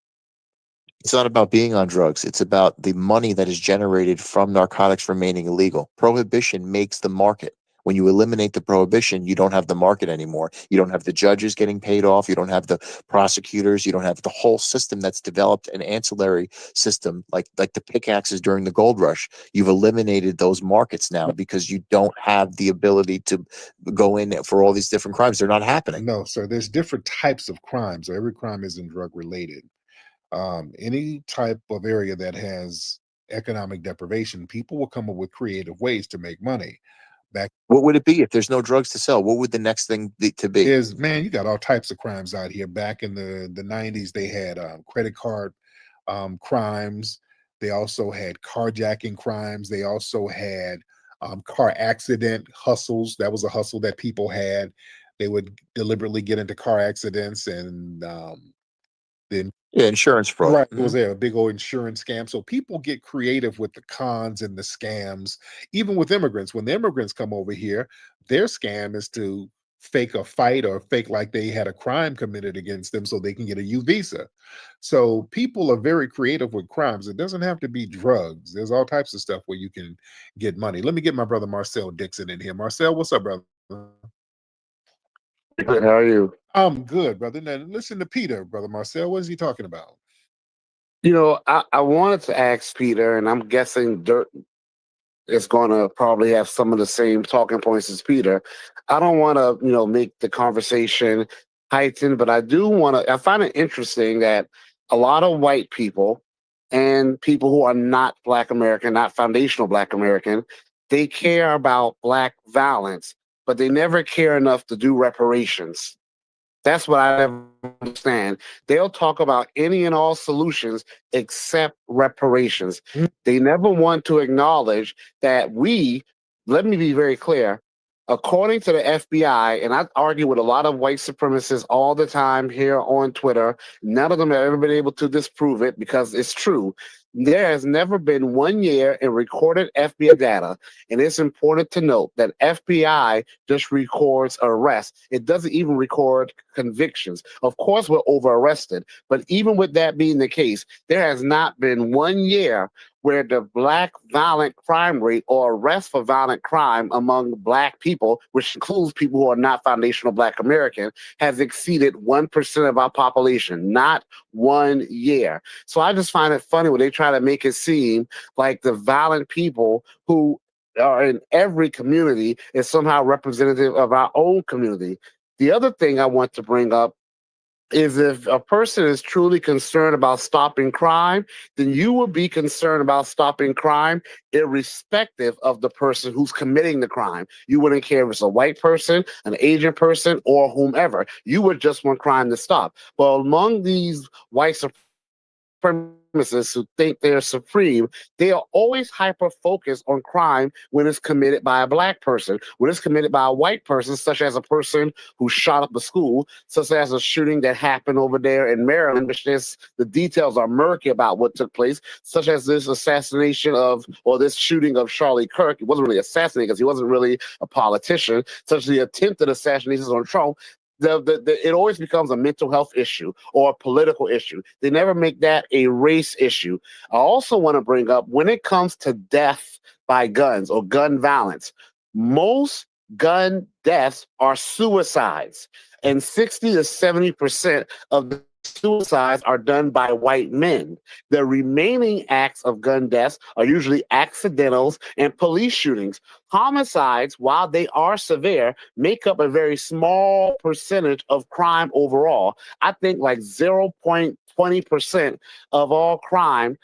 It's not about being on drugs. It's about the money that is generated from narcotics remaining illegal. Prohibition makes the market. When you eliminate the prohibition, you don't have the market anymore. You don't have the judges getting paid off. You don't have the prosecutors. You don't have the whole system that's developed, an ancillary system like the pickaxes during the gold rush. You've eliminated those markets now because you don't have the ability to go in for all these different crimes. They're not happening. No, sir. There's different types of crimes. Every crime isn't drug related. Any type of area that has economic deprivation, people will come up with creative ways to make money. What would it be if there's no drugs to sell? What would the next thing to be? You got all types of crimes out here. Back in the 90s, they had credit card crimes. They also had carjacking crimes. They also had car accident hustles. That was a hustle that people had. They would deliberately get into car accidents and then insurance fraud. Right. It was a big old insurance scam. So people get creative with the cons and the scams, even with immigrants. When the immigrants come over here, their scam is to fake a fight or fake like they had a crime committed against them so they can get a U visa. So people are very creative with crimes. It doesn't have to be drugs. There's all types of stuff where you can get money. Let me get my brother Marcel Dixon in here. Marcel, what's up, brother? Good. How are you? I'm good, brother. Now listen to Peter, brother Marcel. What is he talking about? I wanted to ask Peter, and I'm guessing Dirt is going to probably have some of the same talking points as Peter. I don't want to, make the conversation heightened, but I do want to. I find it interesting that a lot of white people and people who are not Black American, not foundational Black American, they care about Black violence, but they never care enough to do reparations. That's what I never understand. They'll talk about any and all solutions except reparations. They never want to acknowledge that let me be very clear, according to the FBI, and I argue with a lot of white supremacists all the time here on Twitter, none of them have ever been able to disprove it because it's true. There has never been 1 year in recorded FBI data, and it's important to note that FBI just records arrests. It doesn't even record convictions. Of course, we're over arrested, but even with that being the case, there has not been 1 year where the Black violent crime rate or arrest for violent crime among Black people, which includes people who are not foundational Black American, has exceeded 1% of our population. Not 1 year. So I just find it funny when they try to make it seem like the violent people who are in every community is somehow representative of our own community. The other thing I want to bring up is if a person is truly concerned about stopping crime, then you will be concerned about stopping crime irrespective of the person who's committing the crime. You wouldn't care if it's a white person, an Asian person, or whomever. You would just want crime to stop. Well, among these white supremacists who think they're supreme, they are always hyper-focused on crime when it's committed by a Black person. When it's committed by a white person, such as a person who shot up a school, such as a shooting that happened over there in Maryland, which the details are murky about what took place, such as this assassination or this shooting of Charlie Kirk. He wasn't really assassinated because he wasn't really a politician, such as the attempted assassinations on Trump. It always becomes a mental health issue or a political issue. They never make that a race issue. I also want to bring up, when it comes to death by guns or gun violence, most gun deaths are suicides, and 60 to 70% of the suicides are done by white men. The remaining acts of gun deaths are usually accidentals and police shootings. Homicides, while they are severe, make up a very small percentage of crime overall. I think like 0.20% of all crime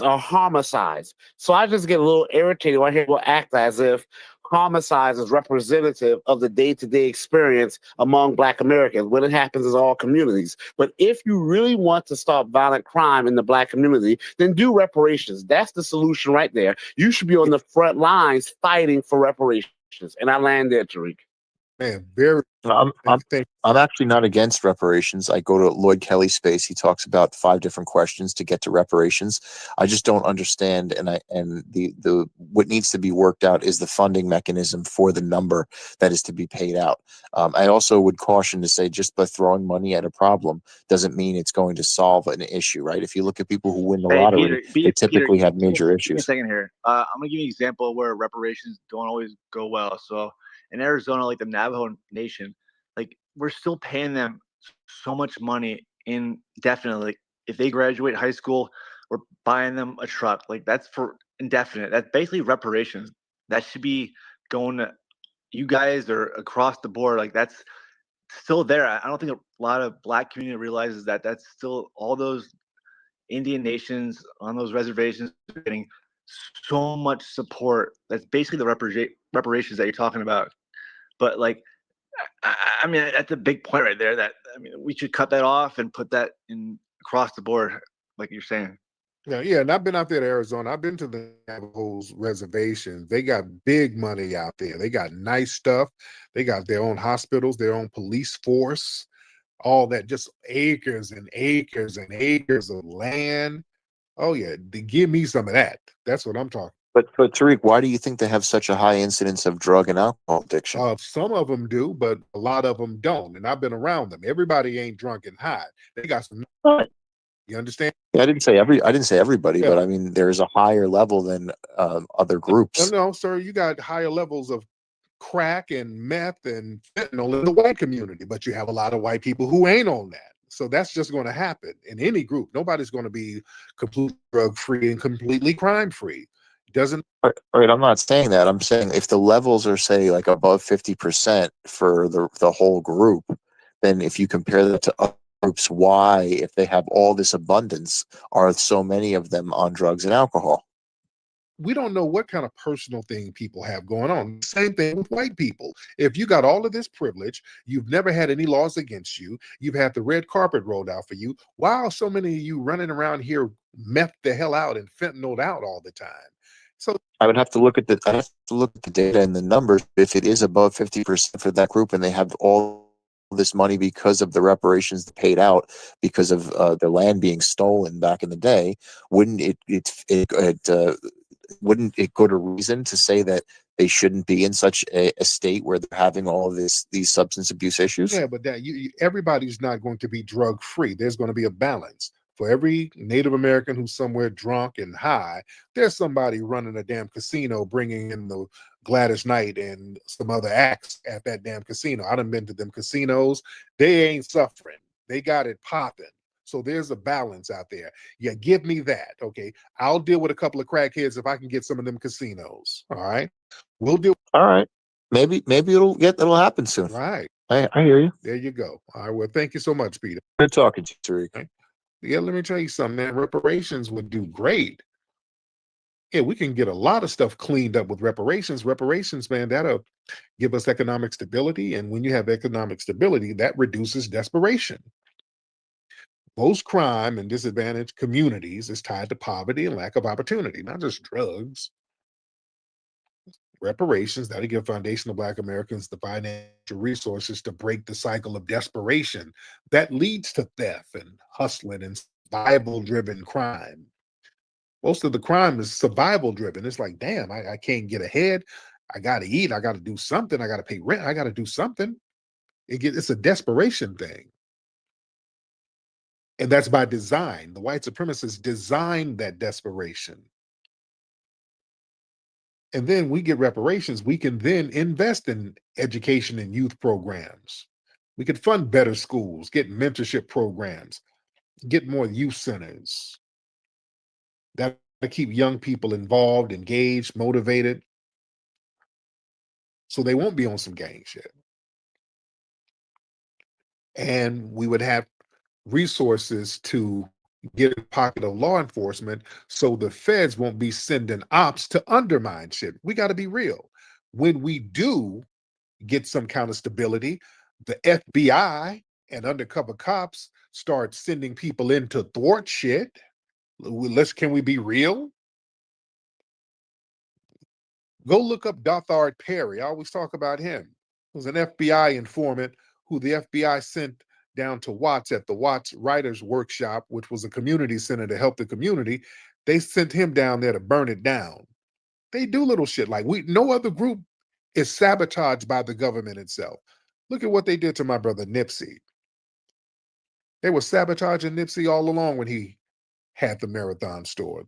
are homicides. So I just get a little irritated when I hear people act as if homicides is representative of the day-to-day experience among Black Americans when it happens in all communities. But if you really want to stop violent crime in the Black community, then do reparations. That's the solution right there. You should be on the front lines fighting for reparations. And I land there, Tariq. Man, very. I'm actually not against reparations. I go to Lloyd Kelly's space. He talks about 5 different questions to get to reparations. I just don't understand, and the what needs to be worked out is the funding mechanism for the number that is to be paid out. I also would caution to say just by throwing money at a problem doesn't mean it's going to solve an issue, right? If you look at people who win the lottery, they typically have major issues. Give me a second here. I'm gonna give you an example where reparations don't always go well. So in Arizona, like the Navajo Nation, like we're still paying them so much money indefinitely. If they graduate high school, we're buying them a truck. Like that's for indefinite. That's basically reparations. That should be going to you guys or across the board. Like that's still there. I don't think a lot of Black community realizes that that's still all those Indian nations on those reservations are getting so much support. That's basically the reparations that you're talking about. But like, I mean, that's a big point right there. That I mean, we should cut that off and put that in across the board, like you're saying. Yeah, and I've been out there to Arizona. I've been to the Navajos reservation. They got big money out there. They got nice stuff. They got their own hospitals, their own police force, all that, just acres and acres and acres of land. Oh yeah, give me some of that. That's what I'm talking. But Tariq, why do you think they have such a high incidence of drug and alcohol addiction? Some of them do, but a lot of them don't. And I've been around them. Everybody ain't drunk and high. They got some. You understand? Yeah, I didn't say everybody, but I mean, there's a higher level than other groups. No, sir, you got higher levels of crack and meth and fentanyl in the white community, but you have a lot of white people who ain't on that. So that's just going to happen in any group. Nobody's going to be completely drug-free and completely crime-free. Doesn't. All right, I'm not saying that. I'm saying if the levels are, say, like above 50% for the whole group, then if you compare that to groups why, if they have all this abundance, are so many of them on drugs and alcohol? We don't know what kind of personal thing people have going on. Same thing with white people. If you got all of this privilege, you've never had any laws against you, you've had the red carpet rolled out for you, why are so many of you running around here meth the hell out and fentanyled out all the time? So I would have to look at the data and the numbers. If it is above 50% for that group and they have all this money because of the reparations paid out because of the land being stolen back in the day, wouldn't wouldn't it go to reason to say that they shouldn't be in such a state where they're having all of these substance abuse issues? yeah, but that everybody's not going to be drug free. There's going to be a balance. For every Native American who's somewhere drunk and high, there's somebody running a damn casino, bringing in the Gladys Knight and some other acts at that damn casino. I done been to them casinos. They ain't suffering. They got it popping. So there's a balance out there. Yeah, give me that. Okay. I'll deal with a couple of crackheads if I can get some of them casinos. All right. We'll do. All right. Maybe it'll happen soon. Right. I hear you. There you go. All right. Well, thank you so much, Peter. Good talking to you, Tariq. Yeah, let me tell you something, man. Reparations would do great. Yeah, we can get a lot of stuff cleaned up with reparations. Reparations, man, that'll give us economic stability. And when you have economic stability, that reduces desperation. Most crime in disadvantaged communities is tied to poverty and lack of opportunity, not just drugs. Reparations, that'll give foundational Black Americans the financial resources to break the cycle of desperation that leads to theft and hustling and survival-driven crime. Most of the crime is survival-driven. It's like, damn, I can't get ahead. I got to eat. I got to do something. I got to pay rent. I got to do something. It's a desperation thing. And that's by design. The white supremacists designed that desperation. And then we get reparations. We can then invest in education and youth programs. We could fund better schools, get mentorship programs, get more youth centers. That to keep young people involved, engaged, motivated, so they won't be on some gang shit. And we would have resources to get a pocket of law enforcement so the feds won't be sending ops to undermine shit. We got to be real. When we do get some kind of stability, the FBI and undercover cops start sending people in to thwart shit. Can we be real? Go look up Dothard Perry. I always talk about him. He was an FBI informant who the FBI sent down to Watts at the Watts Writers Workshop, which was a community center to help the community. They sent him down there to burn it down. They do little shit like no other group is sabotaged by the government itself. Look at what they did to my brother Nipsey. They were sabotaging Nipsey all along when he had the Marathon store.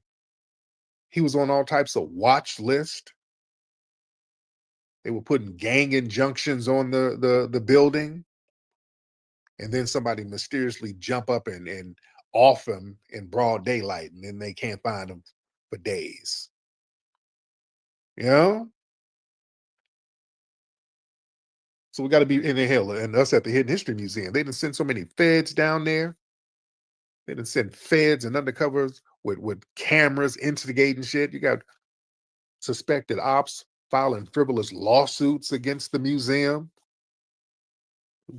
He was on all types of watch lists. They were putting gang injunctions on the building. And then somebody mysteriously jump up and off him in broad daylight, and then they can't find him for days. You know? So we got to be in the hill. And us at the Hidden History Museum, they didn't send so many feds down there. They didn't send feds and undercovers with cameras instigating shit. You got suspected ops filing frivolous lawsuits against the museum.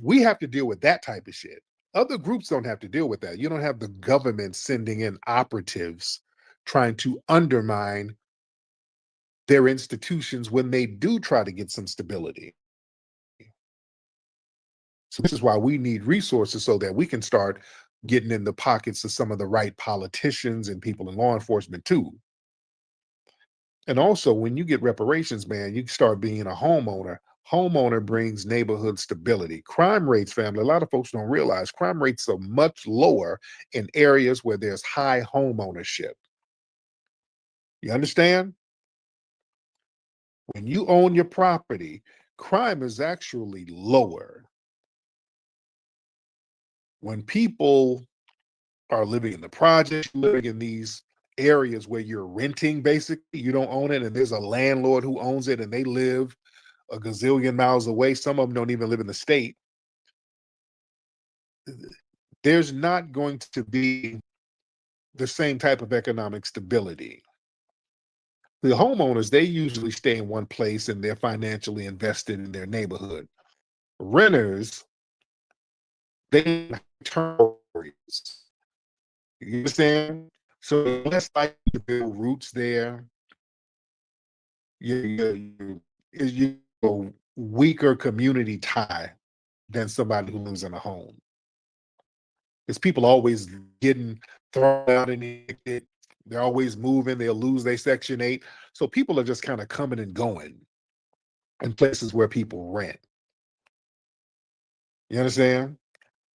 We have to deal with that type of shit. Other groups don't have to deal with that. You don't have the government sending in operatives trying to undermine their institutions when they do try to get some stability. So this is why we need resources so that we can start getting in the pockets of some of the right politicians and people in law enforcement too. And also, when you get reparations, man, you start being a homeowner. Homeowner brings neighborhood stability. Crime rates, family, a lot of folks don't realize crime rates are much lower in areas where there's high home ownership. You understand? When you own your property, crime is actually lower. When people are living in the projects, living in these areas where you're renting, basically, you don't own it, and there's a landlord who owns it and they live a gazillion miles away. Some of them don't even live in the state. there's not going to be the same type of economic stability. The homeowners, they usually stay in one place and they're financially invested in their neighborhood. Renters, they turn. You understand? So less likely to build roots there. You a weaker community tie than somebody who lives in a home. Because people always getting thrown out and evicted. They're always moving. They'll lose their Section 8. So people are just kind of coming and going in places where people rent. You understand?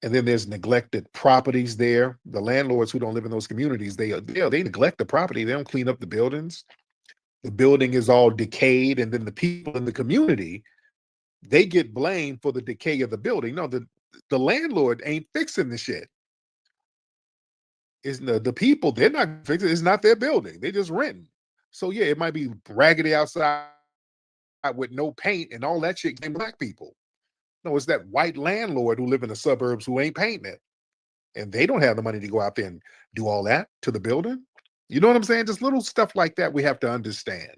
And then there's neglected properties there. The landlords who don't live in those communities, they neglect the property. They don't clean up the buildings. The building is all decayed, and then the people in the community, they get blamed for the decay of the building. No, the landlord ain't fixing the shit. It's the people, they're not fixing it. It's not their building. They just renting. So yeah, it might be raggedy outside with no paint and all that shit came Black people. No, it's that white landlord who live in the suburbs who ain't painting it. And they don't have the money to go out there and do all that to the building. You know what I'm saying? Just little stuff like that we have to understand.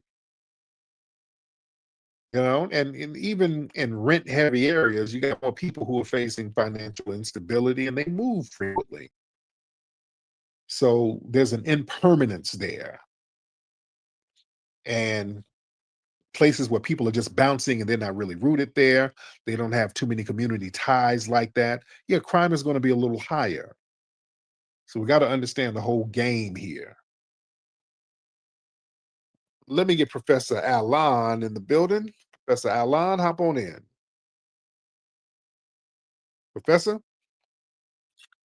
You know, and even in rent heavy areas, you got more people who are facing financial instability and they move frequently. So there's an impermanence there. And places where people are just bouncing and they're not really rooted there. They don't have too many community ties like that. Yeah, crime is going to be a little higher. So we got to understand the whole game here. Let me get Professor Alon in the building. Professor Alon, hop on in. Professor?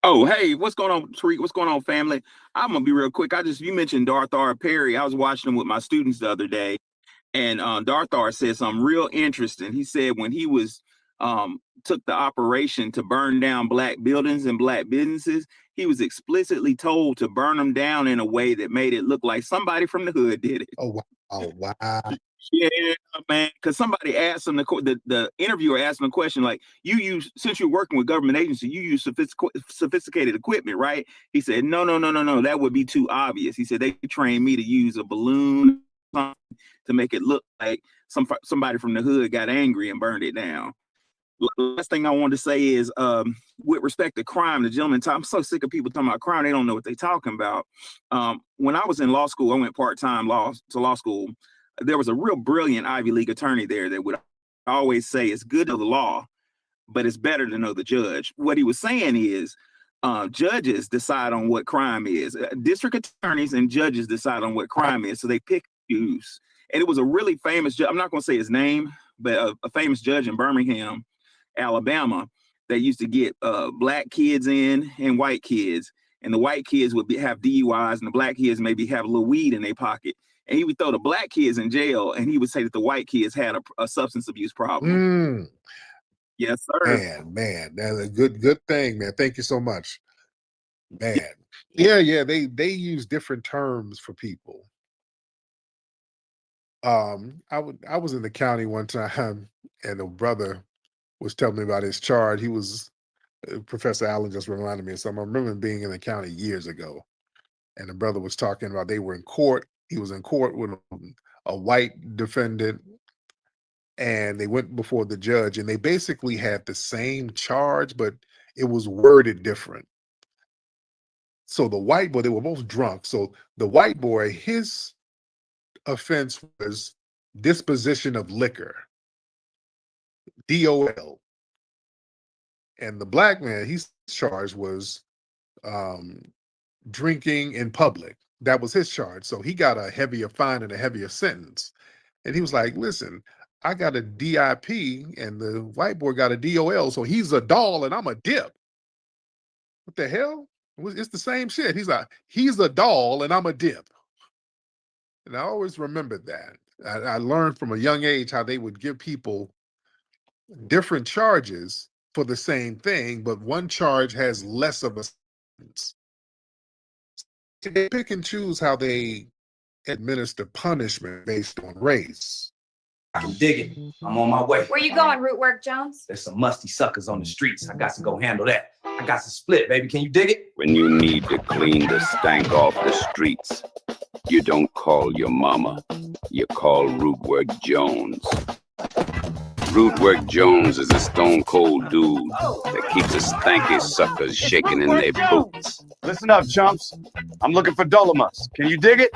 Oh, hey, what's going on, Tariq? What's going on, family? I'm gonna be real quick. You mentioned Darthar Perry. I was watching him with my students the other day, and Darthar said something real interesting. He said when he was took the operation to burn down Black buildings and Black businesses, he was explicitly told to burn them down in a way that made it look like somebody from the hood did it. Oh, wow. Oh, wow. Yeah, man. Because somebody asked him the interviewer asked him a question like, since you're working with government agency, you use sophisticated equipment, right? He said, no, that would be too obvious. He said they trained me to use a balloon to make it look like somebody from the hood got angry and burned it down. Last thing I wanted to say is, with respect to crime, the gentleman, I'm so sick of people talking about crime. They don't know what they're talking about. When I was in law school, I went part-time to law school. There was a real brilliant Ivy League attorney there that would always say it's good to know the law, but it's better to know the judge. What he was saying is judges decide on what crime is. District attorneys and judges decide on what crime is. So they pick and choose. And it was a really famous judge. I'm not going to say his name, but a famous judge in Birmingham, Alabama, that used to get Black kids in and white kids. And the white kids would have DUIs and the Black kids maybe have a little weed in their pocket. And he would throw the Black kids in jail, and he would say that the white kids had a substance abuse problem. Yes, sir. Man, that's a good thing, man. Thank you so much, man. Yeah. They use different terms for people. I was in the county one time, and a brother was telling me about his charge. He was Professor Allen just reminded me of something. I remember being in the county years ago, and the brother was talking about they were in court. He was in court with a white defendant, and they went before the judge, and they basically had the same charge, but it was worded different. So the white boy, they were both drunk. So the white boy, his offense was disposition of liquor, DOL. And the Black man, his charge was drinking in public. That was his charge. So he got a heavier fine and a heavier sentence. And he was like, listen, I got a DIP and the white boy got a DOL. So he's a doll and I'm a dip. What the hell? It's the same shit. He's like, he's a doll and I'm a dip. And I always remembered that. I learned from a young age how they would give people different charges for the same thing, but one charge has less of a sentence. They pick and choose how they administer punishment based on race. I can dig it. I'm on my way. Where you going, Root Work Jones? There's some musty suckers on the streets. I got to go handle that. I got to split, baby. Can you dig it? When you need to clean the stank off the streets, you don't call your mama, you call Rootwork Jones. Rootwork Jones is a stone cold dude that keeps the stanky suckers shaking in their boots. Listen up, chumps. I'm looking for Dolomus. Can you dig it?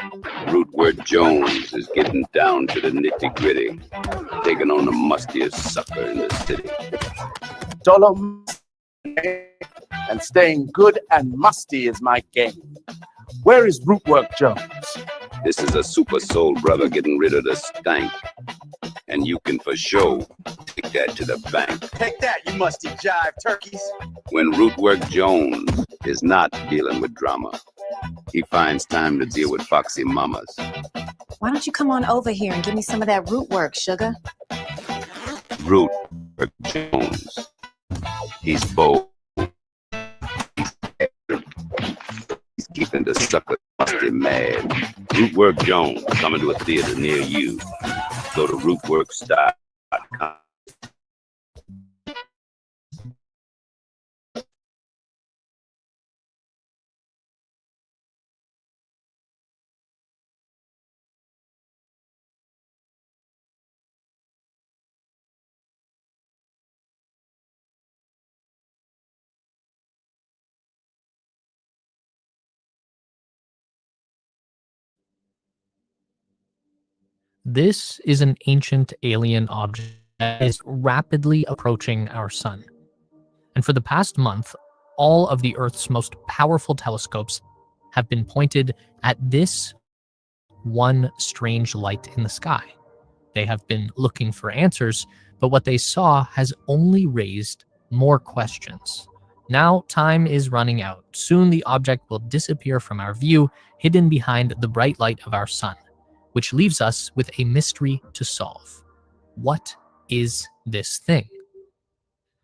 Rootwork Jones is getting down to the nitty gritty, taking on the mustiest sucker in the city. Dolomus and staying good and musty is my game. Where is Rootwork Jones? This is a super soul brother getting rid of the stank. And you can for sure take that to the bank. Take that, you musty jive turkeys. When Rootwork Jones is not dealing with drama, he finds time to deal with foxy mamas. Why don't you come on over here and give me some of that root work, sugar? Rootwork Jones. He's bold. He's keeping the sucker musty mad. Rootwork Jones coming to a theater near you. Go to rootworkstar.com. This is an ancient alien object that is rapidly approaching our sun. And for the past month, all of the Earth's most powerful telescopes have been pointed at this one strange light in the sky. They have been looking for answers, but what they saw has only raised more questions. Now time is running out. Soon the object will disappear from our view, hidden behind the bright light of our sun, which leaves us with a mystery to solve. What is this thing?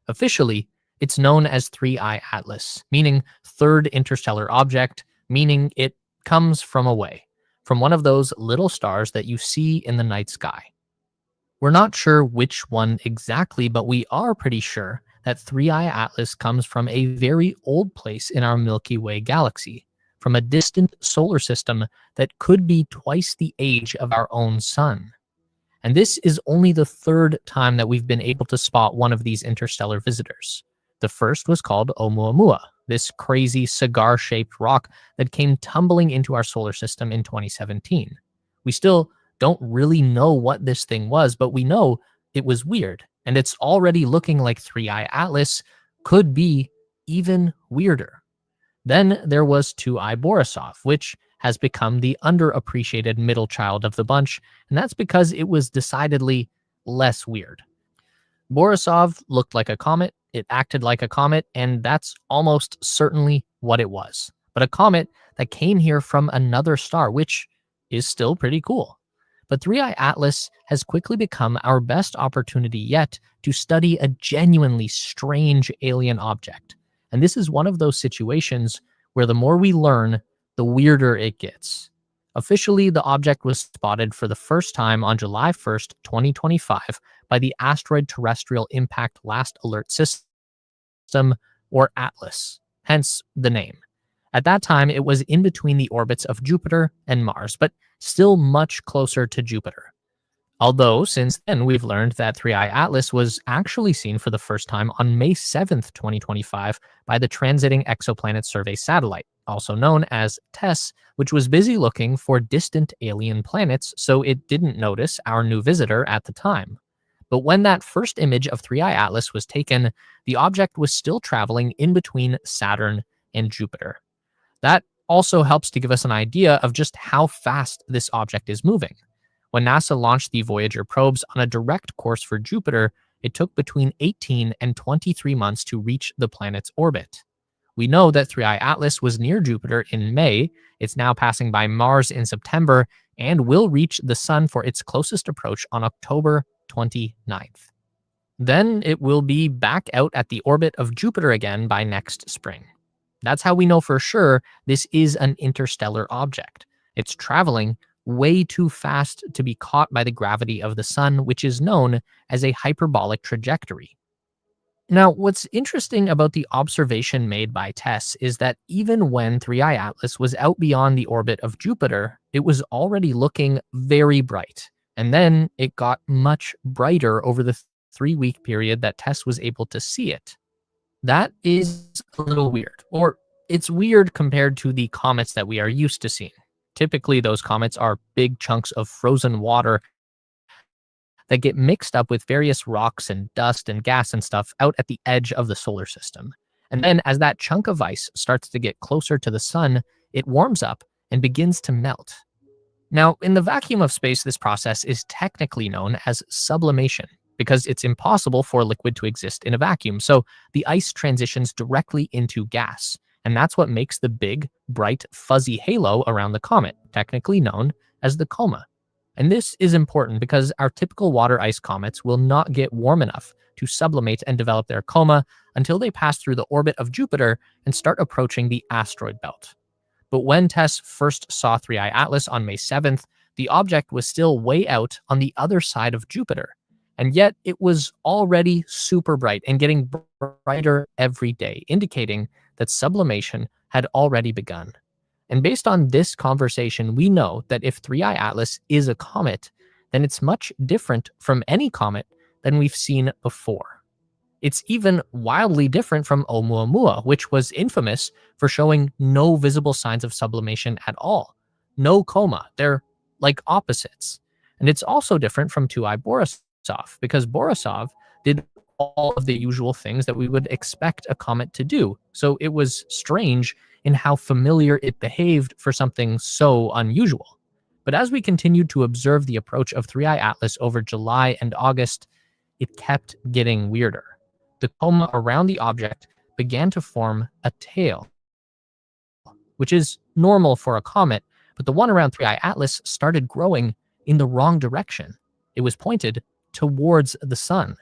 Officially, it's known as 3I Atlas, meaning third interstellar object, meaning it comes from away, from one of those little stars that you see in the night sky. We're not sure which one exactly, but we are pretty sure that 3I Atlas comes from a very old place in our Milky Way galaxy, from a distant solar system that could be twice the age of our own sun. And this is only the third time that we've been able to spot one of these interstellar visitors. The first was called Oumuamua, this crazy cigar-shaped rock that came tumbling into our solar system in 2017. We still don't really know what this thing was, but we know it was weird, and it's already looking like 3I Atlas could be even weirder. Then there was 2I Borisov, which has become the underappreciated middle child of the bunch, and that's because it was decidedly less weird. Borisov looked like a comet, it acted like a comet, and that's almost certainly what it was. But a comet that came here from another star, which is still pretty cool. But 3I Atlas has quickly become our best opportunity yet to study a genuinely strange alien object. And this is one of those situations where the more we learn, the weirder it gets. Officially, the object was spotted for the first time on July 1st, 2025 by the Asteroid Terrestrial Impact Last Alert System, or ATLAS, hence the name. At that time, it was in between the orbits of Jupiter and Mars, but still much closer to Jupiter. Although, since then, we've learned that 3I Atlas was actually seen for the first time on May 7th, 2025 by the Transiting Exoplanet Survey Satellite, also known as TESS, which was busy looking for distant alien planets, so it didn't notice our new visitor at the time. But when that first image of 3I Atlas was taken, the object was still traveling in between Saturn and Jupiter. That also helps to give us an idea of just how fast this object is moving. When NASA launched the Voyager probes on a direct course for Jupiter, it took between 18 and 23 months to reach the planet's orbit. We know that 3I Atlas was near Jupiter in May, it's now passing by Mars in September, and will reach the Sun for its closest approach on October 29th. Then it will be back out at the orbit of Jupiter again by next spring. That's how we know for sure this is an interstellar object. It's traveling way too fast to be caught by the gravity of the sun, which is known as a hyperbolic trajectory. Now, what's interesting about the observation made by TESS is that even when 3I Atlas was out beyond the orbit of Jupiter, it was already looking very bright. And then it got much brighter over the 3-week period that TESS was able to see it. That is a little weird, or it's weird compared to the comets that we are used to seeing. Typically, those comets are big chunks of frozen water that get mixed up with various rocks and dust and gas and stuff out at the edge of the solar system. And then as that chunk of ice starts to get closer to the sun, it warms up and begins to melt. Now, in the vacuum of space, this process is technically known as sublimation because it's impossible for liquid to exist in a vacuum. So the ice transitions directly into gas. And that's what makes the big, bright, fuzzy halo around the comet, technically known as the coma. And this is important because our typical water ice comets will not get warm enough to sublimate and develop their coma until they pass through the orbit of Jupiter and start approaching the asteroid belt. But when TESS first saw 3I Atlas on May 7th, the object was still way out on the other side of Jupiter. And yet it was already super bright and getting brighter every day, indicating that sublimation had already begun. And based on this conversation, we know that if 3I Atlas is a comet, then it's much different from any comet than we've seen before. It's even wildly different from Oumuamua, which was infamous for showing no visible signs of sublimation at all. No coma. They're like opposites. And it's also different from 2I Borisov, because Borisov did all of the usual things that we would expect a comet to do. So it was strange in how familiar it behaved for something so unusual. But as we continued to observe the approach of 3I Atlas over July and August, it kept getting weirder. The coma around the object began to form a tail, which is normal for a comet, but the one around 3I Atlas started growing in the wrong direction. It was pointed towards the sun.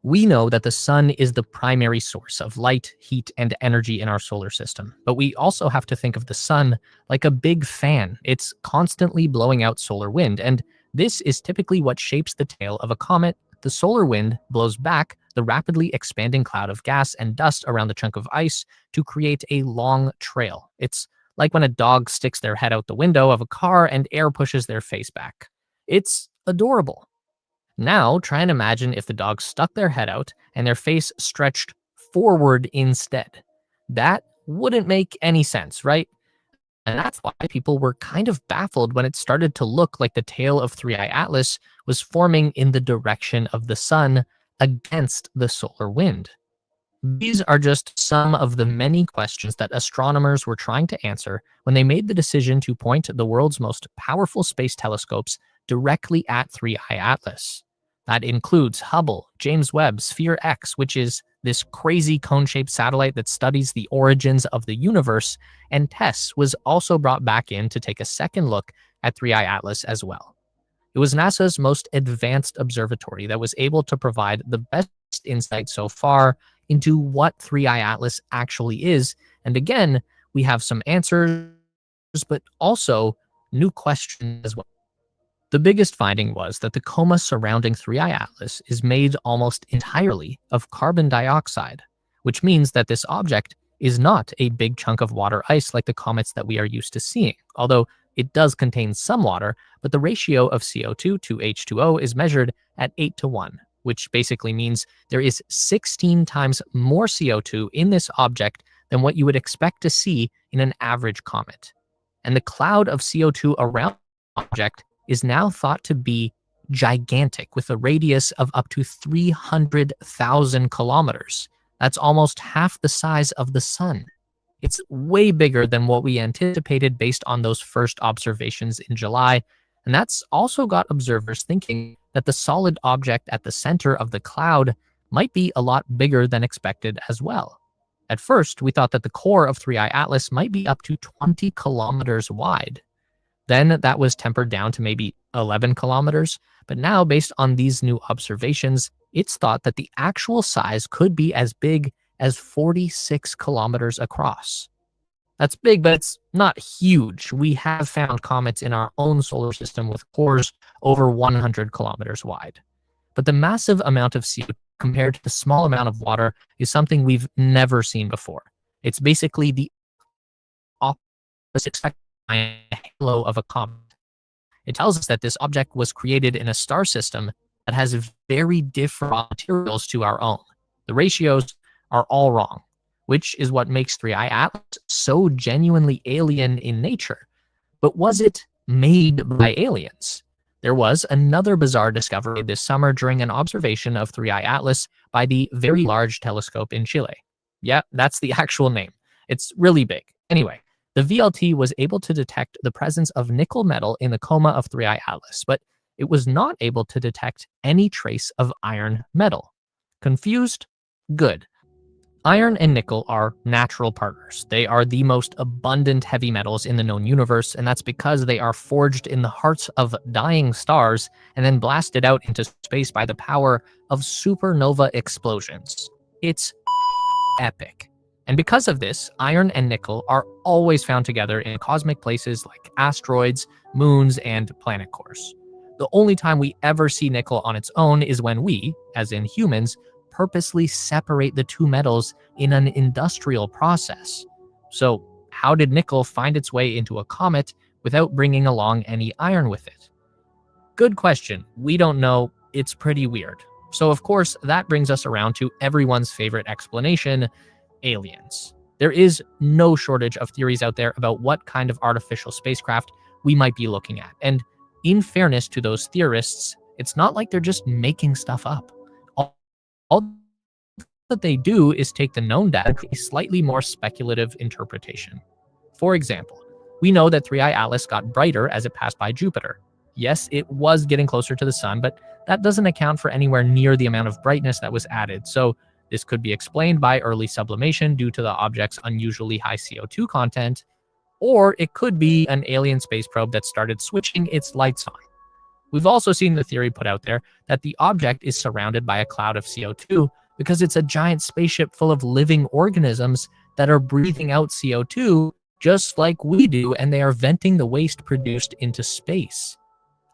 We know that the sun is the primary source of light, heat, and energy in our solar system, but we also have to think of the sun like a big fan. It's constantly blowing out solar wind, and this is typically what shapes the tail of a comet. The solar wind blows back the rapidly expanding cloud of gas and dust around the chunk of ice to create a long trail. It's like when a dog sticks their head out the window of a car and air pushes their face back. It's adorable. Now, try and imagine if the dog stuck their head out and their face stretched forward instead. That wouldn't make any sense, right? And that's why people were kind of baffled when it started to look like the tail of 3I Atlas was forming in the direction of the sun against the solar wind. These are just some of the many questions that astronomers were trying to answer when they made the decision to point the world's most powerful space telescopes directly at 3I Atlas. That includes Hubble, James Webb, Sphere X, which is this crazy cone-shaped satellite that studies the origins of the universe, and TESS was also brought back in to take a second look at 3I Atlas as well. It was NASA's most advanced observatory that was able to provide the best insight so far into what 3I Atlas actually is, and again, we have some answers, but also new questions as well. The biggest finding was that the coma surrounding 3I Atlas is made almost entirely of carbon dioxide, which means that this object is not a big chunk of water ice like the comets that we are used to seeing, although it does contain some water, but the ratio of CO2 to H2O is measured at 8:1, which basically means there is 16 times more CO2 in this object than what you would expect to see in an average comet. And the cloud of CO2 around the object is now thought to be gigantic, with a radius of up to 300,000 kilometers. That's almost half the size of the sun. It's way bigger than what we anticipated based on those first observations in July, and that's also got observers thinking that the solid object at the center of the cloud might be a lot bigger than expected as well. At first, we thought that the core of 3I Atlas might be up to 20 kilometers wide. Then that was tempered down to maybe 11 kilometers, but now based on these new observations, it's thought that the actual size could be as big as 46 kilometers across. That's big, but it's not huge. We have found comets in our own solar system with cores over 100 kilometers wide. But the massive amount of CO2 compared to the small amount of water is something we've never seen before. It's basically the opposite halo of a comet. It tells us that this object was created in a star system that has very different raw materials to our own. The ratios are all wrong, which is what makes 3I Atlas so genuinely alien in nature. But was it made by aliens? There was another bizarre discovery this summer during an observation of 3I Atlas by the Very Large Telescope in Chile. Yeah, that's the actual name. It's really big. Anyway, the VLT was able to detect the presence of nickel metal in the coma of 3I Atlas, but it was not able to detect any trace of iron metal. Confused? Good. Iron and nickel are natural partners. They are the most abundant heavy metals in the known universe, and that's because they are forged in the hearts of dying stars and then blasted out into space by the power of supernova explosions. It's epic. And because of this, iron and nickel are always found together in cosmic places like asteroids, moons, and planet cores. The only time we ever see nickel on its own is when we, as in humans, purposely separate the two metals in an industrial process. So, how did nickel find its way into a comet without bringing along any iron with it? Good question. We don't know. It's pretty weird. So, of course, that brings us around to everyone's favorite explanation: aliens. There is no shortage of theories out there about what kind of artificial spacecraft we might be looking at. And in fairness to those theorists, it's not like they're just making stuff up. All that they do is take the known data to a slightly more speculative interpretation. For example, we know that 3I Atlas got brighter as it passed by Jupiter. Yes, it was getting closer to the sun, but that doesn't account for anywhere near the amount of brightness that was added. So this could be explained by early sublimation due to the object's unusually high CO2 content, or it could be an alien space probe that started switching its lights on. We've also seen the theory put out there that the object is surrounded by a cloud of CO2 because it's a giant spaceship full of living organisms that are breathing out CO2 just like we do, and they are venting the waste produced into space.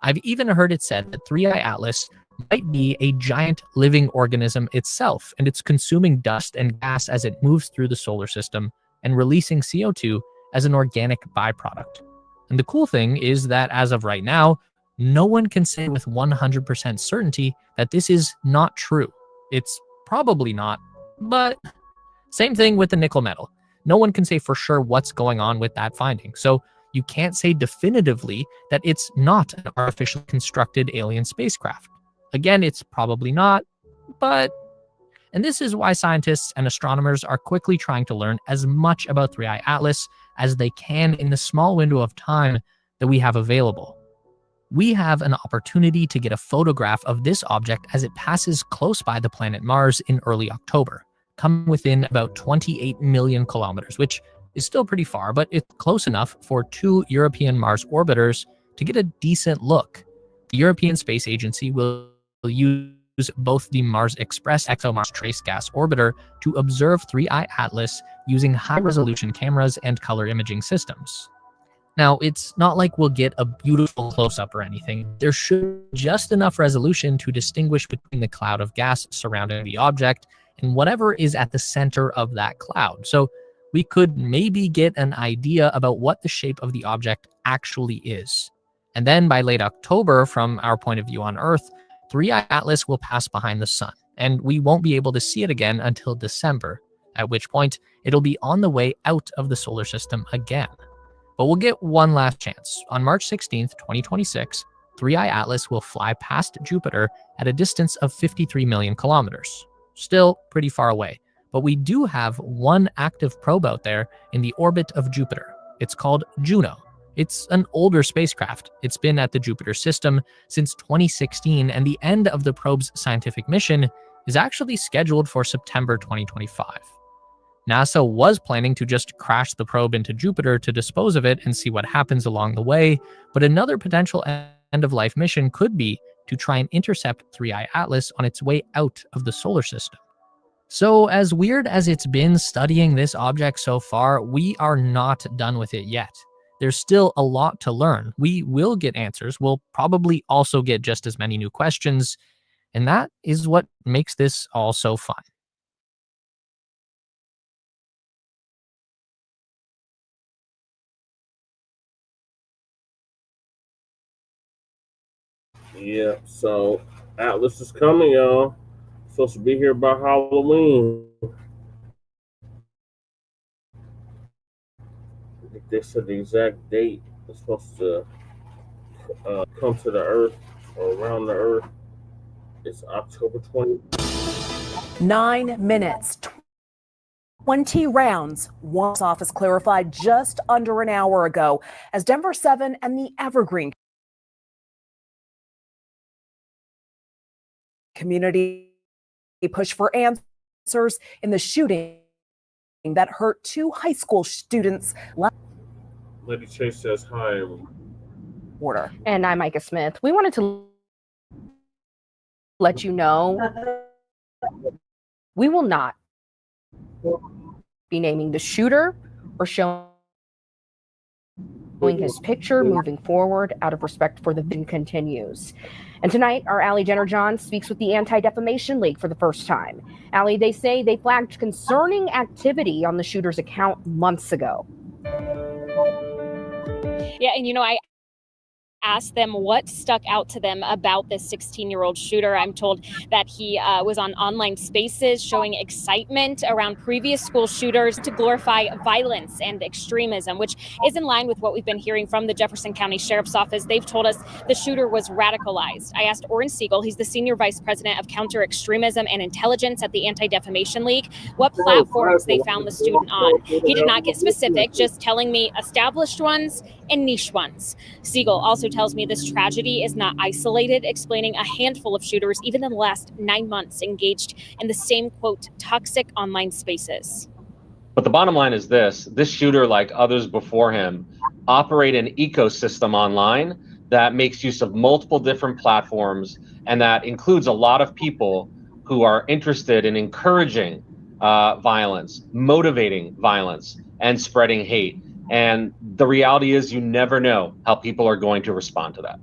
I've even heard it said that 3I Atlas might be a giant living organism itself, and it's consuming dust and gas as it moves through the solar system and releasing CO2 as an organic byproduct. And the cool thing is that as of right now, no one can say with 100% certainty that this is not true. It's probably not, but same thing with the nickel metal. No one can say for sure what's going on with that finding. So you can't say definitively that it's not an artificially constructed alien spacecraft. Again, it's probably not, but... And this is why scientists and astronomers are quickly trying to learn as much about 3I Atlas as they can in the small window of time that we have available. We have an opportunity to get a photograph of this object as it passes close by the planet Mars in early October, coming within about 28 million kilometers, which is still pretty far, but it's close enough for 2 European Mars orbiters to get a decent look. The European Space Agency will use both the Mars Express ExoMars Trace Gas Orbiter to observe 3I Atlas using high-resolution cameras and color imaging systems. Now, it's not like we'll get a beautiful close-up or anything. There should be just enough resolution to distinguish between the cloud of gas surrounding the object and whatever is at the center of that cloud. So we could maybe get an idea about what the shape of the object actually is. And then by late October, from our point of view on Earth, 3I Atlas will pass behind the sun, and we won't be able to see it again until December, at which point it'll be on the way out of the solar system again. But we'll get one last chance. On March 16th, 2026, 3I Atlas will fly past Jupiter at a distance of 53 million kilometers. Still pretty far away, but we do have one active probe out there in the orbit of Jupiter. It's called Juno. It's an older spacecraft. It's been at the Jupiter system since 2016, and the end of the probe's scientific mission is actually scheduled for September 2025. NASA was planning to just crash the probe into Jupiter to dispose of it and see what happens along the way, but another potential end-of-life mission could be to try and intercept 3I Atlas on its way out of the solar system. So as weird as it's been studying this object so far, we are not done with it yet. There's still a lot to learn. We will get answers. We'll probably also get just as many new questions. And that is what makes this all so fun. Yeah, so Atlas is coming, y'all. Supposed to be here by Halloween. They said the exact date. It's supposed to come to the Earth or around the Earth. It's October 20th. 9 minutes. 20 rounds. One's office clarified just under an hour ago as Denver 7 and the Evergreen community push for answers in the shooting that hurt 2 high school students. Lady Chase says hi. Order. And I'm Micah Smith. We wanted to let you know we will not be naming the shooter or showing his picture moving forward out of respect for the victim continues. And tonight, our Allie Jenner-John speaks with the Anti-Defamation League for the first time. Allie, they say they flagged concerning activity on the shooter's account months ago. Yeah, and I asked them what stuck out to them about this 16-year-old shooter. I'm told that he was on online spaces showing excitement around previous school shooters to glorify violence and extremism, which is in line with what we've been hearing from the Jefferson County Sheriff's Office. They've told us the shooter was radicalized. I asked Orrin Siegel, he's the Senior Vice President of Counter Extremism and Intelligence at the Anti-Defamation League, what platforms they found the student on. He did not get specific, just telling me established ones and niche ones. Siegel also tells me this tragedy is not isolated, explaining a handful of shooters, even in the last 9 months, engaged in the same, quote, toxic online spaces. But the bottom line is this shooter, like others before him, operate an ecosystem online that makes use of multiple different platforms and that includes a lot of people who are interested in encouraging violence, motivating violence, and spreading hate. And the reality is you never know how people are going to respond to that.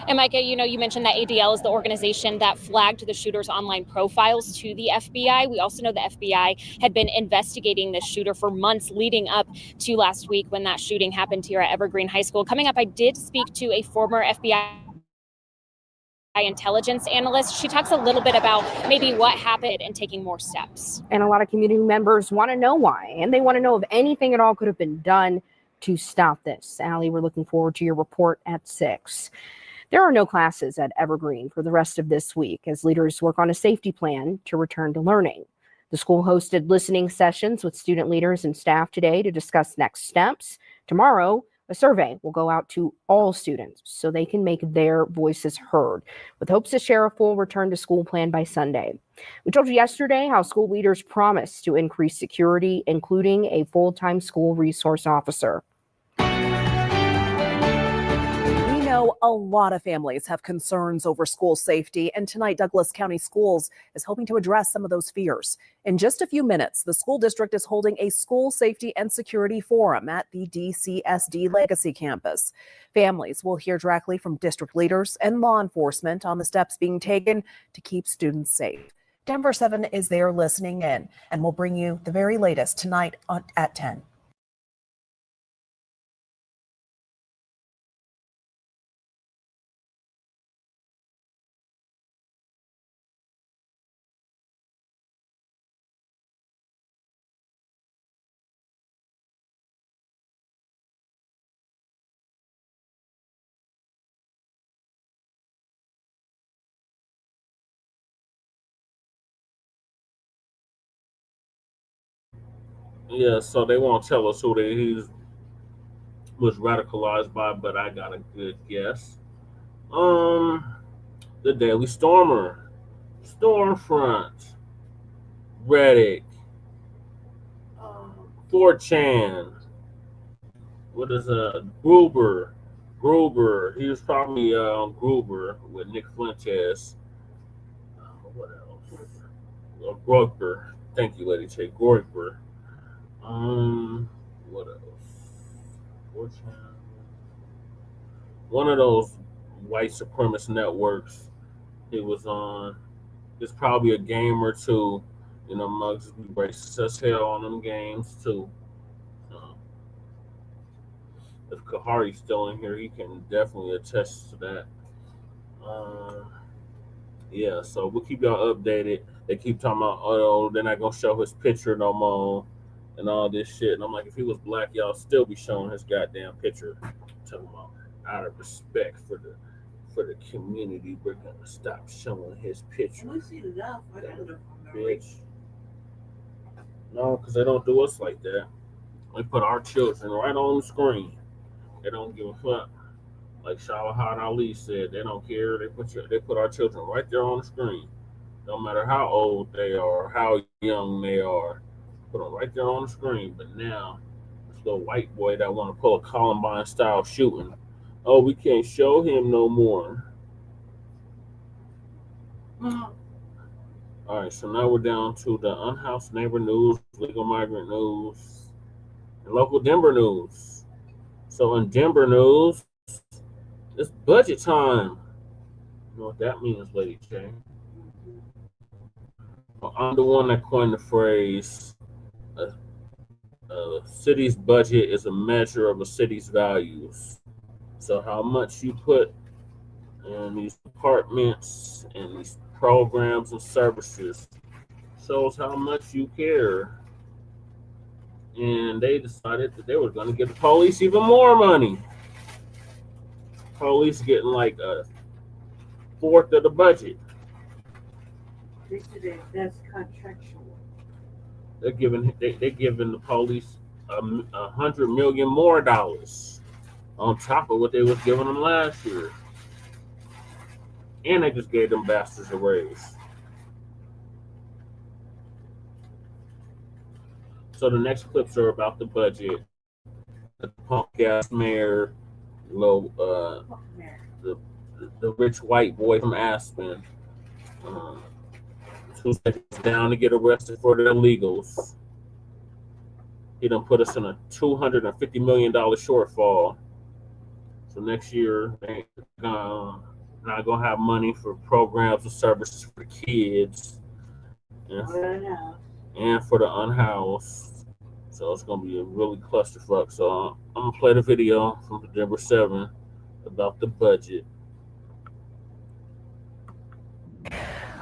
And Micah, you mentioned that ADL is the organization that flagged the shooter's online profiles to the FBI. We also know the FBI had been investigating this shooter for months leading up to last week when that shooting happened here at Evergreen High School. Coming up, I did speak to a former FBI intelligence analyst. She talks a little bit about maybe what happened and taking more steps. And a lot of community members want to know why, and they want to know if anything at all could have been done to stop this. Allie, we're looking forward to your report at 6. There are no classes at Evergreen for the rest of this week as leaders work on a safety plan to return to learning. The school hosted listening sessions with student leaders and staff today to discuss next steps. Tomorrow, a survey will go out to all students so they can make their voices heard, with hopes to share a full return to school plan by Sunday. We told you yesterday how school leaders promised to increase security, including a full-time school resource officer. We know a lot of families have concerns over school safety, and tonight Douglas County Schools is hoping to address some of those fears. In just a few minutes, the school district is holding a school safety and security forum at the DCSD Legacy campus. Families will hear directly from district leaders and law enforcement on the steps being taken to keep students safe. Denver 7 is there listening in, and we'll bring you the very latest tonight at 10. Yeah, so they won't tell us who he was radicalized by, but I got a good guess. The Daily Stormer, Stormfront, Reddit, 4chan. What is Gruber? He was probably on Gruber with Nick Fuentes. What else? Groiper. Thank you, Lady Che. Groiper. What else? 4chan. One of those white supremacist networks. He was on. There's probably a game or two. You know, Muggs be racist as hell on them games too. If Kahari's still in here, he can definitely attest to that. Yeah, so we'll keep y'all updated. They keep talking about, oh, they're not gonna show his picture no more and all this shit. And I'm like, if he was black, y'all still be showing his goddamn picture. Talking about out of respect for the community, we're gonna stop showing his picture. Bitch. No, because they don't do us like that. They put our children right on the screen. They don't give a fuck. Like Shawahad Ali said, they don't care. They put our children right there on the screen. No matter how old they are, how young they are, put them right there on the screen. But now, this little white boy that want to pull a Columbine style shooting, oh, we can't show him no more. All right, so now we're down to the unhoused neighbor news, legal migrant news, and local Denver news. So in Denver news, it's budget time. You know what that means, Lady J? Well, I'm the one that coined the phrase, a city's budget is a measure of a city's values. So how much you put in these departments and these programs and services shows how much you care. And they decided that they were going to give the police even more money. Police getting like a fourth of the budget. That's contractual. They're giving the police $100 million more on top of what they was giving them last year. And they just gave them bastards a raise. So the next clips are about the budget. The punk ass mayor, the rich white boy from Aspen, who's down to get arrested for their illegals. He done put us in a $250 million shortfall. So next year, they not gonna have money for programs and services for the kids and for the unhoused. So it's gonna be a really clusterfuck. So I'm gonna play the video from the Denver 7 about the budget.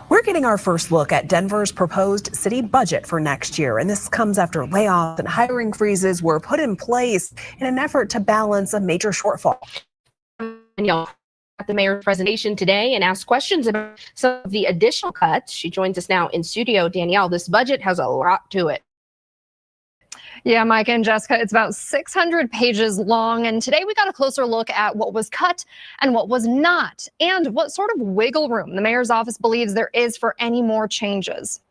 We're getting our first look at Denver's proposed city budget for next year, and this comes after layoffs and hiring freezes were put in place in an effort to balance a major shortfall. Danielle at the mayor's presentation today and asked questions about some of the additional cuts. She joins us now in studio. Danielle, this budget has a lot to it. Yeah, Mike and Jessica, it's about 600 pages long. And today we got a closer look at what was cut and what was not, and what sort of wiggle room the mayor's office believes there is for any more changes.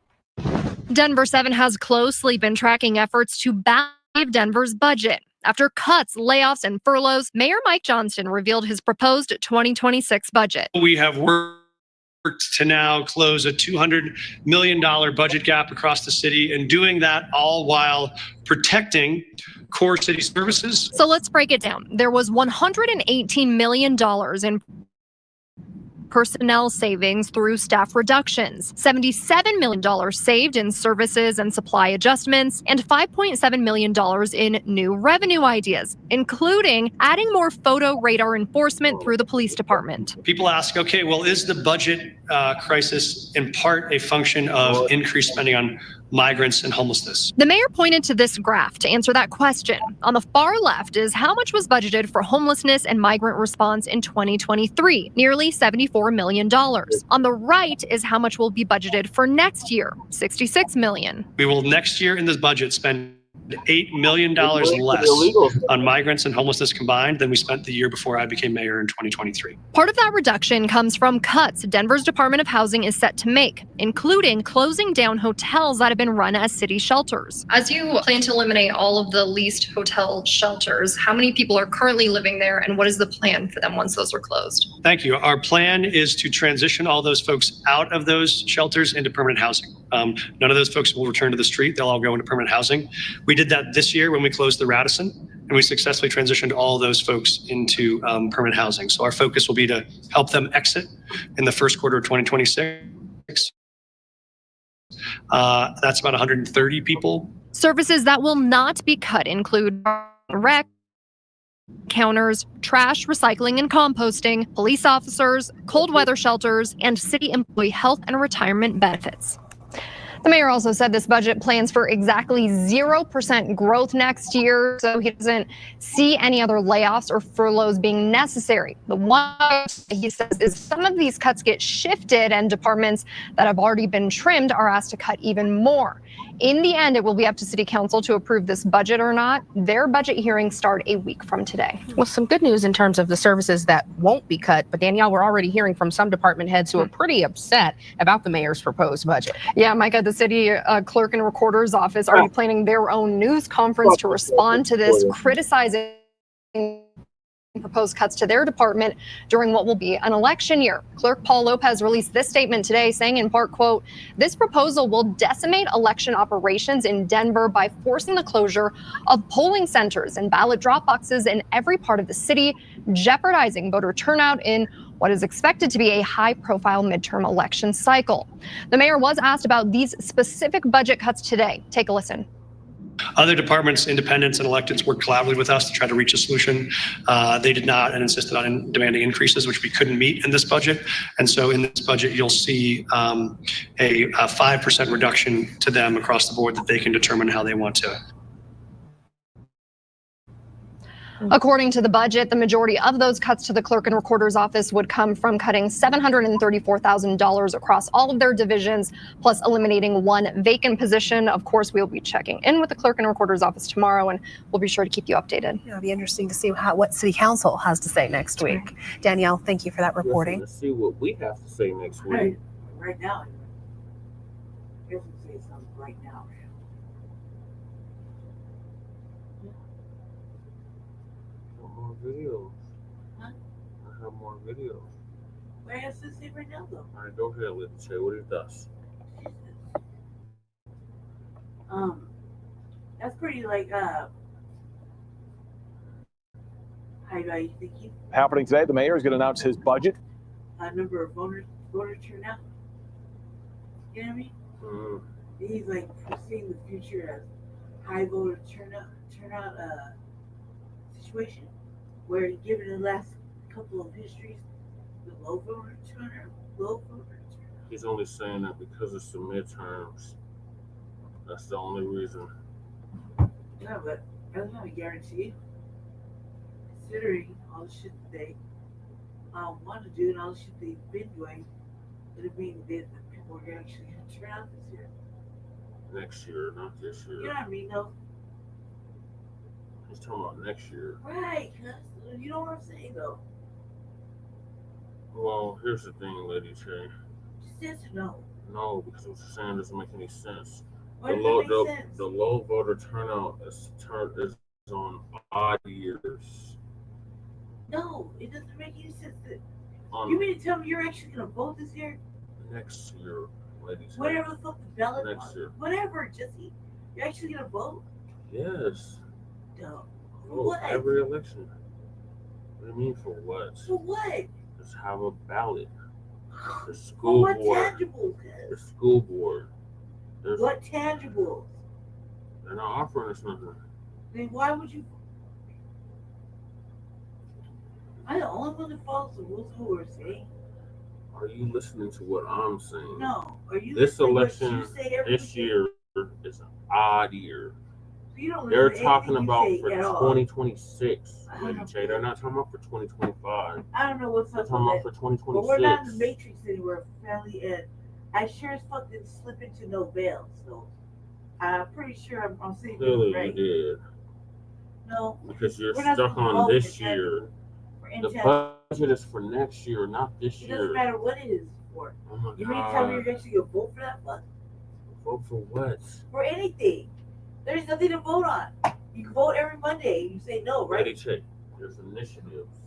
Denver 7 has closely been tracking efforts to balance Denver's budget. After cuts, layoffs, and furloughs, Mayor Mike Johnston revealed his proposed 2026 budget. We have worked to now close a $200 million budget gap across the city, and doing that all while protecting core city services. So let's break it down. There was $118 million in personnel savings through staff reductions, $77 million saved in services and supply adjustments, and $5.7 million in new revenue ideas, including adding more photo radar enforcement through the police department. People ask, okay, well, is the budget crisis in part a function of increased spending on migrants and homelessness? The mayor pointed to this graph to answer that question. On the far left is how much was budgeted for homelessness and migrant response in 2023, nearly $74 million. On the right is how much will be budgeted for next year, $66 million. We will next year in this budget spend $8 million less on migrants and homelessness combined than we spent the year before I became mayor in 2023. Part of that reduction comes from cuts Denver's Department of Housing is set to make, including closing down hotels that have been run as city shelters. As you plan to eliminate all of the leased hotel shelters, how many people are currently living there, and what is the plan for them once those are closed? Thank you. Our plan is to transition all those folks out of those shelters into permanent housing. None of those folks will return to the street. They'll all go into permanent housing. We did that this year when we closed the Radisson, and and we successfully transitioned all those folks into permanent housing. So our focus will be to help them exit in the first quarter of 2026. That's about 130 people. Services that will not be cut include rec counters, trash, recycling, and composting, police officers, cold weather shelters, and city employee health and retirement benefits. The mayor also said this budget plans for exactly 0% growth next year, so he doesn't see any other layoffs or furloughs being necessary. The one he says is some of these cuts get shifted and departments that have already been trimmed are asked to cut even more. In the end, it will be up to City Council to approve this budget or not. Their budget hearings start a week from today. Well, some good news in terms of the services that won't be cut, but Danielle, we're already hearing from some department heads who are pretty upset about the mayor's proposed budget. Yeah, Micah, the city clerk and recorder's office are planning their own news conference to respond to this, criticizing proposed cuts to their department during what will be an election year. Clerk Paul Lopez released this statement today saying in part, quote, "This proposal will decimate election operations in Denver by forcing the closure of polling centers and ballot drop boxes in every part of the city, jeopardizing voter turnout in what is expected to be a high-profile midterm election cycle." The mayor was asked about these specific budget cuts today. Take a listen. Other departments, independents, and electeds worked collaboratively with us to try to reach a solution. They did not and insisted on demanding increases, which we couldn't meet in this budget. And so in this budget, you'll see a 5% reduction to them across the board that they can determine how they want to. According to the budget, the majority of those cuts to the clerk and recorder's office would come from cutting $734,000 across all of their divisions, plus eliminating one vacant position. Of course, we'll be checking in with the clerk and recorder's office tomorrow, and we'll be sure to keep you updated. It'll be interesting to see what City Council has to say next week. Danielle, thank you for that reporting. Let's see what we have to say next week. Right now. Here's what say something right now. More videos. Huh? I have more videos. Where else is it right now, though? All right, go ahead, let's say what it does. That's pretty like how do I think you? Happening today, the mayor is going to announce his budget. Number of voter turnout. You know what I mean? Mm. He's like foreseeing the future as high voter turnout situation. Where given the last couple of histories, the low voter turnout. He's only saying that because it's the midterms. That's the only reason. Yeah, but that's not a guarantee. Considering all the shit that they want to do and all the shit they've been doing, it'll mean that people are actually going to turn out this year. Next year, not this year. You know what I mean, though? He's talking about next year. Right, cuz you know what I'm saying, though. Well, here's the thing, Lady Che. Just yes or no? No, because what you're saying doesn't make any sense. Why The does low, it make sense? the low voter turnout is on odd years. No, it doesn't make any sense. On You mean to tell me you're actually going to vote this year? next year, Lady Che. Whatever the fuck the ballot Next was. year. Whatever, Jesse. You're actually going to vote? Yes. No. For Oh, what? every election. What do you mean for what? For what? Just have a ballot. The For school what board. tangible? The school board. There's, What tangible? they're not offering us nothing. Then why would you? I'm the only one that follows the rules who are saying. Are you listening to what I'm saying? No. Are you This listening to what election you say every this year is an odd year. You don't They're listen to talking anything you about say for at all. 2026, Lady Che. They're not talking about for 2025. I don't know what's They're up talking with about that. for But we're not in the 2026. matrix anywhere, family, and I sure as fuck didn't slip into no bail. So I'm pretty sure I'm saying this Clearly right. you did. No, Because you're we're not stuck supposed to on vote this for year. for The intent. budget is for next year, not this It doesn't year. matter what it is for. Oh my You mean to tell me God. you're actually gonna vote for that fuck? Vote for what? For anything. There's nothing to vote on. You can vote every Monday and you say no, right? Lady Che, there's initiatives.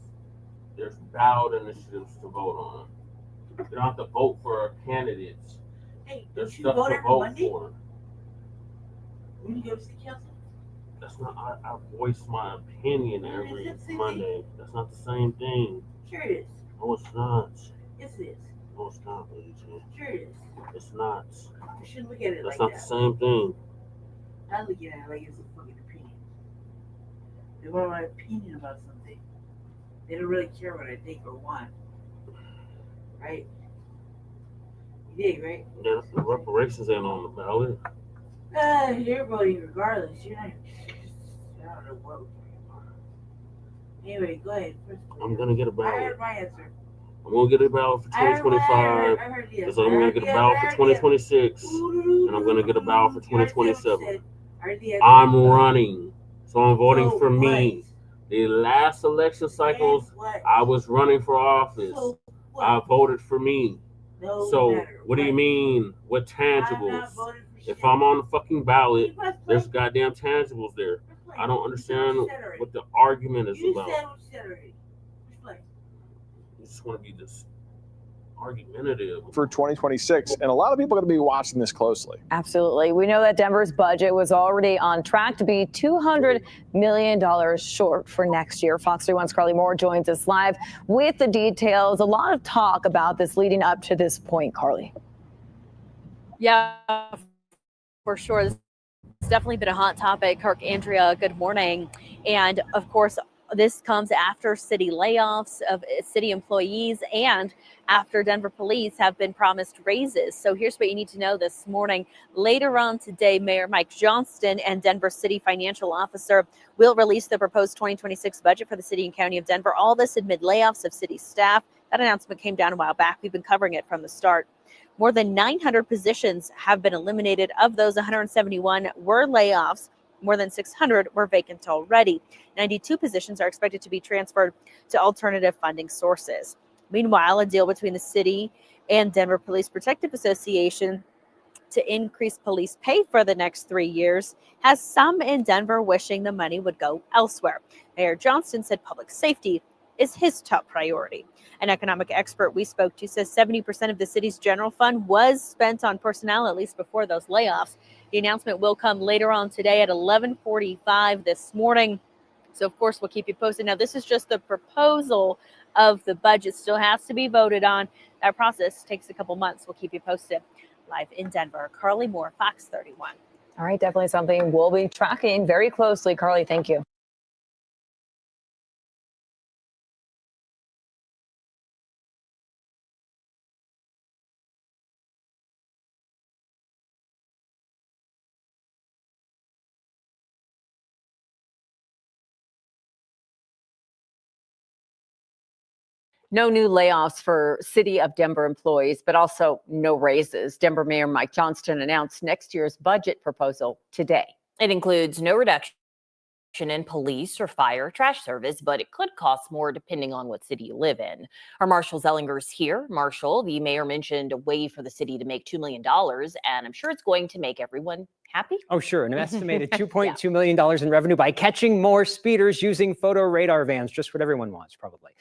There's ballot initiatives to vote on. You don't have to vote for candidates. Hey, There's don't you stuff vote to every vote Monday for. when you go to city council? That's not. I voice my opinion every Monday. That's not the same thing. Sure it is. No, it's not. Yes, it is. No, it's not, ladies. Sure it is. It's not. You shouldn't look at it That's like not that. the same thing. I look at it like it's a fucking opinion. They want my opinion about something. They don't really care what I think or want. Right? You dig, right? Yeah, the reparations ain't on the ballot. You're voting regardless. You're not. I don't know what. Anyway, go ahead. I'm gonna get a I ballot. heard my answer. I'm gonna get a ballot for 2025. I heard the Because answer. I'm gonna get a ballot for 2026, and I'm gonna get a ballot for 2027. I'm running, so I'm voting for me. The last election cycles, I was running for office. I voted for me. So what do you mean? What tangibles? If I'm on the fucking ballot, there's goddamn tangibles there. I don't understand what the argument is about. You just want to be this argumentative for 2026, and a lot of people are going to be watching this closely. Absolutely. We know that Denver's budget was already on track to be $200 million short for next year. Fox 31's Carly Moore joins us live with the details. A lot of talk about this leading up to this point, Carly. Yeah, for sure. It's definitely been a hot topic. Kirk, Andrea, good morning. And of course, this comes after city layoffs of city employees and after Denver police have been promised raises. So here's what you need to know this morning. Later on today, Mayor Mike Johnston and Denver City Financial Officer will release the proposed 2026 budget for the city and county of Denver. All this amid layoffs of city staff. That announcement came down a while back. We've been covering it from the start. More than 900 positions have been eliminated. Of those, 171 were layoffs. More than 600 were vacant already. 92 positions are expected to be transferred to alternative funding sources. Meanwhile, a deal between the city and Denver Police Protective Association to increase police pay for the next 3 years has some in Denver wishing the money would go elsewhere. Mayor Johnston said public safety is his top priority. An economic expert we spoke to says 70% of the city's general fund was spent on personnel, at least before those layoffs. The announcement will come later on today at 11:45 this morning. So, of course, we'll keep you posted. Now, this is just the proposal of the budget. Still has to be voted on. That process takes a couple months. We'll keep you posted. Live in Denver, Carly Moore, Fox 31. All right, definitely something we'll be tracking very closely. Carly, thank you. No new layoffs for City of Denver employees, but also no raises. Denver Mayor Mike Johnston announced next year's budget proposal today. It includes no reduction in police or fire trash service, but it could cost more depending on what city you live in. Our Marshall Zellinger's here. Marshall, the mayor mentioned a way for the city to make $2 million, and I'm sure it's going to make everyone happy. Oh, sure. An estimated $2.2 million in revenue by catching more speeders using photo radar vans, just what everyone wants, probably.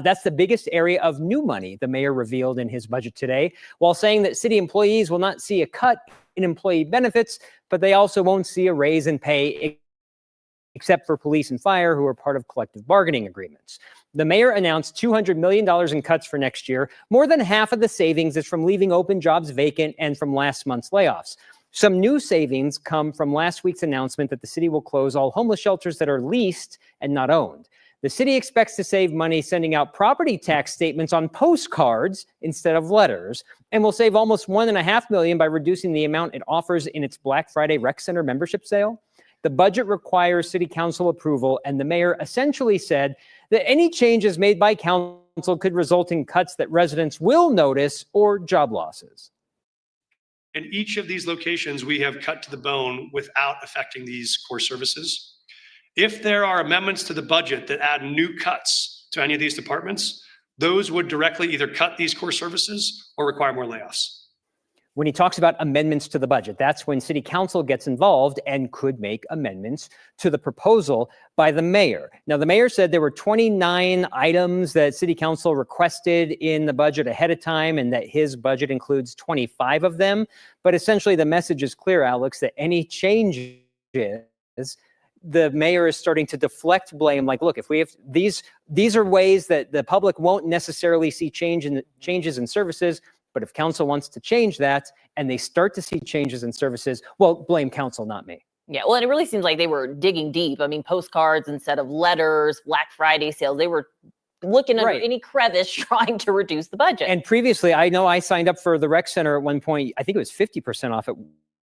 That's the biggest area of new money the mayor revealed in his budget today, while saying that city employees will not see a cut in employee benefits, but they also won't see a raise in pay, except for police and fire, who are part of collective bargaining agreements. The mayor announced $200 million in cuts for next year. More than half of the savings is from leaving open jobs vacant and from last month's layoffs. Some new savings come from last week's announcement that the city will close all homeless shelters that are leased and not owned. The city expects to save money sending out property tax statements on postcards instead of letters, and will save almost $1.5 million by reducing the amount it offers in its Black Friday Rec Center membership sale. The budget requires city council approval, and the mayor essentially said that any changes made by council could result in cuts that residents will notice or job losses. In each of these locations, we have cut to the bone without affecting these core services. If there are amendments to the budget that add new cuts to any of these departments, those would directly either cut these core services or require more layoffs. When he talks about amendments to the budget, that's when city council gets involved and could make amendments to the proposal by the mayor. Now, the mayor said there were 29 items that city council requested in the budget ahead of time, and that his budget includes 25 of them. But essentially, the message is clear, Alex, that any changes the mayor is starting to deflect blame. Like, look, if we have these are ways that the public won't necessarily see changes in services. But if council wants to change that and they start to see changes in services, well, blame council, not me. Yeah, well, and it really seems like they were digging deep. I mean, postcards instead of letters, Black Friday sales, they were looking under any crevice trying to reduce the budget. And previously, I know I signed up for the rec center at one point. I think it was 50% off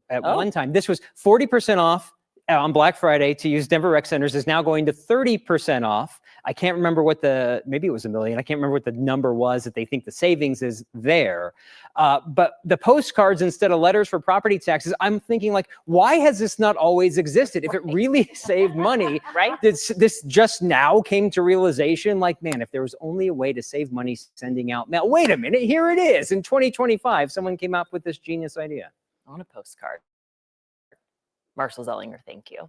at one time. This was 40% off on Black Friday to use Denver rec centers is now going to 30% off. I can't remember what maybe it was $1 million. I can't remember what the number was that they think the savings is there. But the postcards instead of letters for property taxes, I'm thinking like, why has this not always existed? If it really saved money, right? This just now came to realization, like, man, if there was only a way to save money sending out mail, wait a minute, here it is. In 2025, someone came up with this genius idea. On a postcard. Marshall Zellinger, thank you.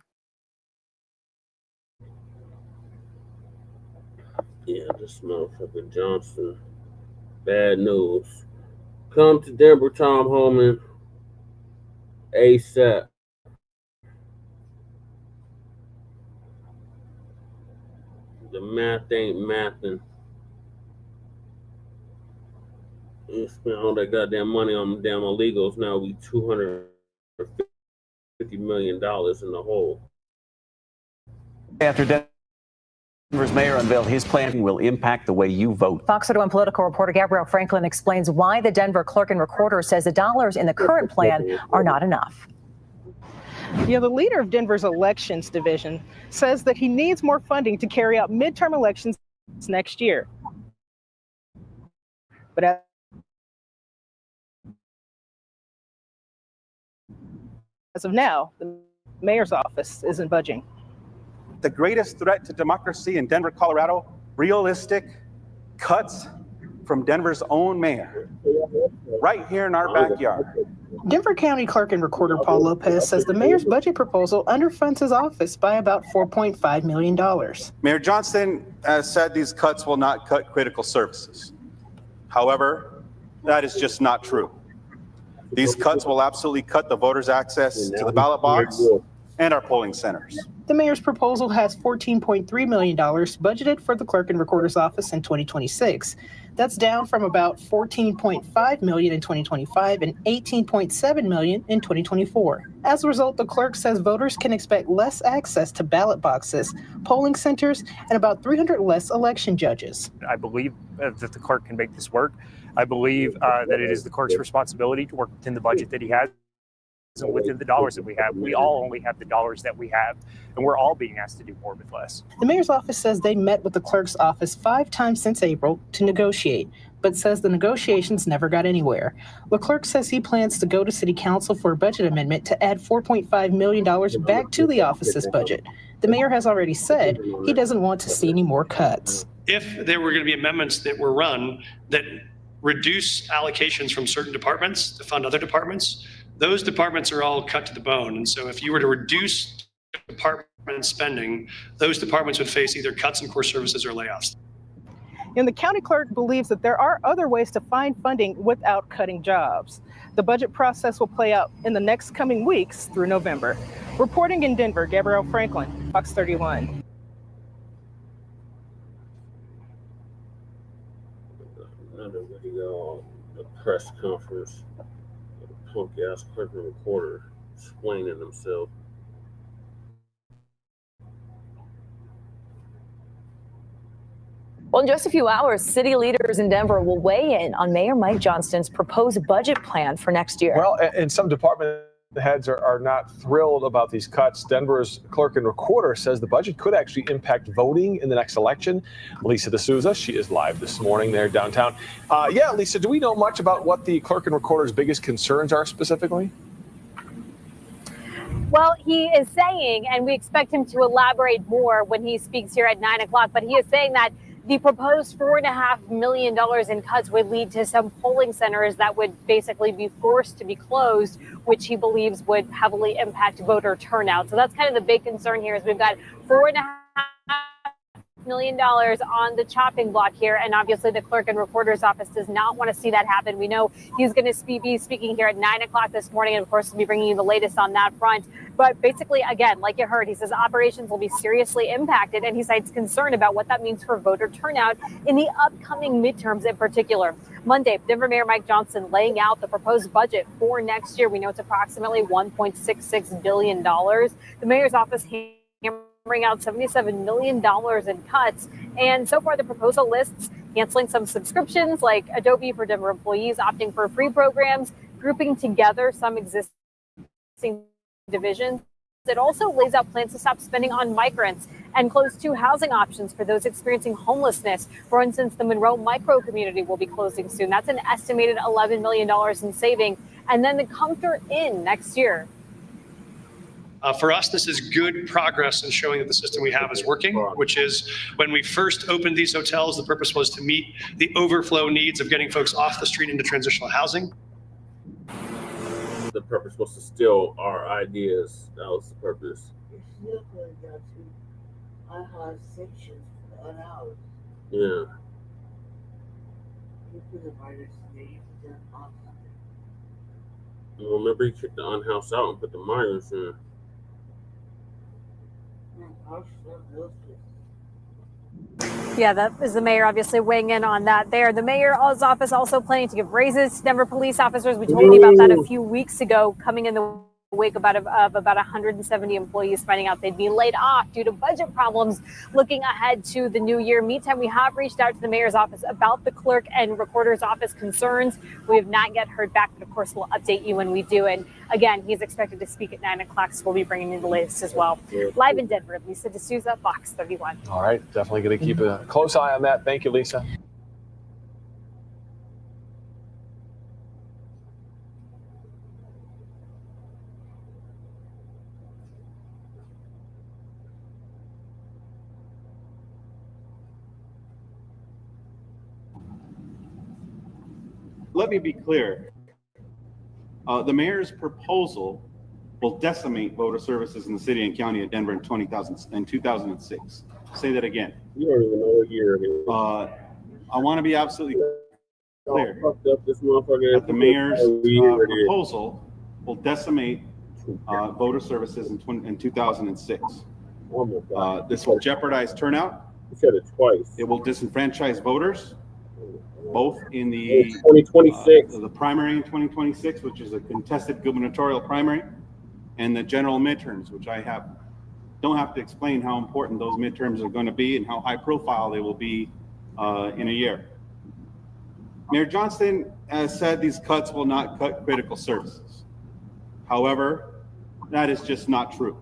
Yeah, this motherfucker Johnson. Bad news. Come to Denver, Tom Homan. ASAP. The math ain't mathing. You spent all that goddamn money on damn illegals. Now we $250 million in the hole. After Denver's mayor unveiled his plan will impact the way you vote. Fox 31 political reporter Gabrielle Franklin explains why the Denver clerk and recorder says the dollars in the current plan are not enough. You know, the leader of Denver's elections division says that he needs more funding to carry out midterm elections next year. But as of now, the mayor's office isn't budging. The greatest threat to democracy in Denver, Colorado, realistic cuts from Denver's own mayor, right here in our backyard. Denver County Clerk and Recorder Paul Lopez says the mayor's budget proposal underfunds his office by about $4.5 million. Mayor Johnston has said these cuts will not cut critical services. However, that is just not true. These cuts will absolutely cut the voters' access to the ballot box and our polling centers. The mayor's proposal has $14.3 million budgeted for the clerk and recorder's office in 2026. That's down from about $14.5 million in 2025 and $18.7 million in 2024. As a result, the clerk says voters can expect less access to ballot boxes, polling centers, and about 300 less election judges. I believe that the clerk can make this work. I believe that it is the clerk's responsibility to work within the budget that he has and within the dollars that we have. We all only have the dollars that we have, and we're all being asked to do more with less. The mayor's office says they met with the clerk's office 5 times since April to negotiate, but says the negotiations never got anywhere. The clerk says he plans to go to city council for a budget amendment to add $4.5 million back to the office's budget. The mayor has already said he doesn't want to see any more cuts. If there were going to be amendments that were run that reduce allocations from certain departments to fund other departments, those departments are all cut to the bone. And so if you were to reduce department spending, those departments would face either cuts in core services or layoffs. And the county clerk believes that there are other ways to find funding without cutting jobs. The budget process will play out in the next coming weeks through November. Reporting in Denver, Gabrielle Franklin, Fox 31. Another video, a press conference. Punk ass clerk and recorder explaining himself. Well, in just a few hours, city leaders in Denver will weigh in on Mayor Mike Johnston's proposed budget plan for next year. Well, and some department heads are not thrilled about these cuts. Denver's clerk and recorder says the budget could actually impact voting in the next election. Lisa D'Souza, she is live this morning there downtown. Yeah, Lisa, do we know much about what the clerk and recorder's biggest concerns are specifically? Well, he is saying, and we expect him to elaborate more when he speaks here at 9 o'clock, but he is saying that the proposed $4.5 million in cuts would lead to some polling centers that would basically be forced to be closed, which he believes would heavily impact voter turnout. So that's kind of the big concern here is we've got $4.5 million on the chopping block here, and obviously the clerk and recorder's office does not want to see that happen. We know he's going to be speaking here at 9 o'clock this morning, and of course we'll be bringing you the latest on that front. But basically, again, like you heard, he says operations will be seriously impacted, and he cites concern about what that means for voter turnout in the upcoming midterms in particular. Monday, Denver Mayor Mike Johnson laying out the proposed budget for next year. We know it's approximately $1.66 billion. The mayor's office hammering out $77 million in cuts. And so far, the proposal lists canceling some subscriptions like Adobe for Denver employees, opting for free programs, grouping together some existing divisions. It also lays out plans to stop spending on migrants and close 2 housing options for those experiencing homelessness. For instance, the Monroe micro community will be closing soon. That's an estimated $11 million in saving. And then the Comfort Inn next year. For us, this is good progress in showing that the system we have is working, which is when we first opened these hotels, the purpose was to meet the overflow needs of getting folks off the street into transitional housing. The purpose was to steal our ideas. That was the purpose. You're still going down to unhoused sections for the unhoused. Yeah. You put the minors in there, you put them on something. Remember, he kicked the unhoused out and put the migrants in. Yeah, that is the mayor obviously weighing in on that there. The mayor's office also planning to give raises to Denver police officers. We told you about that a few weeks ago, coming in the wake of about 170 employees finding out they'd be laid off due to budget problems looking ahead to the new year. Meantime, we have reached out to the mayor's office about the clerk and recorder's office concerns. We have not yet heard back, but of course we'll update you when we do. And again, he's expected to speak at 9 o'clock, so we'll be bringing you the latest as well. Live in Denver, Lisa D'Souza, Fox 31. All right, definitely going to keep a close eye on that. Thank you, Lisa. Let me be clear. The mayor's proposal will decimate voter services in the city and county of Denver in 2006. Say that again. You don't even know what year it is. I want to be absolutely clear that the mayor's proposal will decimate voter services in 2006. This will jeopardize turnout. You said it twice. It will disenfranchise voters, both in the 2026, the primary in 2026, which is a contested gubernatorial primary, and the general midterms, which don't have to explain how important those midterms are going to be and how high profile they will be in a year. Mayor Johnston has said these cuts will not cut critical services. However, that is just not true.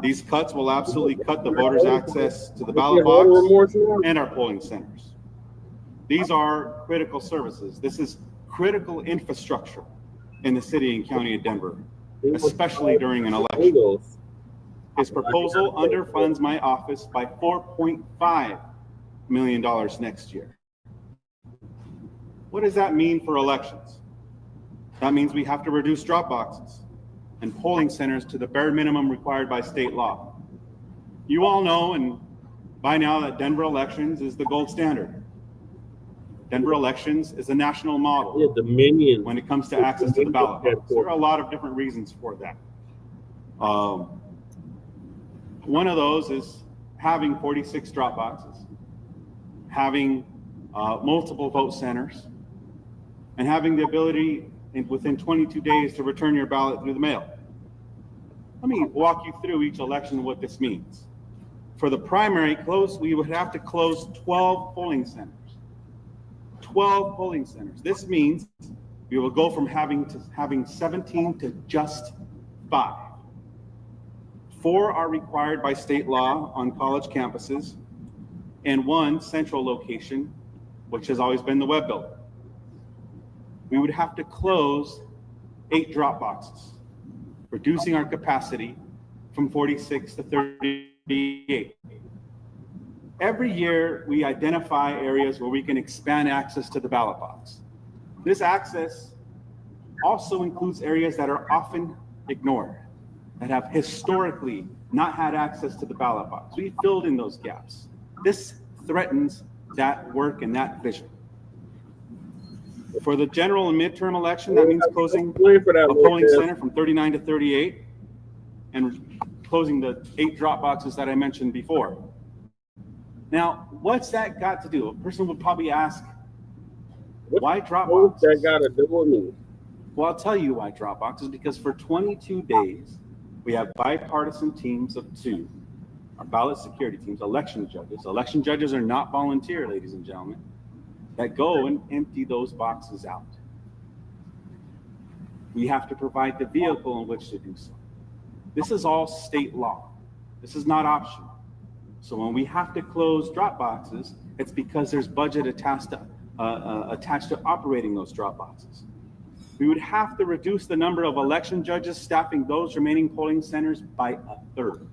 These cuts will absolutely cut the voters' access to the ballot box and our polling centers. These are critical services. This is critical infrastructure in the city and county of Denver, especially during an election. His proposal underfunds my office by $4.5 million next year. What does that mean for elections? That means we have to reduce drop boxes and polling centers to the bare minimum required by state law. You all know, and by now, that Denver elections is the gold standard. Denver elections is a national model when it comes to access to the ballot box. There are a lot of different reasons for that. One of those is having 46 drop boxes, having multiple vote centers, and having the ability within 22 days to return your ballot through the mail. Let me walk you through each election what this means. For the primary close, we would have to close 12 polling centers. 12 polling centers. This means we will go from having 17 to just 5. 4 are required by state law on college campuses, and 1 central location, which has always been the Webb Building. We would have to close 8 drop boxes, reducing our capacity from 46 to 38. Every year, we identify areas where we can expand access to the ballot box. This access also includes areas that are often ignored, that have historically not had access to the ballot box. We filled in those gaps. This threatens that work and that vision. For the general and midterm election, that means closing a polling center from 39 to 38 and closing the 8 drop boxes that I mentioned before. Now, what's that got to do? A person would probably ask, why drop boxes? What's that got to do with me? Well, I'll tell you why drop boxes, because for 22 days, we have bipartisan teams of 2, our ballot security teams, election judges. Election judges are not volunteer, ladies and gentlemen, that go and empty those boxes out. We have to provide the vehicle in which to do so. This is all state law. This is not optional. So when we have to close drop boxes, it's because there's budget attached to operating those drop boxes. We would have to reduce the number of election judges staffing those remaining polling centers by 1/3.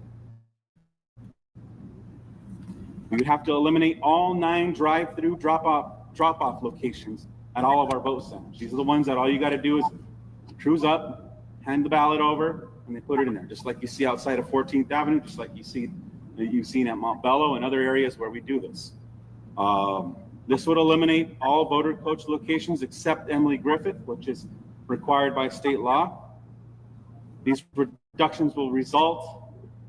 We would have to eliminate all 9 drive-through drop-off locations at all of our vote centers. These are the ones that all you got to do is cruise up, hand the ballot over, and they put it in there, just like you see outside of 14th Avenue, just like you've seen at Montbello and other areas where we do this. This would eliminate all voter coach locations except Emily Griffith, which is required by state law. These reductions will result,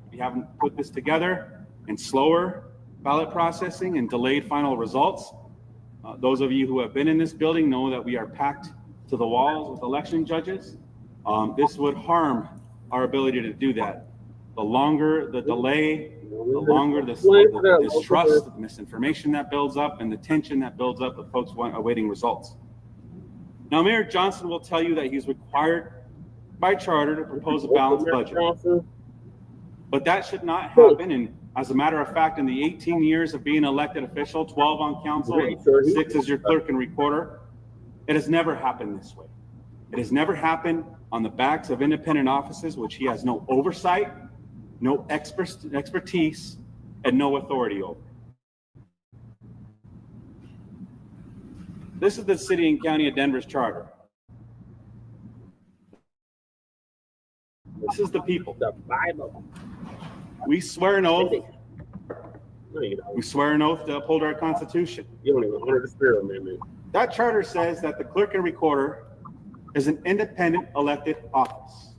if you haven't put this together, in slower ballot processing and delayed final results. Those of you who have been in this building know that we are packed to the walls with election judges. This would harm our ability to do that. The longer the delay, the longer the distrust, the misinformation that builds up, and the tension that builds up with folks awaiting results. Now, Mayor Johnson will tell you that he's required by charter to propose a balanced budget. But that should not happen. And as a matter of fact, in the 18 years of being an elected official, 12 on council, 6 as your clerk and recorder, it has never happened this way. It has never happened on the backs of independent offices, which he has no oversight, no expertise, and no authority over. This is the city and county of Denver's charter. This is the people. The Bible. We swear an oath. We swear an oath to uphold our Constitution. You don't even honor the spirit, man. That charter says that the clerk and recorder is an independent elected office.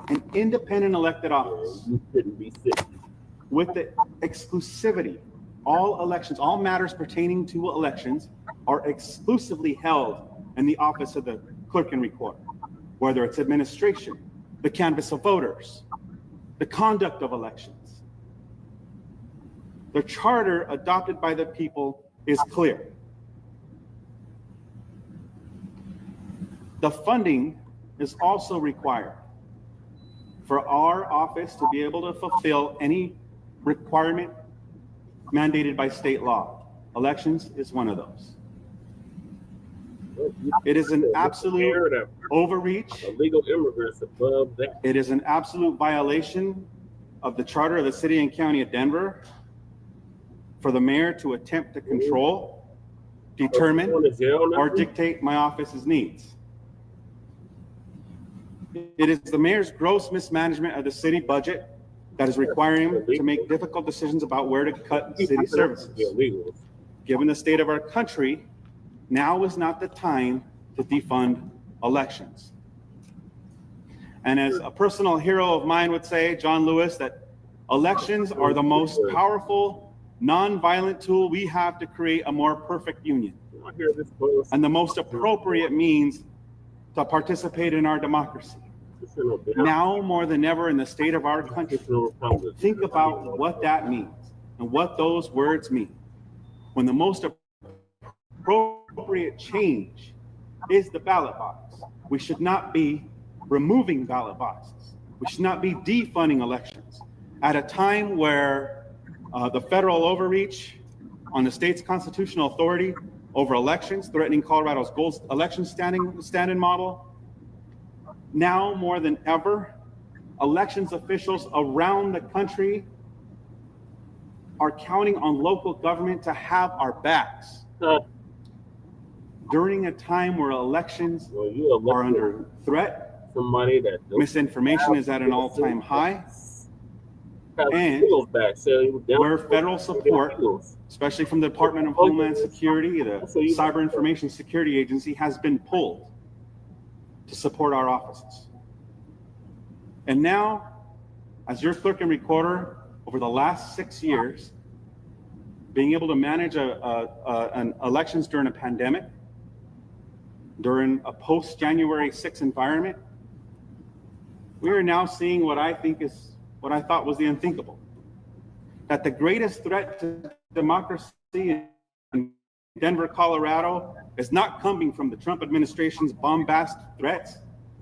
An independent elected office. You shouldn't be sick. With the exclusivity, all elections, all matters pertaining to elections are exclusively held in the office of the clerk and recorder, whether it's administration, the canvass of voters, the conduct of elections. The charter adopted by the people is clear. The funding is also required for our office to be able to fulfill any requirement mandated by state law. Elections is one of those. It is an absolute overreach. Illegal immigrants above that. It is an absolute violation of the charter of the city and county of Denver for the mayor to attempt to control, determine, or dictate my office's needs. It is the mayor's gross mismanagement of the city budget that is requiring him to make difficult decisions about where to cut city services. Given the state of our country, now is not the time to defund elections. And as a personal hero of mine would say, John Lewis, that elections are the most powerful, non-violent tool we have to create a more perfect union, and the most appropriate means to participate in our democracy. Now more than ever in the state of our country, think about what that means and what those words mean. When the most appropriate change is the ballot box, we should not be removing ballot boxes. We should not be defunding elections at a time where the federal overreach on the state's constitutional authority over elections, threatening Colorado's gold election stand-in model. Now more than ever, elections officials around the country are counting on local government to have our backs. During a time where elections are under threat, misinformation is at an all-time high, And where federal support, especially from the Department of Homeland Security, the Cyber Information Security Agency, has been pulled to support our offices. And now, as your clerk and recorder, over the last 6 years, being able to manage an elections during a pandemic, during a post-January 6th environment, we are now seeing what I thought was the unthinkable. That the greatest threat to democracy in Denver, Colorado is not coming from the Trump administration's bombastic threats,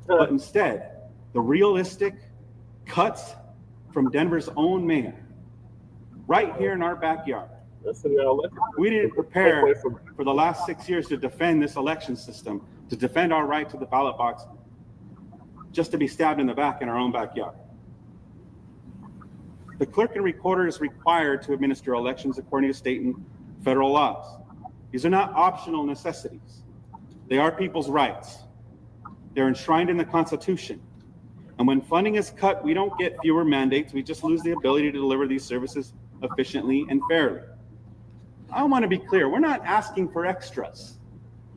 but instead the realistic cuts from Denver's own mayor, right here in our backyard. We didn't prepare for the last 6 years to defend this election system, to defend our right to the ballot box, just to be stabbed in the back in our own backyard. The clerk and recorder is required to administer elections according to state and federal laws. These are not optional necessities. They are people's rights. They're enshrined in the Constitution. And when funding is cut, we don't get fewer mandates. We just lose the ability to deliver these services efficiently and fairly. I want to be clear. We're not asking for extras.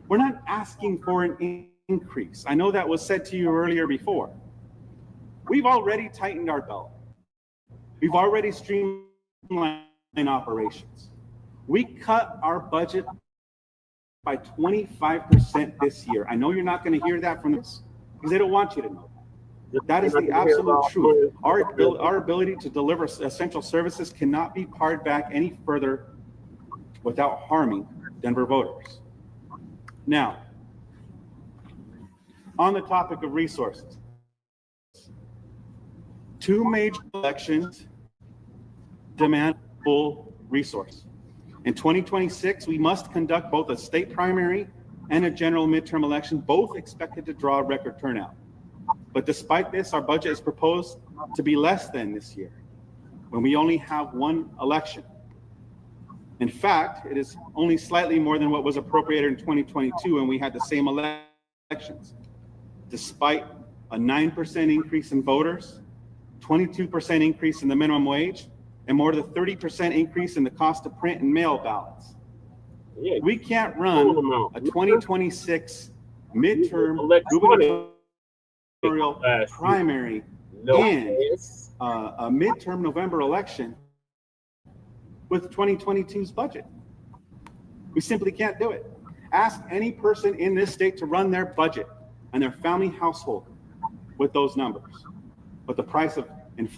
We're not asking for an increase. I know that was said to you earlier before. We've already tightened our belt. We've already streamlined operations. We cut our budget by 25% this year. I know you're not going to hear that from us because they don't want you to know that. That is the absolute truth. Our ability to deliver essential services cannot be pared back any further without harming Denver voters. Now, on the topic of resources, 2 major elections demand full resource. In 2026, we must conduct both a state primary and a general midterm election, both expected to draw record turnout. But despite this, our budget is proposed to be less than this year, when we only have 1 election. In fact, it is only slightly more than what was appropriated in 2022 when we had the same elections. Despite a 9% increase in voters, 22% increase in the minimum wage, and more than 30% increase in the cost of print and mail ballots. We can't run a 2026 midterm gubernatorial primary and a midterm November election with 2022's budget. We simply can't do it. Ask any person in this state to run their budget and their family household with those numbers. But the price of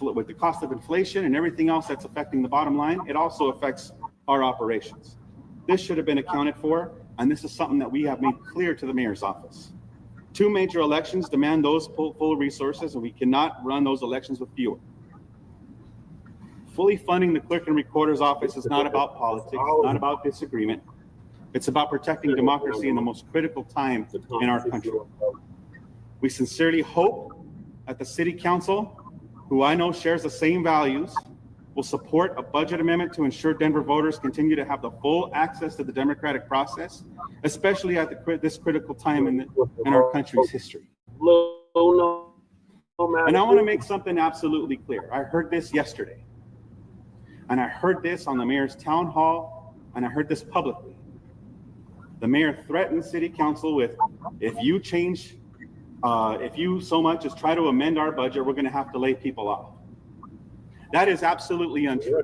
with the cost of inflation and everything else that's affecting the bottom line, it also affects our operations. This should have been accounted for, and this is something that we have made clear to the mayor's office. 2 major elections demand those full resources, and we cannot run those elections with fewer. Fully funding the clerk and recorder's office is not about politics, not about disagreement. It's about protecting democracy in the most critical time in our country. We sincerely hope that the city council, who I know shares the same values, will support a budget amendment to ensure Denver voters continue to have the full access to the democratic process, especially at this critical time in our country's history. And I want to make something absolutely clear. I heard this yesterday, and I heard this on the mayor's town hall, and I heard this publicly. The mayor threatened city council with, if you so much as try to amend our budget, we're going to have to lay people off. That is absolutely untrue.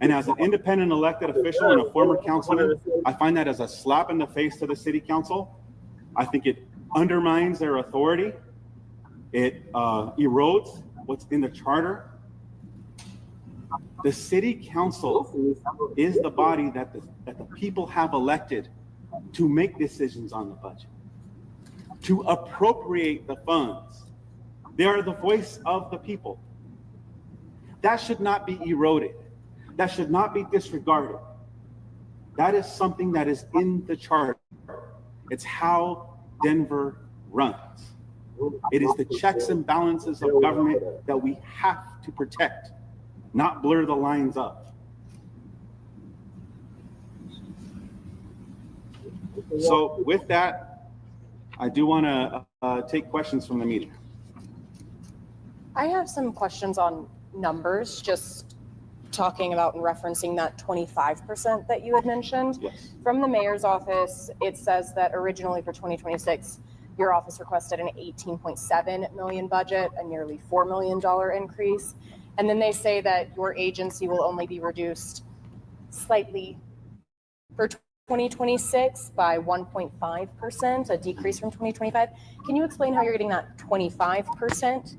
And as an independent elected official and a former councilman, I find that as a slap in the face to the city council. I think it undermines their authority. It erodes what's in the charter. The city council is the body that the people have elected to make decisions on the budget, to appropriate the funds. They are the voice of the people. That should not be eroded. That should not be disregarded. That is something that is in the charter. It's how Denver runs. It is the checks and balances of government that we have to protect, not blur the lines of. So with that, I do want to take questions from the media. I have some questions on numbers, just talking about and referencing that 25% that you had mentioned. Yes. From the mayor's office, it says that originally for 2026, your office requested an 18.7 million budget, a nearly $4 million increase. And then they say that your agency will only be reduced slightly for 2026 by 1.5%, a decrease from 2025. Can you explain how you're getting that 25%?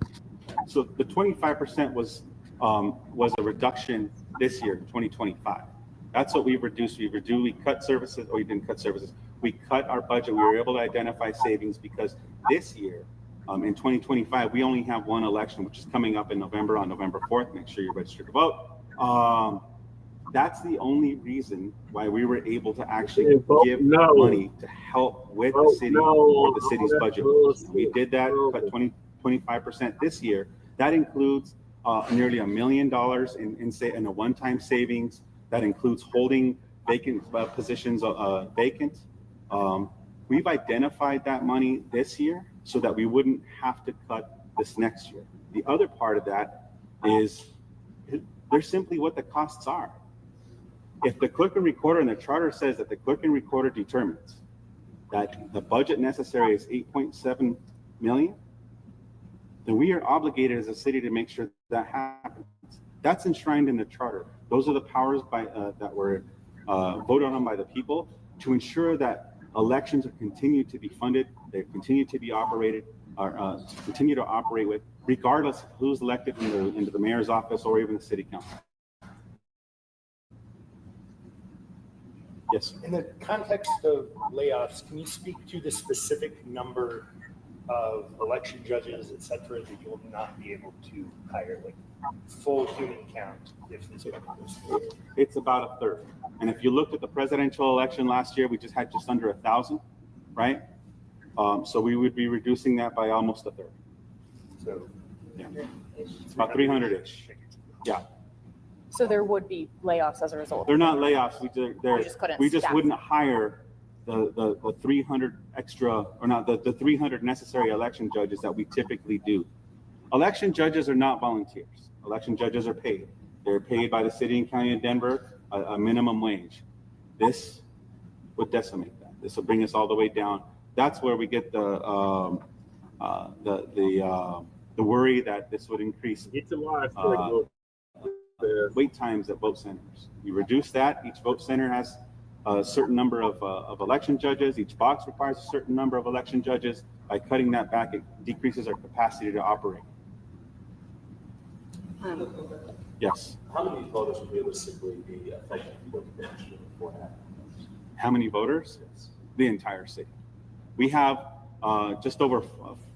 So the 25% was a reduction this year, 2025. That's what we've reduced. We cut services, or we didn't cut services. We cut our budget. We were able to identify savings because this year, in 2025, we only have one election, which is coming up in November, on November 4th. Make sure you're registered to vote. That's the only reason why we were able to actually give money to help with the city or the city's budget. We did that, cut 25% this year. That includes nearly $1 million in a one-time savings. That includes holding vacant positions vacant. We've identified that money this year so that we wouldn't have to cut this next year. The other part of that is they're simply what the costs are. If the clerk and recorder, and the charter says that the clerk and recorder determines that the budget necessary is 8.7 million, then we are obligated as a city to make sure that happens. That's enshrined in the charter. Those are the powers that were voted on by the people to ensure that elections are continued to be funded, they continue to be operated, or continue to operate with, regardless of who's elected into the mayor's office or even the city council. Yes. In the context of layoffs, can you speak to the specific number of election judges, et cetera, that you will not be able to hire, like full human count if this goes through? It's about a third. And if you looked at the presidential election last year, we just had just under 1,000, right? So we would be reducing that by almost a third. So yeah, it's about 300-ish. Yeah. So there would be layoffs as a result. They're not layoffs. We just wouldn't them. hire the 300 extra, or not the 300 necessary election judges that we typically do. Election judges are not volunteers. Election judges are paid. They're paid by the city and county of Denver a minimum wage. This would decimate that. This will bring us all the way down. That's where we get the worry that this would increase wait times at vote centers. You reduce that. Each vote center has a certain number of election judges. Each box requires a certain number of election judges. By cutting that back, it decreases our capacity to operate. Yes. How many voters would realistically be affected with the before that? How many voters? Yes. The entire city. We have just over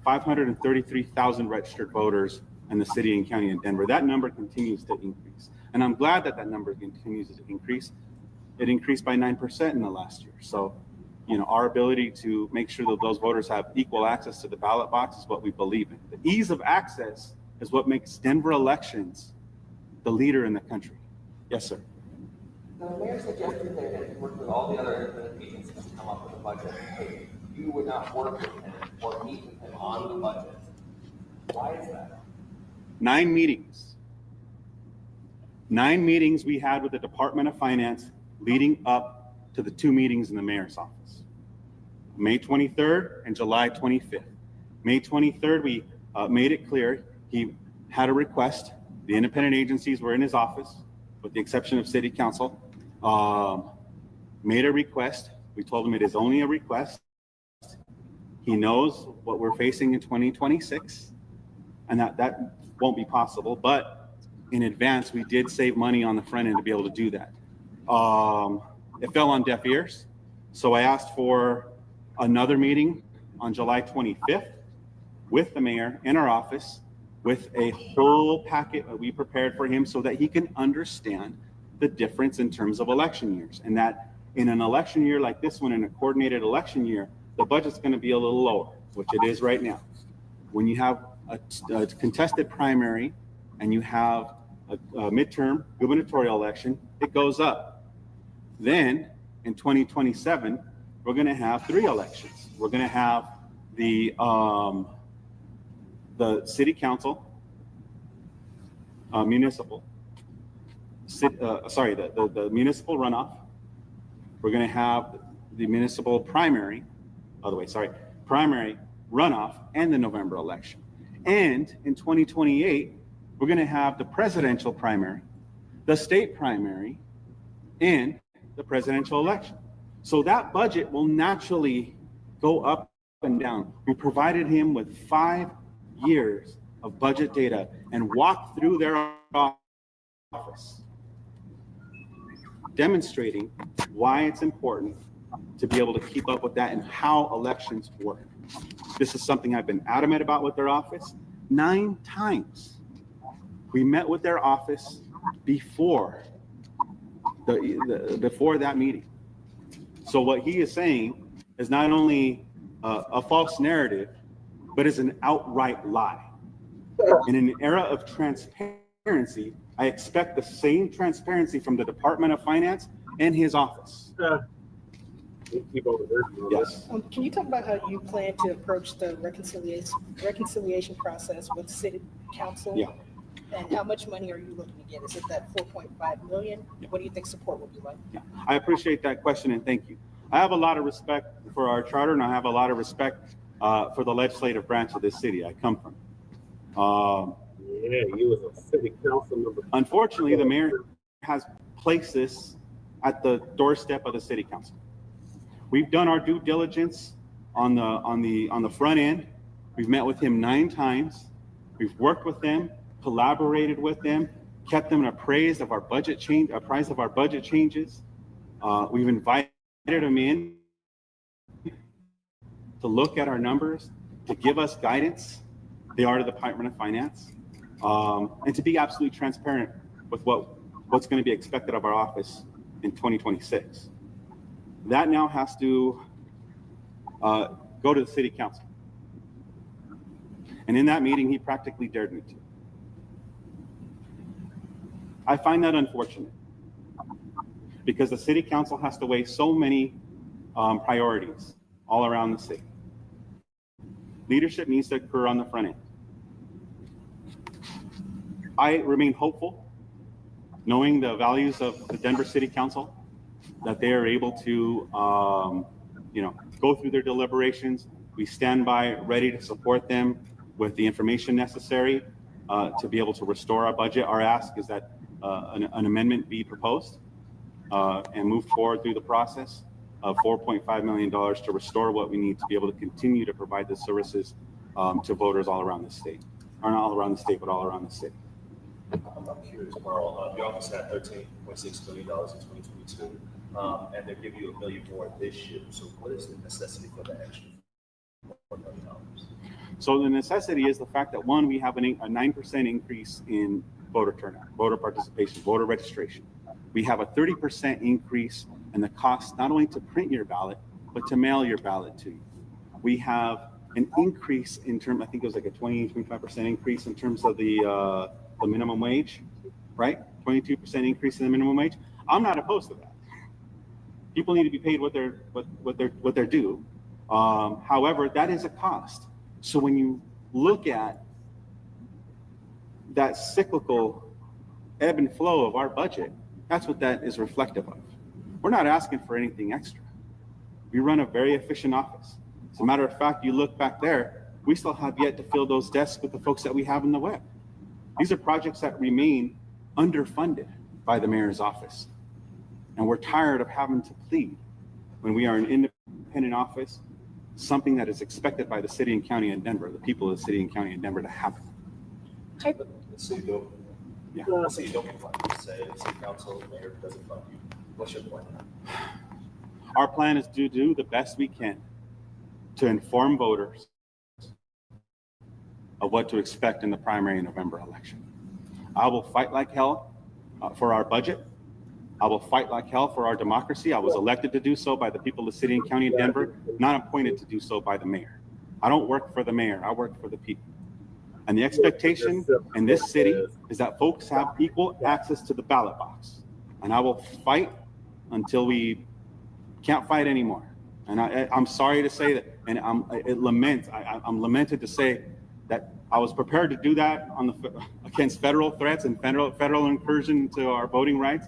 533,000 registered voters in the city and county of Denver. That number continues to increase. And I'm glad that that number continues to increase. It increased by 9% in the last year. So, you know, our ability to make sure that those voters have equal access to the ballot box is what we believe in. The ease of access is what makes Denver elections the leader in the country. Yes, sir. The mayor suggested that he worked with all the other independent agencies to come up with a budget. Hey, you would not work with him or meet with him on the budget. Why is that? 9 meetings. 9 meetings we had with the Department of Finance leading up to the 2 meetings in the mayor's office. May 23rd and July 25th. May 23rd, we made it clear he had a request. The independent agencies were in his office, with the exception of city council. Made a request. We told him it is only a request. He knows what we're facing in 2026, and that won't be possible, but in advance, we did save money on the front end to be able to do that. It fell on deaf ears. So I asked for another meeting on July 25th with the mayor in our office with a whole packet that we prepared for him so that he can understand the difference in terms of election years. And that in an election year like this one, in a coordinated election year, the budget's going to be a little lower, which it is right now. When you have a contested primary and you have a midterm gubernatorial election, it goes up. Then in 2027, we're going to have 3 elections. We're going to have the city council, municipal, the municipal runoff. We're going to have the municipal primary, primary runoff and the November election. And in 2028, we're going to have the presidential primary, the state primary, and the presidential election. So that budget will naturally go up and down. We provided him with 5 years of budget data and walked through their office, demonstrating why it's important to be able to keep up with that and how elections work. This is something I've been adamant about with their office. 9 times we met with their office before before that meeting. So what he is saying is not only a false narrative, but is an outright lie. In an era of transparency, I expect the same transparency from the Department of Finance and his office. Yes. Can you talk about how you plan to approach the reconciliation process with City Council? Yeah. And how much money are you looking to get? Is it that 4.5 million? Yeah. What do you think support will be like? Yeah. I appreciate that question and thank you. I have a lot of respect for our charter and I have a lot of respect for the legislative branch of this city I come from. Yeah, you was a city council member. Unfortunately, the mayor has placed this at the doorstep of the city council. We've done our due diligence on the front end. We've met with him 9 times. We've worked with them, collaborated with them, kept them appraised of our budget changes. We've invited them in to look at our numbers, to give us guidance. They are the Department of Finance, and to be absolutely transparent with what's going to be expected of our office in 2026. That now has to go to the city council. And in that meeting, he practically dared me to. I find that unfortunate because the city council has to weigh so many priorities all around the city. Leadership needs to occur on the front end. I remain hopeful, knowing the values of the Denver City Council, that they are able to, go through their deliberations. We stand by, ready to support them with the information necessary to be able to restore our budget. Our ask is that an amendment be proposed and moved forward through the process of $4.5 million to restore what we need to be able to continue to provide the services to voters all around the state. Or not all around the state, but all around the state. I'm curious, Carl. Your office had $13.6 million in 2022, and they're giving you $1 million more this year. So what is the necessity for the extra $4 million? So the necessity is the fact that, one, we have a 9% increase in voter turnout, voter participation, voter registration. We have a 30% increase in the cost not only to print your ballot, but to mail your ballot to you. We have an increase in terms, I think it was like a 25% increase in terms of the minimum wage, right? 22% increase in the minimum wage. I'm not opposed to that. People need to be paid what they're due. However, that is a cost. So when you look at that cyclical ebb and flow of our budget, that's what that is reflective of. We're not asking for anything extra. We run a very efficient office. As a matter of fact, you look back there, we still have yet to fill those desks with the folks that we have in the web. These are projects that remain underfunded by the mayor's office. And we're tired of having to plead when we are an independent office, something that is expected by the city and county of Denver, the people of the city and county of Denver, to happen. Let's say you don't. Yeah. Let's say you don't get funded. Let's say the city council, the mayor doesn't fund you. What's your plan? Our plan is to do the best we can to inform voters of what to expect in the primary and November election. I will fight like hell for our budget. I will fight like hell for our democracy. I was elected to do so by the people of the city and county of Denver, not appointed to do so by the mayor. I don't work for the mayor, I work for the people. And the expectation in this city is that folks have equal access to the ballot box. And I will fight until we can't fight anymore. And I'm sorry to say that, and I'm lamented to say that I was prepared to do that against federal threats and federal incursion to our voting rights,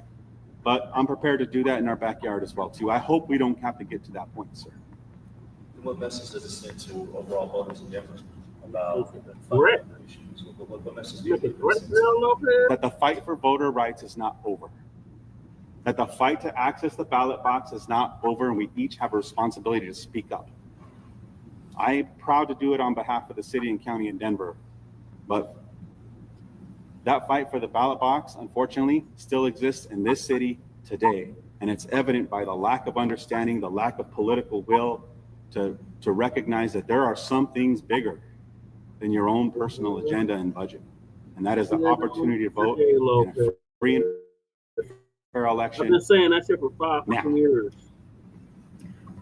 but I'm prepared to do that in our backyard as well too. I hope we don't have to get to that point, sir. What message does it send to overall voters in Denver about the issues? What message do you think? That the fight for voter rights is not over. That the fight to access the ballot box is not over, and we each have a responsibility to speak up. I'm proud to do it on behalf of the city and county in Denver, but that fight for the ballot box, unfortunately, still exists in this city today. And it's evident by the lack of understanding, the lack of political will to recognize that there are some things bigger than your own personal agenda and budget. And that is the opportunity to vote in a free and fair election. I've been saying that shit for 5 years.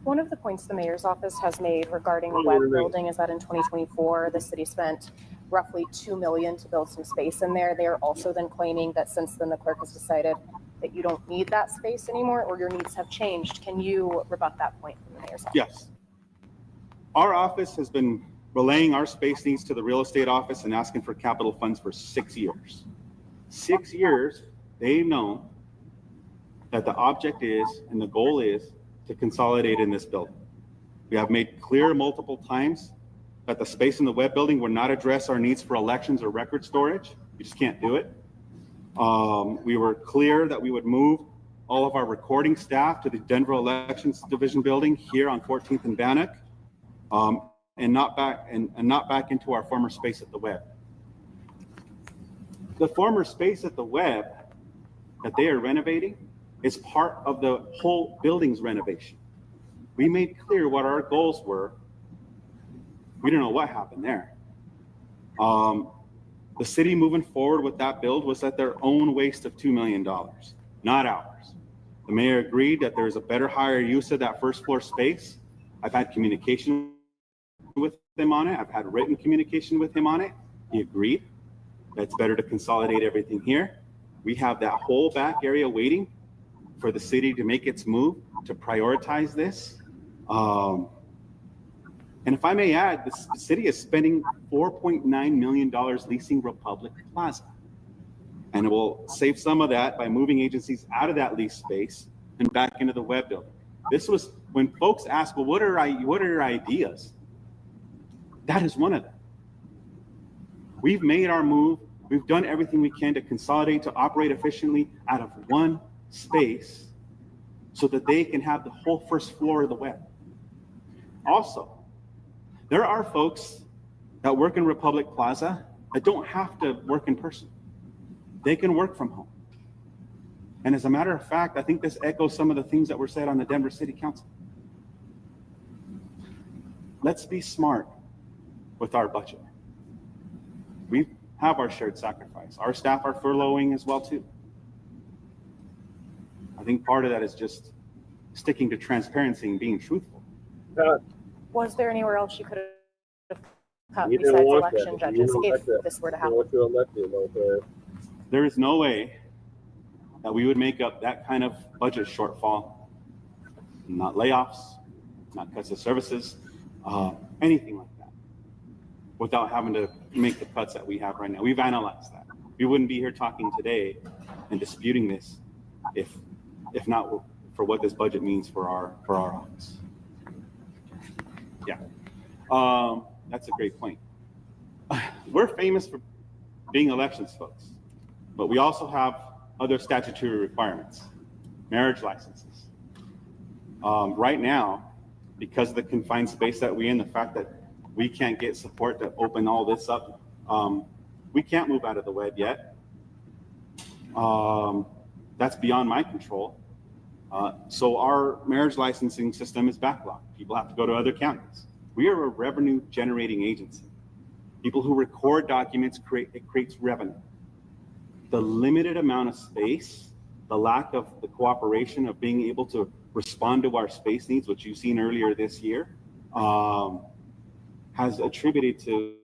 One of the points the mayor's office has made regarding the web building is that in 2024, the city spent roughly $2 million to build some space in there. They are also then claiming that since then the clerk has decided that you don't need that space anymore or your needs have changed. Can you rebut that point from the mayor's office? Yes. Our office has been relaying our space needs to the real estate office and asking for capital funds for 6 years. 6 years, they've known that the object is and the goal is to consolidate in this building. We have made clear multiple times that the space in the web building would not address our needs for elections or record storage. We just can't do it. We were clear that we would move all of our recording staff to the Denver Elections Division building here on 14th and Bannock, and not back into our former space at the web. The former space at the web that they are renovating is part of the whole building's renovation. We made clear what our goals were. We don't know what happened there. The city moving forward with that build was at their own waste of $2 million, not ours. The mayor agreed that there's a better, higher use of that first floor space. I've had communication with him on it. I've had written communication with him on it. He agreed that it's better to consolidate everything here. We have that whole back area waiting for the city to make its move to prioritize this. And if I may add, the city is spending $4.9 million leasing Republic Plaza. And it will save some of that by moving agencies out of that lease space and back into the web building. This was when folks ask, well, what are your ideas? That is one of them. We've made our move. We've done everything we can to consolidate, to operate efficiently out of one space so that they can have the whole first floor of the web. Also, there are folks that work in Republic Plaza that don't have to work in person. They can work from home. And as a matter of fact, I think this echoes some of the things that were said on the Denver City Council. Let's be smart with our budget. We have our shared sacrifice. Our staff are furloughing as well too. I think part of that is just sticking to transparency and being truthful. Was there anywhere else you could have cut besides election judges if this were to happen? There is no way that we would make up that kind of budget shortfall, not layoffs, not cuts of services, anything like that, without having to make the cuts that we have right now. We've analyzed that. We wouldn't be here talking today and disputing this if not for what this budget means for our office. Yeah, that's a great point. We're famous for being elections folks, but we also have other statutory requirements, marriage licenses. Right now, because of the confined space that we're in, the fact that we can't get support to open all this up, we can't move out of the web yet. That's beyond my control. So our marriage licensing system is backlogged. People have to go to other counties. We are a revenue generating agency. People who record documents, it creates revenue. The limited amount of space, the lack of the cooperation of being able to respond to our space needs, which you've seen earlier this year, has attributed to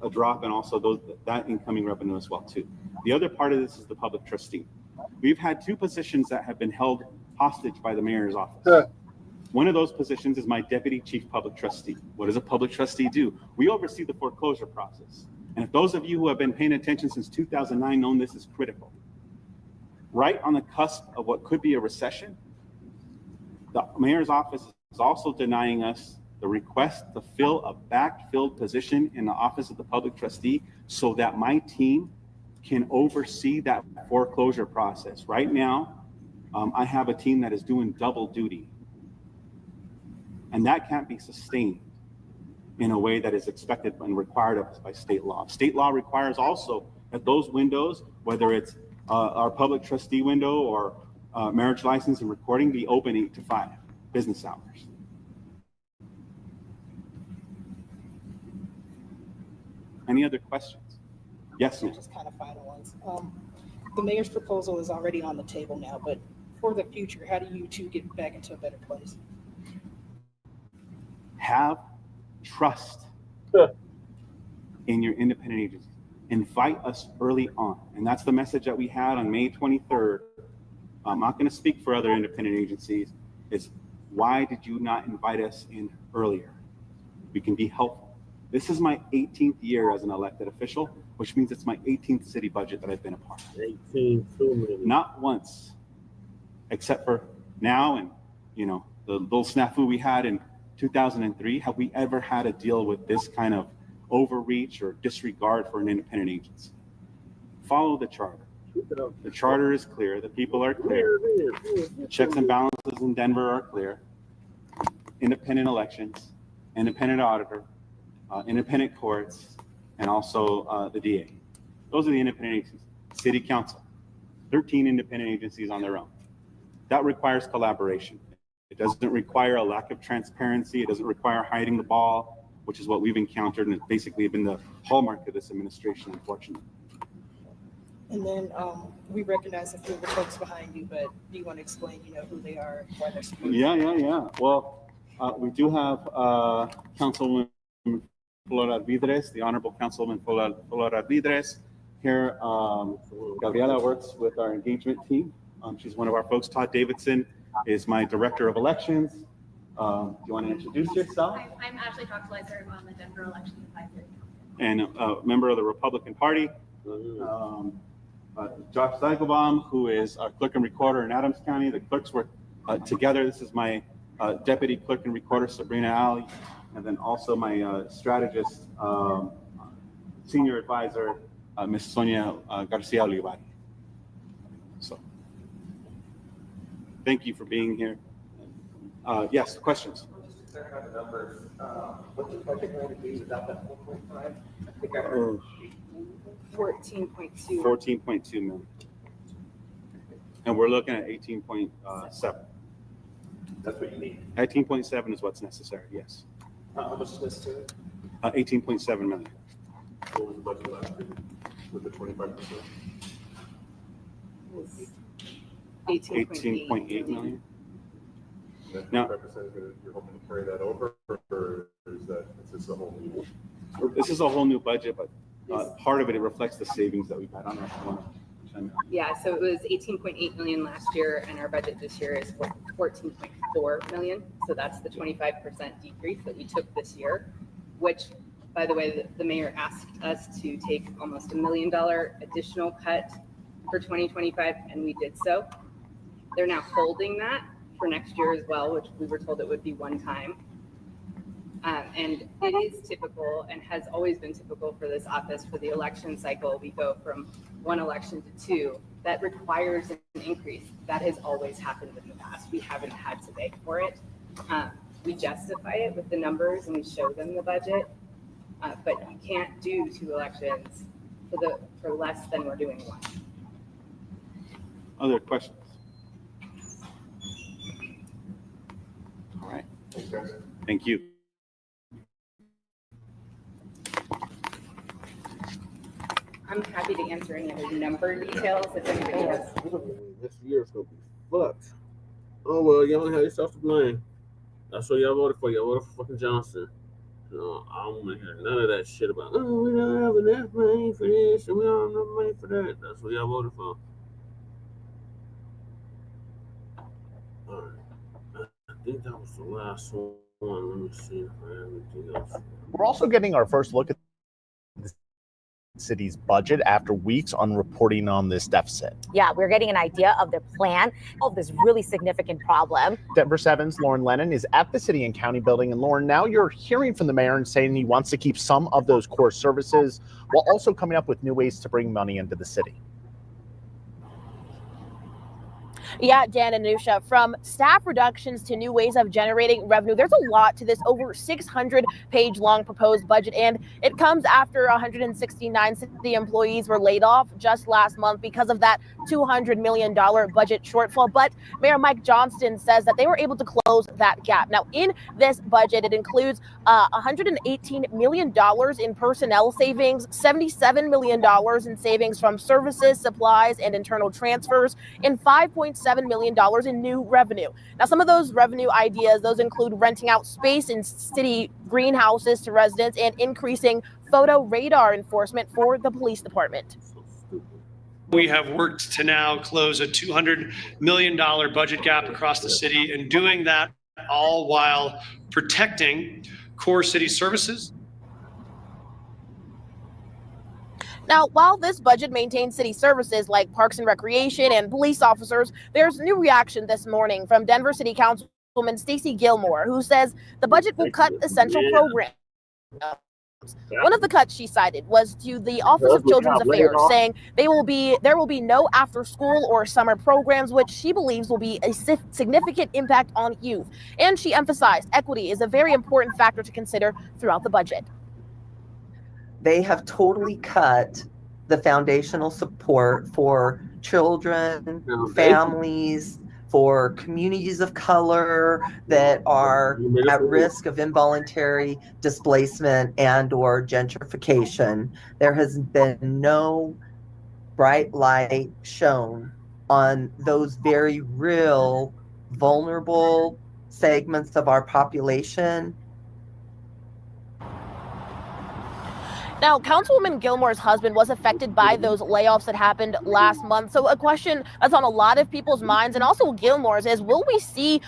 a drop in also that incoming revenue as well too. The other part of this is the public trustee. We've had two positions that have been held hostage by the mayor's office. One of those positions is my deputy chief public trustee. What does a public trustee do? We oversee the foreclosure process. And if those of you who have been paying attention since 2009 know this is critical. Right on the cusp of what could be a recession, the mayor's office is also denying us the request to fill a backfilled position in the office of the public trustee so that my team can oversee that foreclosure process. Right now, I have a team that is doing double duty. And that can't be sustained in a way that is expected and required of us by state law. State law requires also that those windows, whether it's our public trustee window or marriage license and recording, be open 8 to 5 business hours. Any other questions? Yes, ma'am. Just kind of final ones. The mayor's proposal is already on the table now, but for the future, how do you two get back into a better place? Have trust in your independent agencies. Invite us early on. And that's the message that we had on May 23rd. I'm not going to speak for other independent agencies. Is why did you not invite us in earlier? We can be helpful. This is my 18th year as an elected official, which means it's my 18th city budget that I've been a part of. 18, too many. Not once, except for now and, the little snafu we had in 2003, have we ever had to deal with this kind of overreach or disregard for an independent agency? Follow the charter. The charter is clear. The people are clear. The checks and balances in Denver are clear. Independent elections, independent auditor, independent courts, and also the DA. Those are the independent agencies. City council, 13 independent agencies on their own. That requires collaboration. It doesn't require a lack of transparency. It doesn't require hiding the ball, which is what we've encountered, and it's basically been the hallmark of this administration, unfortunately. And then we recognize a few of the folks behind you, but do you want to explain, who they are, why they're supporting? Yeah. Well, we do have Councilwoman Flora Vidres, the Honorable Councilwoman Flora Vidres here. Gabriela works with our engagement team. She's one of our folks. Todd Davidson is my Director of Elections. Do you want to introduce yourself? I'm Ashley Coxweiser. I'm on the Denver Election Advisory. And a member of the Republican Party. Josh Zeigelbaum, who is our clerk and recorder in Adams County. The clerks work together. This is my deputy clerk and recorder, Sabrina Ali, and then also my strategist, senior advisor, Ms. Sonia Garcia Olivari. So, thank you for being here. Yes, questions? Just to clarify the numbers, what's the budget going to be without that 4.5? I think I heard 14.2. 14.2 million. And we're looking at 18.7. That's what you need. 18.7 is what's necessary, yes. How much is necessary? 18.7 million. What was the budget last year with the 25%? 18.8 million. Now, 25% you're hoping to carry that over, or is this a whole new? This is a whole new budget, but part of it reflects the savings that we've had on our. Yeah, so it was 18.8 million last year, and our budget this year is 14.4 million. So that's the 25% decrease that we took this year, which, by the way, the mayor asked us to take almost $1 million additional cut for 2025, and we did so. They're now holding that for next year as well, which we were told it would be one time. And it is typical and has always been typical for this office for the election cycle. We go from one election to two. That requires an increase. That has always happened in the past. We haven't had to beg for it. We justify it with the numbers and we show them the budget, but you can't do two elections for less than we're doing one. Other questions? All right. Thanks, guys. Thank you. I'm happy to answer any other number details if anybody has. This year's gonna be fucked. Oh well, y'all have yourself to blame. That's what y'all voted for. Y'all voted for fucking Johnson. No, I don't want to hear none of that shit about, oh, we don't have enough money for this and we don't have enough money for that. That's what y'all voted for. All right. I think that was was the last one. Let me see if I have anything else. We're also getting our first look at the city's budget after weeks on reporting on this deficit. Yeah, we're getting an idea of their plan of this really significant problem. Denver 7's Lauren Lennon is at the city and county building. And Lauren, now you're hearing from the mayor and saying he wants to keep some of those core services while also coming up with new ways to bring money into the city. Yeah, Dan and Anusha, from staff reductions to new ways of generating revenue, there's a lot to this over 600-page long proposed budget, and it comes after 169 city employees were laid off just last month because of that $200 million budget shortfall. But Mayor Mike Johnston says that they were able to close that gap. Now, in this budget, it includes $118 million in personnel savings, $77 million in savings from services, supplies, and internal transfers, and $5.7 million in new revenue. Now, some of those revenue ideas, those include renting out space in city greenhouses to residents and increasing photo radar enforcement for the police department. We have worked to now close a $200 million budget gap across the city, and doing that all while protecting core city services. Now, while this budget maintains city services like parks and recreation and police officers, there's new reaction this morning from Denver City Councilwoman Stacey Gilmore, who says the budget will cut essential programs. One of the cuts she cited was to the Office of Children's Affairs, saying there will be no after-school or summer programs, which she believes will be a significant impact on youth. And she emphasized equity is a very important factor to consider throughout the budget. They have totally cut the foundational support for children, families, for communities of color that are at risk of involuntary displacement and or gentrification. There has been no bright light shown on those very real, vulnerable segments of our population. Now, Councilwoman Gilmore's husband was affected by those layoffs that happened last month. So a question that's on a lot of people's minds, and also Gilmore's, is will we see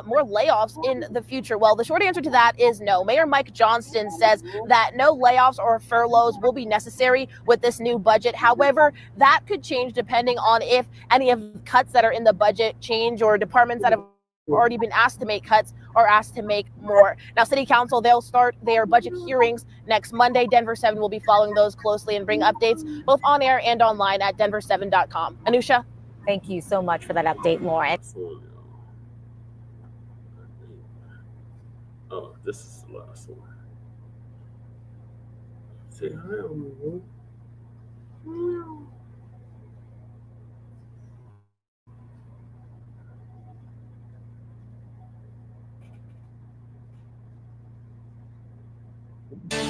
more layoffs in the future? Well, the short answer to that is no. Mayor Mike Johnston says that no layoffs or furloughs will be necessary with this new budget. However, that could change depending on if any of the cuts that are in the budget change, or departments that have already been asked to make cuts are asked to make more. Now, City Council, they'll start their budget hearings next Monday. Denver 7 will be following those closely and bring updates both on air and online at denver7.com. Anusha? Thank you so much for that update, Lauren. Oh, this is the last one. Say hi,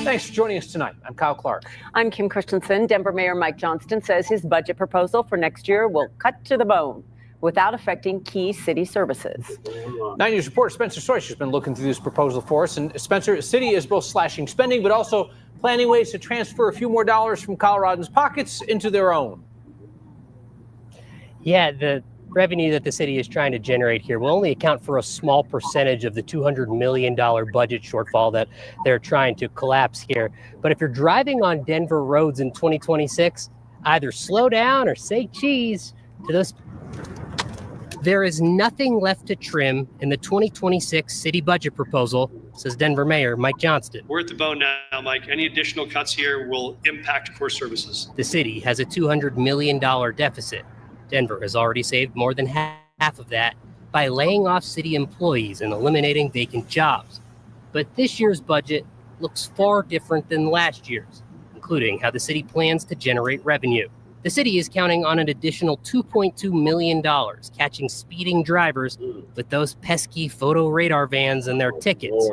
Thanks for joining us tonight. I'm Kyle Clark. I'm Kim Christensen. Denver Mayor Mike Johnston says his budget proposal for next year will cut to the bone without affecting key city services. 9 News reporter Spencer Soysh has been looking through this proposal for us. And Spencer, the city is both slashing spending, but also planning ways to transfer a few more dollars from Coloradans' pockets into their own. Yeah, the revenue that the city is trying to generate here will only account for a small percentage of the $200 million budget shortfall that they're trying to collapse here. But if you're driving on Denver roads in 2026, either slow down or say cheese to those. There is nothing left to trim in the 2026 city budget proposal, says Denver Mayor Mike Johnston. We're at the bone now, Mike. Any additional cuts here will impact core services. The city has a $200 million deficit. Denver has already saved more than half of that by laying off city employees and eliminating vacant jobs. But this year's budget looks far different than last year's, including how the city plans to generate revenue. The city is counting on an additional $2.2 million catching speeding drivers with those pesky photo radar vans and their tickets.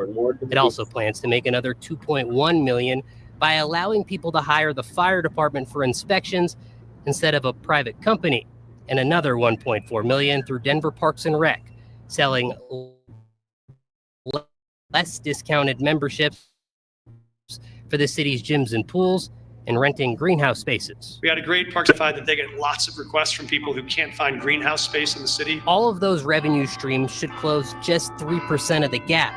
It also plans to make another $2.1 million by allowing people to hire the fire department for inspections instead of a private company, and another $1.4 million through Denver Parks and Rec, selling less discounted memberships for the city's gyms and pools, and renting greenhouse spaces. We had a great park find that they get lots of requests from people who can't find greenhouse space in the city. All of those revenue streams should close just 3% of the gap.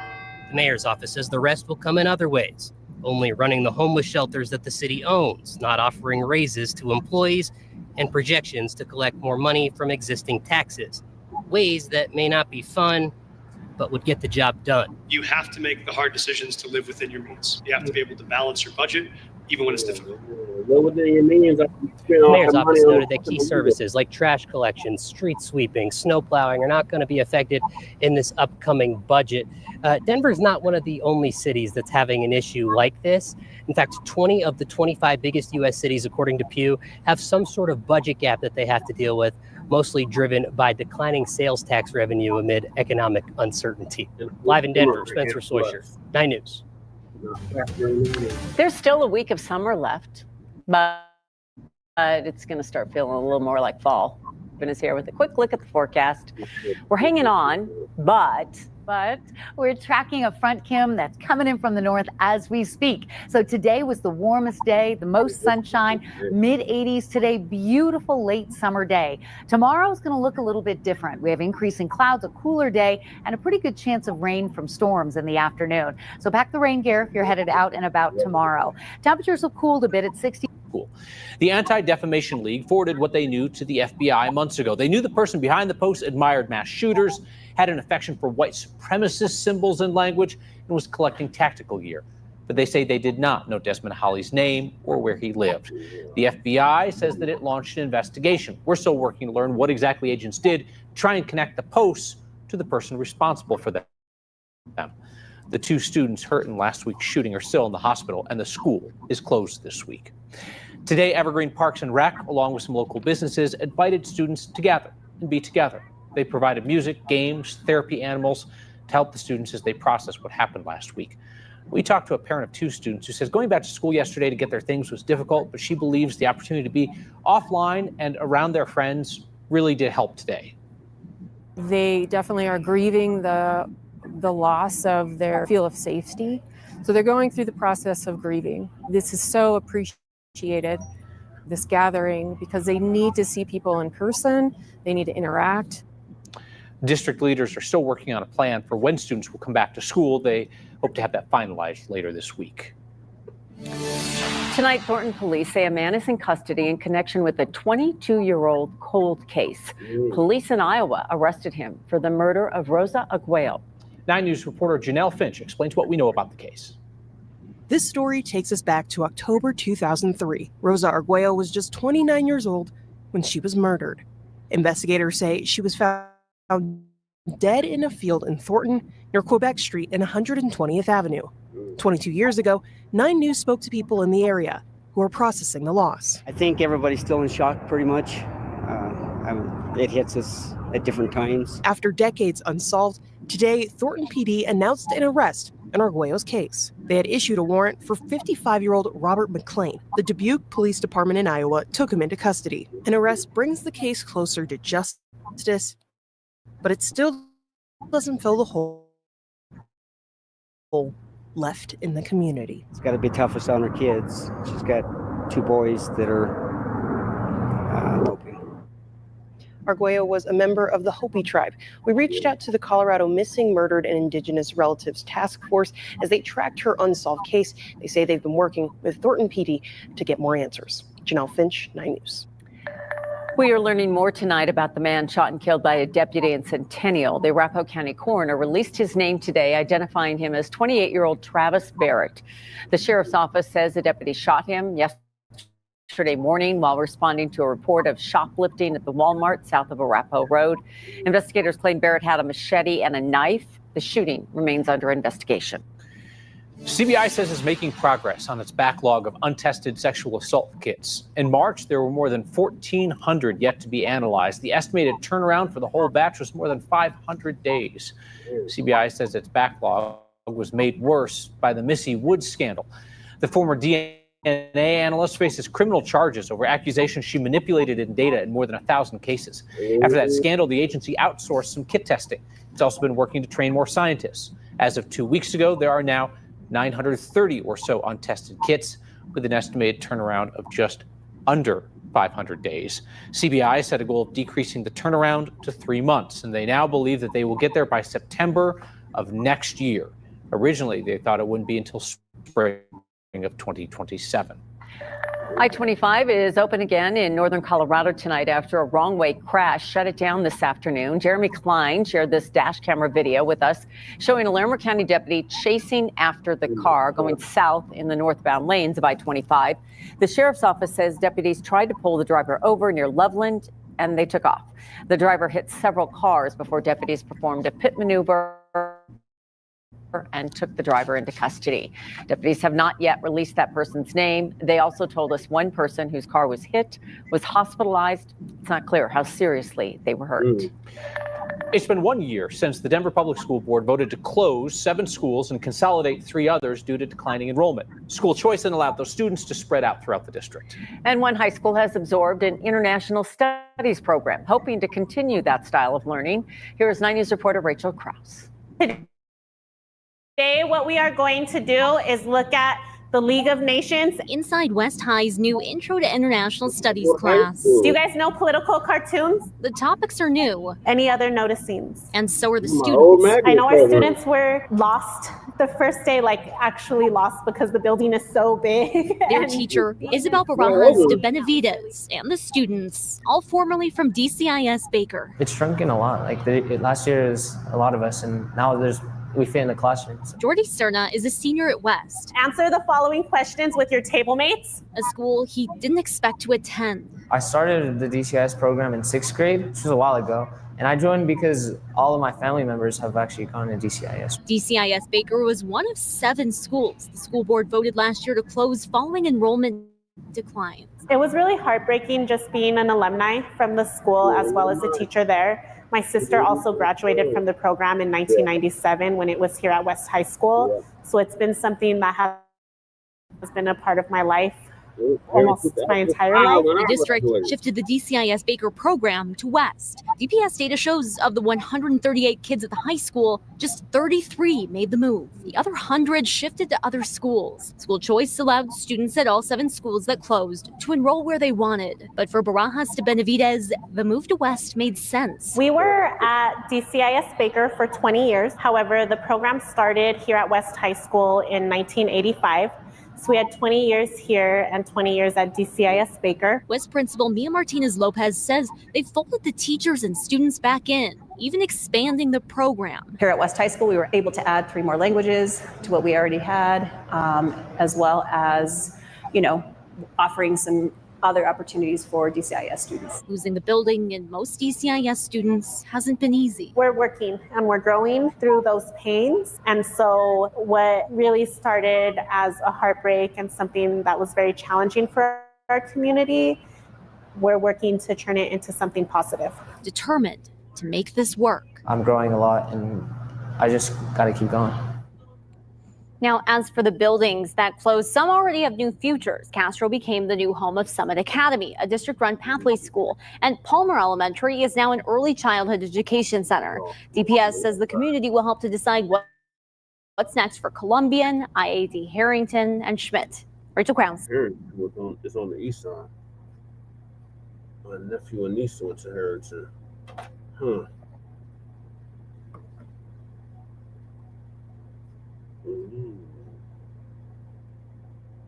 The mayor's office says the rest will come in other ways, only running the homeless shelters that the city owns, not offering raises to employees, and projections to collect more money from existing taxes. Ways that may not be fun, but would get the job done. You have to make the hard decisions to live within your means. You have to be able to balance your budget, even when it's difficult. The mayor's office noted that key services like trash collection, street sweeping, snow plowing are not going to be affected in this upcoming budget. Denver's not one of the only cities that's having an issue like this. In fact, 20 of the 25 biggest U.S. cities, according to Pew, have some sort of budget gap that they have to deal with, mostly driven by declining sales tax revenue amid economic uncertainty. Live in Denver, Spencer Soisher, 9 News. There's still a week of summer left, but it's going to start feeling a little more like fall. Ben is here with a quick look at the forecast. We're hanging on, but we're tracking a front, Kim, that's coming in from the north as we speak. So today was the warmest day, the most sunshine, mid-80s today, beautiful late summer day. Tomorrow's going to look a little bit different. We have increasing clouds, a cooler day, and a pretty good chance of rain from storms in the afternoon. So pack the rain gear if you're headed out and about tomorrow. Temperatures will cool a bit at 60. The Anti-Defamation League forwarded what they knew to the FBI months ago. They knew the person behind the post admired mass shooters, had an affection for white supremacist symbols and language, and was collecting tactical gear. But they say they did not know Desmond Holly's name or where he lived. The FBI says that it launched an investigation. We're still working to learn what exactly agents did to try and connect the posts to the person responsible for them. The 2 students hurt in last week's shooting are still in the hospital, and the school is closed this week. Today, Evergreen Parks and Rec, along with some local businesses, invited students to gather and be together. They provided music, games, therapy animals to help the students as they process what happened last week. We talked to a parent of 2 students who says going back to school yesterday to get their things was difficult, but she believes the opportunity to be offline and around their friends really did help today. They definitely are grieving the loss of their feel of safety. So they're going through the process of grieving. This is so appreciated, this gathering, because they need to see people in person. They need to interact. District leaders are still working on a plan for when students will come back to school. They hope to have that finalized later this week. Tonight, Thornton police say a man is in custody in connection with a 22-year-old cold case. Police in Iowa arrested him for the murder of Rosa Arguello. 9 News reporter Janelle Finch explains what we know about the case. This story takes us back to October 2003. Rosa Arguello was just 29 years old when she was murdered. Investigators say she was found dead in a field in Thornton near Quebec Street and 120th Avenue. 22 years ago, 9 News spoke to people in the area who are processing the loss. I think everybody's still in shock pretty much. It hits us at different times. After decades unsolved, today Thornton PD announced an arrest in Arguello's case. They had issued a warrant for 55-year-old Robert McLean. The Dubuque Police Department in Iowa took him into custody. An arrest brings the case closer to justice, but it still doesn't fill the hole left in the community. It's got to be toughest on her kids. She's got 2 boys that are eloping. Arguello was a member of the Hopi tribe. We reached out to the Colorado Missing, Murdered, and Indigenous Relatives Task Force as they tracked her unsolved case. They say they've been working with Thornton PD to get more answers. Janelle Finch, 9 News. We are learning more tonight about the man shot and killed by a deputy in Centennial. The Arapahoe County coroner released his name today, identifying him as 28-year-old Travis Barrett. The sheriff's office says the deputy shot him yesterday morning while responding to a report of shoplifting at the Walmart south of Arapahoe Road. Investigators claim Barrett had a machete and a knife. The shooting remains under investigation. CBI says it's making progress on its backlog of untested sexual assault kits. In March, there were more than 1,400 yet to be analyzed. The estimated turnaround for the whole batch was more than 500 days. CBI says its backlog was made worse by the Missy Woods scandal. The former DNA analyst faces criminal charges over accusations she manipulated in data in more than 1,000 cases. After that scandal, the agency outsourced some kit testing. It's also been working to train more scientists. As of 2 weeks ago, there are now 930 or so untested kits. with an estimated turnaround of just under 500 days. CBI set a goal of decreasing the turnaround to 3 months, and they now believe that they will get there by September of next year. Originally, they thought it wouldn't be until spring of 2027. I-25 is open again in northern Colorado tonight after a wrong-way crash shut it down this afternoon. Jeremy Klein shared this dash camera video with us showing a Larimer County deputy chasing after the car going south in the northbound lanes of I-25. The sheriff's office says deputies tried to pull the driver over near Loveland and they took off. The driver hit several cars before deputies performed a pit maneuver and took the driver into custody. Deputies have not yet released that person's name. They also told us one person whose car was hit was hospitalized. It's not clear how seriously they were hurt. It's been 1 year since the Denver Public School Board voted to close 7 schools and consolidate 3 others due to declining enrollment. School choice then allowed those students to spread out throughout the district. And one high school has absorbed an international studies program, hoping to continue that style of learning. Here is 9 News reporter Rachel Krause. Today, what we are going to do is look at the League of Nations inside West High's new Intro to International Studies class. Do you guys know political cartoons? The topics are new. Any other noticings? And so are the students. I know our students were lost the first day, like actually lost because the building is so big. Their teacher, Isabel Barajas de Benavides, and the students, all formerly from DCIS Baker. It's shrunken a lot. Like last year is a lot of us, and now we fit in the classrooms. Jordy Cerna is a senior at West. Answer the following questions with your table mates. A school he didn't expect to attend. I started the DCIS program in 6th grade, which was a while ago, and I joined because all of my family members have actually gone to DCIS. DCIS Baker was one of 7 schools the school board voted last year to close following enrollment declines. It was really heartbreaking just being an alumni from the school as well as a teacher there. My sister also graduated from the program in 1997 when it was here at West High School. So it's been something that has been a part of my life almost my entire life. The district shifted the DCIS Baker program to West. DPS data shows of the 138 kids at the high school, just 33 made the move. The other 100 shifted to other schools. School choice allowed students at all 7 schools that closed to enroll where they wanted. But for Barajas de Benavides, the move to West made sense. We were at DCIS Baker for 20 years. However, the program started here at West High School in 1985. So we had 20 years here and 20 years at DCIS Baker. West Principal Mia Martinez Lopez says they folded the teachers and students back in, even expanding the program. Here at West High School, we were able to add 3 more languages to what we already had, as well as, offering some other opportunities for DCIS students. Losing the building and most DCIS students hasn't been easy. We're working and we're growing through those pains. And so what really started as a heartbreak and something that was very challenging for our community, we're working to turn it into something positive. Determined to make this work. I'm growing a lot and I just got to keep going. Now, as for the buildings that closed, some already have new futures. Castro became the new home of Summit Academy, a district-run pathway school, and Palmer Elementary is now an early childhood education center. DPS says the community will help to decide what's next for Columbian, IAD Harrington, and Schmidt. Rachel Krause. It's on the east side. My nephew and niece went to Harrington.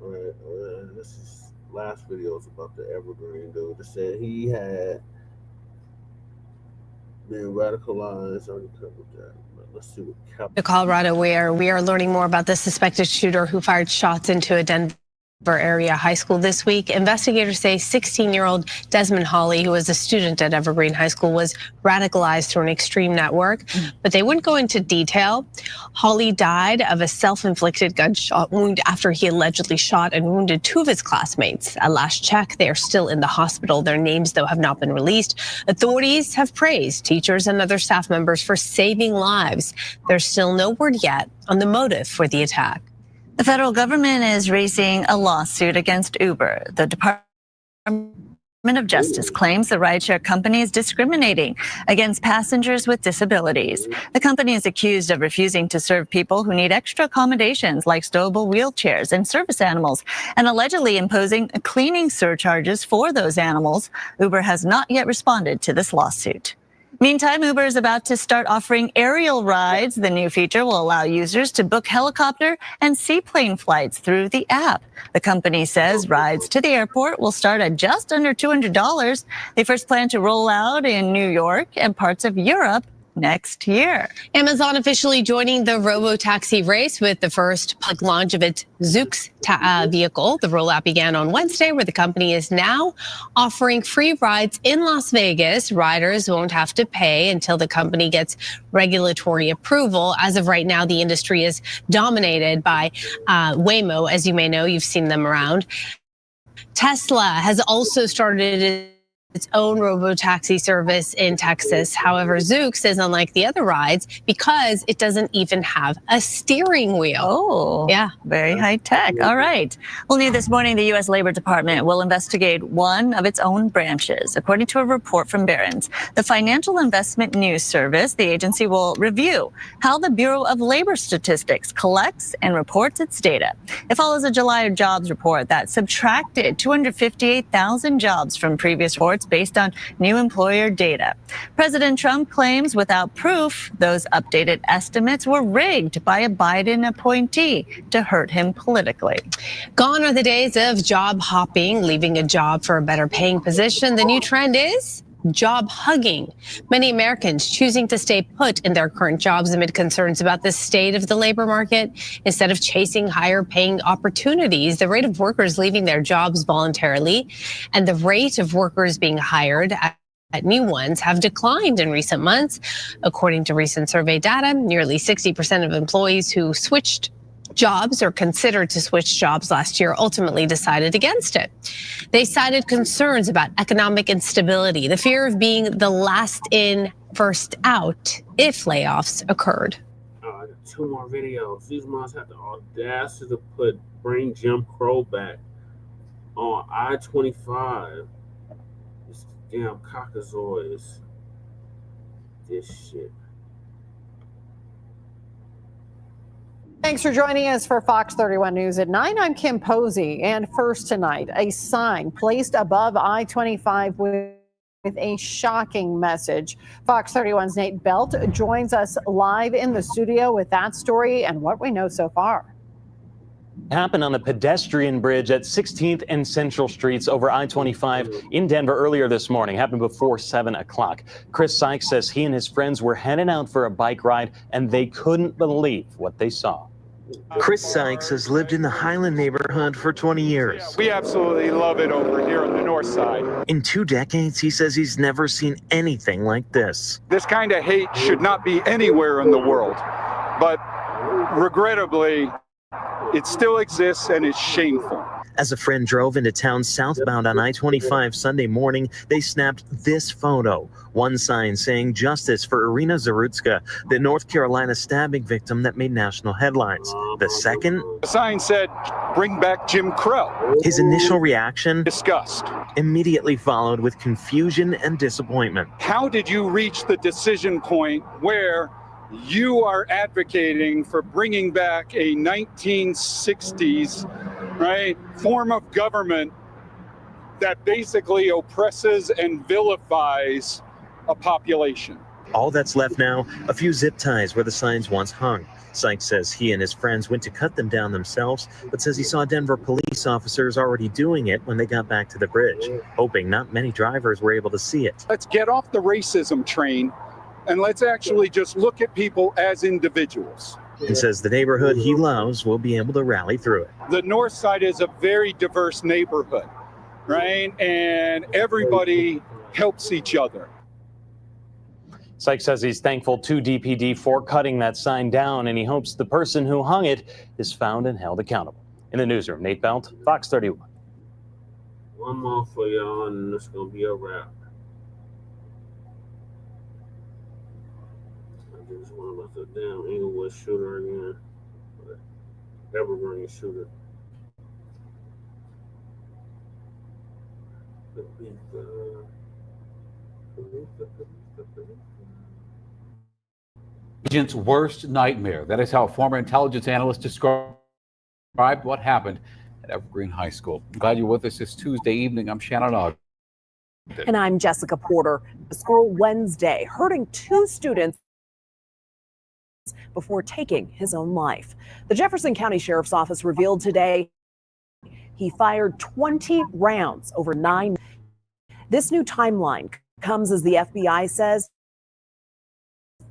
All right, this is last video is about the Evergreen dude that said he had been radicalized. Already covered that. But let's see what to Colorado, where we are learning more about the suspected shooter who fired shots into a Denver area high school this week. Investigators say 16-year-old Desmond Hawley, who was a student at Evergreen High School, was radicalized through an extreme network, but they wouldn't go into detail. Hawley died of a self-inflicted gunshot wound after he allegedly shot and wounded 2 of his classmates. At last check, they are still in the hospital. Their names, though, have not been released. Authorities have praised teachers and other staff members for saving lives. There's still no word yet on the motive for the attack. The federal government is raising a lawsuit against Uber. The Department of Justice claims the rideshare company is discriminating against passengers with disabilities. The company is accused of refusing to serve people who need extra accommodations like stowable wheelchairs and service animals, and allegedly imposing cleaning surcharges for those animals. Uber has not yet responded to this lawsuit. Meantime, Uber is about to start offering aerial rides. The new feature will allow users to book helicopter and seaplane flights through the app. The company says rides to the airport will start at just under $200. They first plan to roll out in New York and parts of Europe next year. Amazon officially joining the robo-taxi race with the first public launch of its Zoox vehicle. The rollout began on Wednesday, where the company is now offering free rides in Las Vegas. Riders won't have to pay until the company gets regulatory approval. As of right now, the industry is dominated by Waymo. As you may know, you've seen them around. Tesla has also started its own robo-taxi service in Texas. However, Zoox is unlike the other rides because it doesn't even have a steering wheel. Oh, yeah. Very high tech. All right. Well, new this morning, the U.S. Labor Department will investigate one of its own branches. According to a report from Barron's, the Financial Investment News Service, the agency will review how the Bureau of Labor Statistics collects and reports its data. It follows a July jobs report that subtracted 258,000 jobs from previous reports based on new employer data. President Trump claims without proof, those updated estimates were rigged by a Biden appointee to hurt him politically. Gone are the days of job hopping, leaving a job for a better paying position. The new trend is job hugging. Many Americans choosing to stay put in their current jobs amid concerns about the state of the labor market instead of chasing higher paying opportunities. The rate of workers leaving their jobs voluntarily and the rate of workers being hired at new ones have declined in recent months. According to recent survey data, nearly 60% of employees who switched jobs or considered to switch jobs last year ultimately decided against it. They cited concerns about economic instability, the fear of being the last in, first out if layoffs occurred. I got 2 more videos. These moms have the audacity to bring Jim Crow back on I-25. These damn cockazoids. This shit. Thanks for joining us for Fox 31 News at 9. I'm Kim Posey. And first tonight, a sign placed above I-25 with a shocking message. Fox 31's Nate Belt joins us live in the studio with that story and what we know so far. Happened on a pedestrian bridge at 16th and Central Streets over I-25 in Denver earlier this morning. Happened before 7 o'clock. Chris Sykes says he and his friends were headed out for a bike ride and they couldn't believe what they saw. Chris Sykes has lived in the Highland neighborhood for 20 years. We absolutely love it over here on the north side. In 2 decades, he says he's never seen anything like this. This kind of hate should not be anywhere in the world, but regrettably, it still exists and it's shameful. As a friend drove into town southbound on I-25 Sunday morning, they snapped this photo. One sign saying justice for Irina Zarutska, the North Carolina stabbing victim that made national headlines. The second, the sign said, "Bring back Jim Crow." His initial reaction, disgust, immediately followed with confusion and disappointment. How did you reach the decision point where you are advocating for bringing back a 1960s, form of government that basically oppresses and vilifies a population? All that's left now, a few zip ties where the signs once hung. Sykes says he and his friends went to cut them down themselves, but says he saw Denver police officers already doing it when they got back to the bridge, hoping not many drivers were able to see it. Let's get off the racism train and let's actually just look at people as individuals. And says the neighborhood he loves will be able to rally through it. The north side is a very diverse neighborhood, and everybody helps each other. Sykes says he's thankful to DPD for cutting that sign down, and he hopes the person who hung it is found and held accountable. In the newsroom, Nate Belt, Fox 31. One more for y'all, and it's going to be a wrap. I just want about the damn Inglewood shooter again. Evergreen shooter. Agent's worst nightmare. That is how a former intelligence analyst described what happened at Evergreen High School. I'm glad you're with us this Tuesday evening. I'm Shannon Ogden. And I'm Jessica Porter. The school Wednesday hurting 2 students before taking his own life. The Jefferson County Sheriff's Office revealed today he fired 20 rounds over 9. This new timeline comes as the FBI says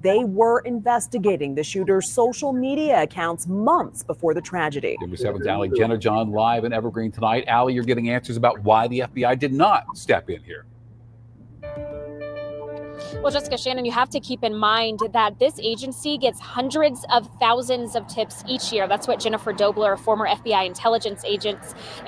they were investigating the shooter's social media accounts months before the tragedy. Number 7's Allie Jenner John live in Evergreen tonight. Allie, you're getting answers about why the FBI did not step in here. Well, Jessica, Shannon, you have to keep in mind that this agency gets hundreds of thousands of tips each year. That's what Jennifer Dobler, a former FBI intelligence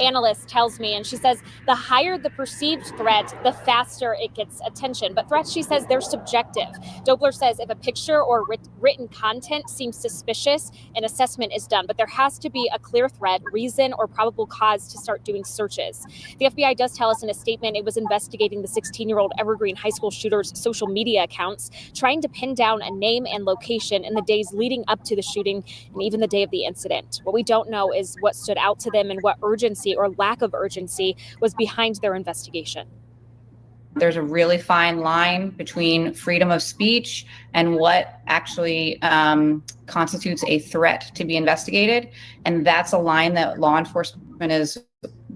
analyst, tells me. And she says the higher the perceived threat, the faster it gets attention. But threats, she says, they're subjective. Dobler says if a picture or written content seems suspicious, an assessment is done. But there has to be a clear threat, reason, or probable cause to start doing searches. The FBI does tell us in a statement it was investigating the 16-year-old Evergreen High School shooter's social media accounts, trying to pin down a name and location in the days leading up to the shooting and even the day of the incident. What we don't know is what stood out to them and what urgency or lack of urgency was behind their investigation. There's a really fine line between freedom of speech and what actually constitutes a threat to be investigated. And that's a line that law enforcement is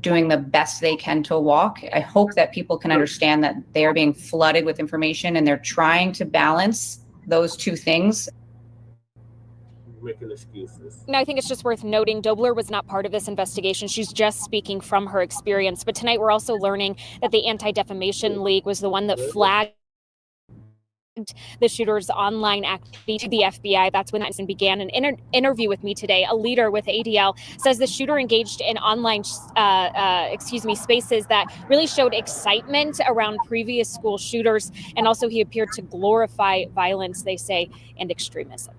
doing the best they can to walk. I hope that people can understand that they are being flooded with information and they're trying to balance those two things. Making excuses. No, I think it's just worth noting Dobler was not part of this investigation. She's just speaking from her experience. But tonight we're also learning that the Anti-Defamation League was the one that flagged the shooter's online activity to the FBI. That's when that began. An interview with me today, a leader with ADL says the shooter engaged in online spaces that really showed excitement around previous school shooters. And also he appeared to glorify violence, they say, and extremism.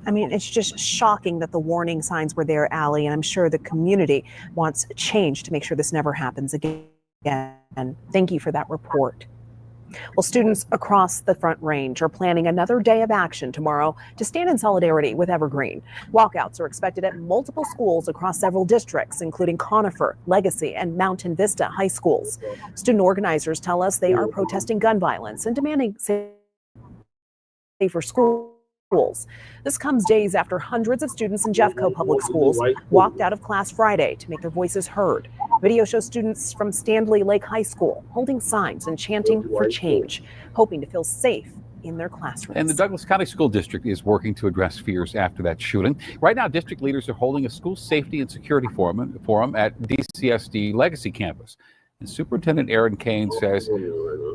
I mean, it's just shocking that the warning signs were there, Allie, and I'm sure the community wants change to make sure this never happens again. And thank you for that report. Well, students across the Front Range are planning another day of action tomorrow to stand in solidarity with Evergreen. Walkouts are expected at multiple schools across several districts, including Conifer, Legacy, and Mountain Vista high schools. Student organizers tell us they are protesting gun violence and demanding safer schools. This comes days after hundreds of students in Jeffco Public Schools walked out of class Friday to make their voices heard. Video shows students from Stanley Lake High School holding signs and chanting for change, hoping to feel safe in their classrooms. And the Douglas County School District is working to address fears after that shooting. Right now, district leaders are holding a school safety and security forum at DCSD Legacy campus. And Superintendent Erin Kane says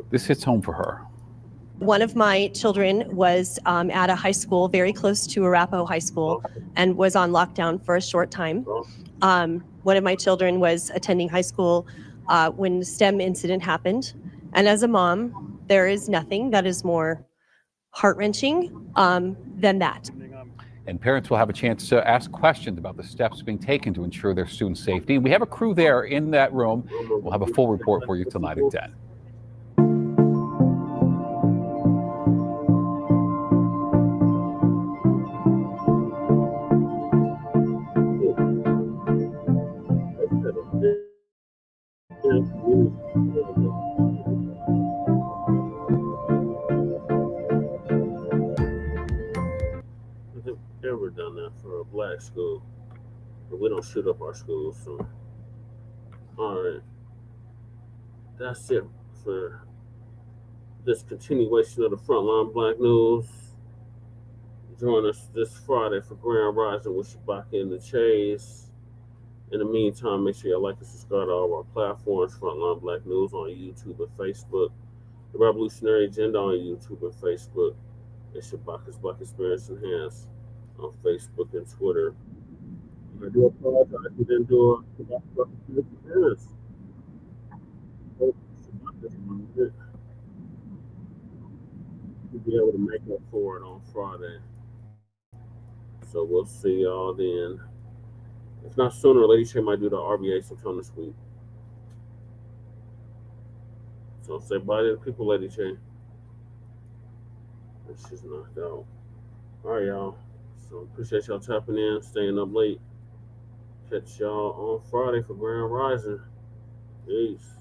this hits home for her. One of my children was at a high school very close to Arapahoe High School and was on lockdown for a short time. One of my children was attending high school when the STEM incident happened. And as a mom, there is nothing that is more heart-wrenching than that. And parents will have a chance to ask questions about the steps being taken to ensure their students' safety. We have a crew there in that room. We'll have a full report for you tonight at 10. Ever done that for a black school, but we don't shoot up our schools. So, all right, that's it for this continuation of the Frontline Black News. Join us this Friday for Grand Rising with Shabaka and the Chase. In the meantime, make sure you like and subscribe to all of our platforms, Frontline Black News on YouTube and Facebook, The Revolutionary Agenda on YouTube and Facebook, and Shabaka's Black Experience Enhanced on Facebook and Twitter. I do apologize we didn't do a Shabaka's Black Experience Enhanced. We'll be able to make up for it on Friday. So we'll see y'all then. If not sooner, Lady Shay might do the RBA sometime this week. So say bye to the people, Lady J. She's knocked out. All right, y'all. So appreciate y'all tapping in, staying up late. Catch y'all on Friday for Grand Rising. Peace.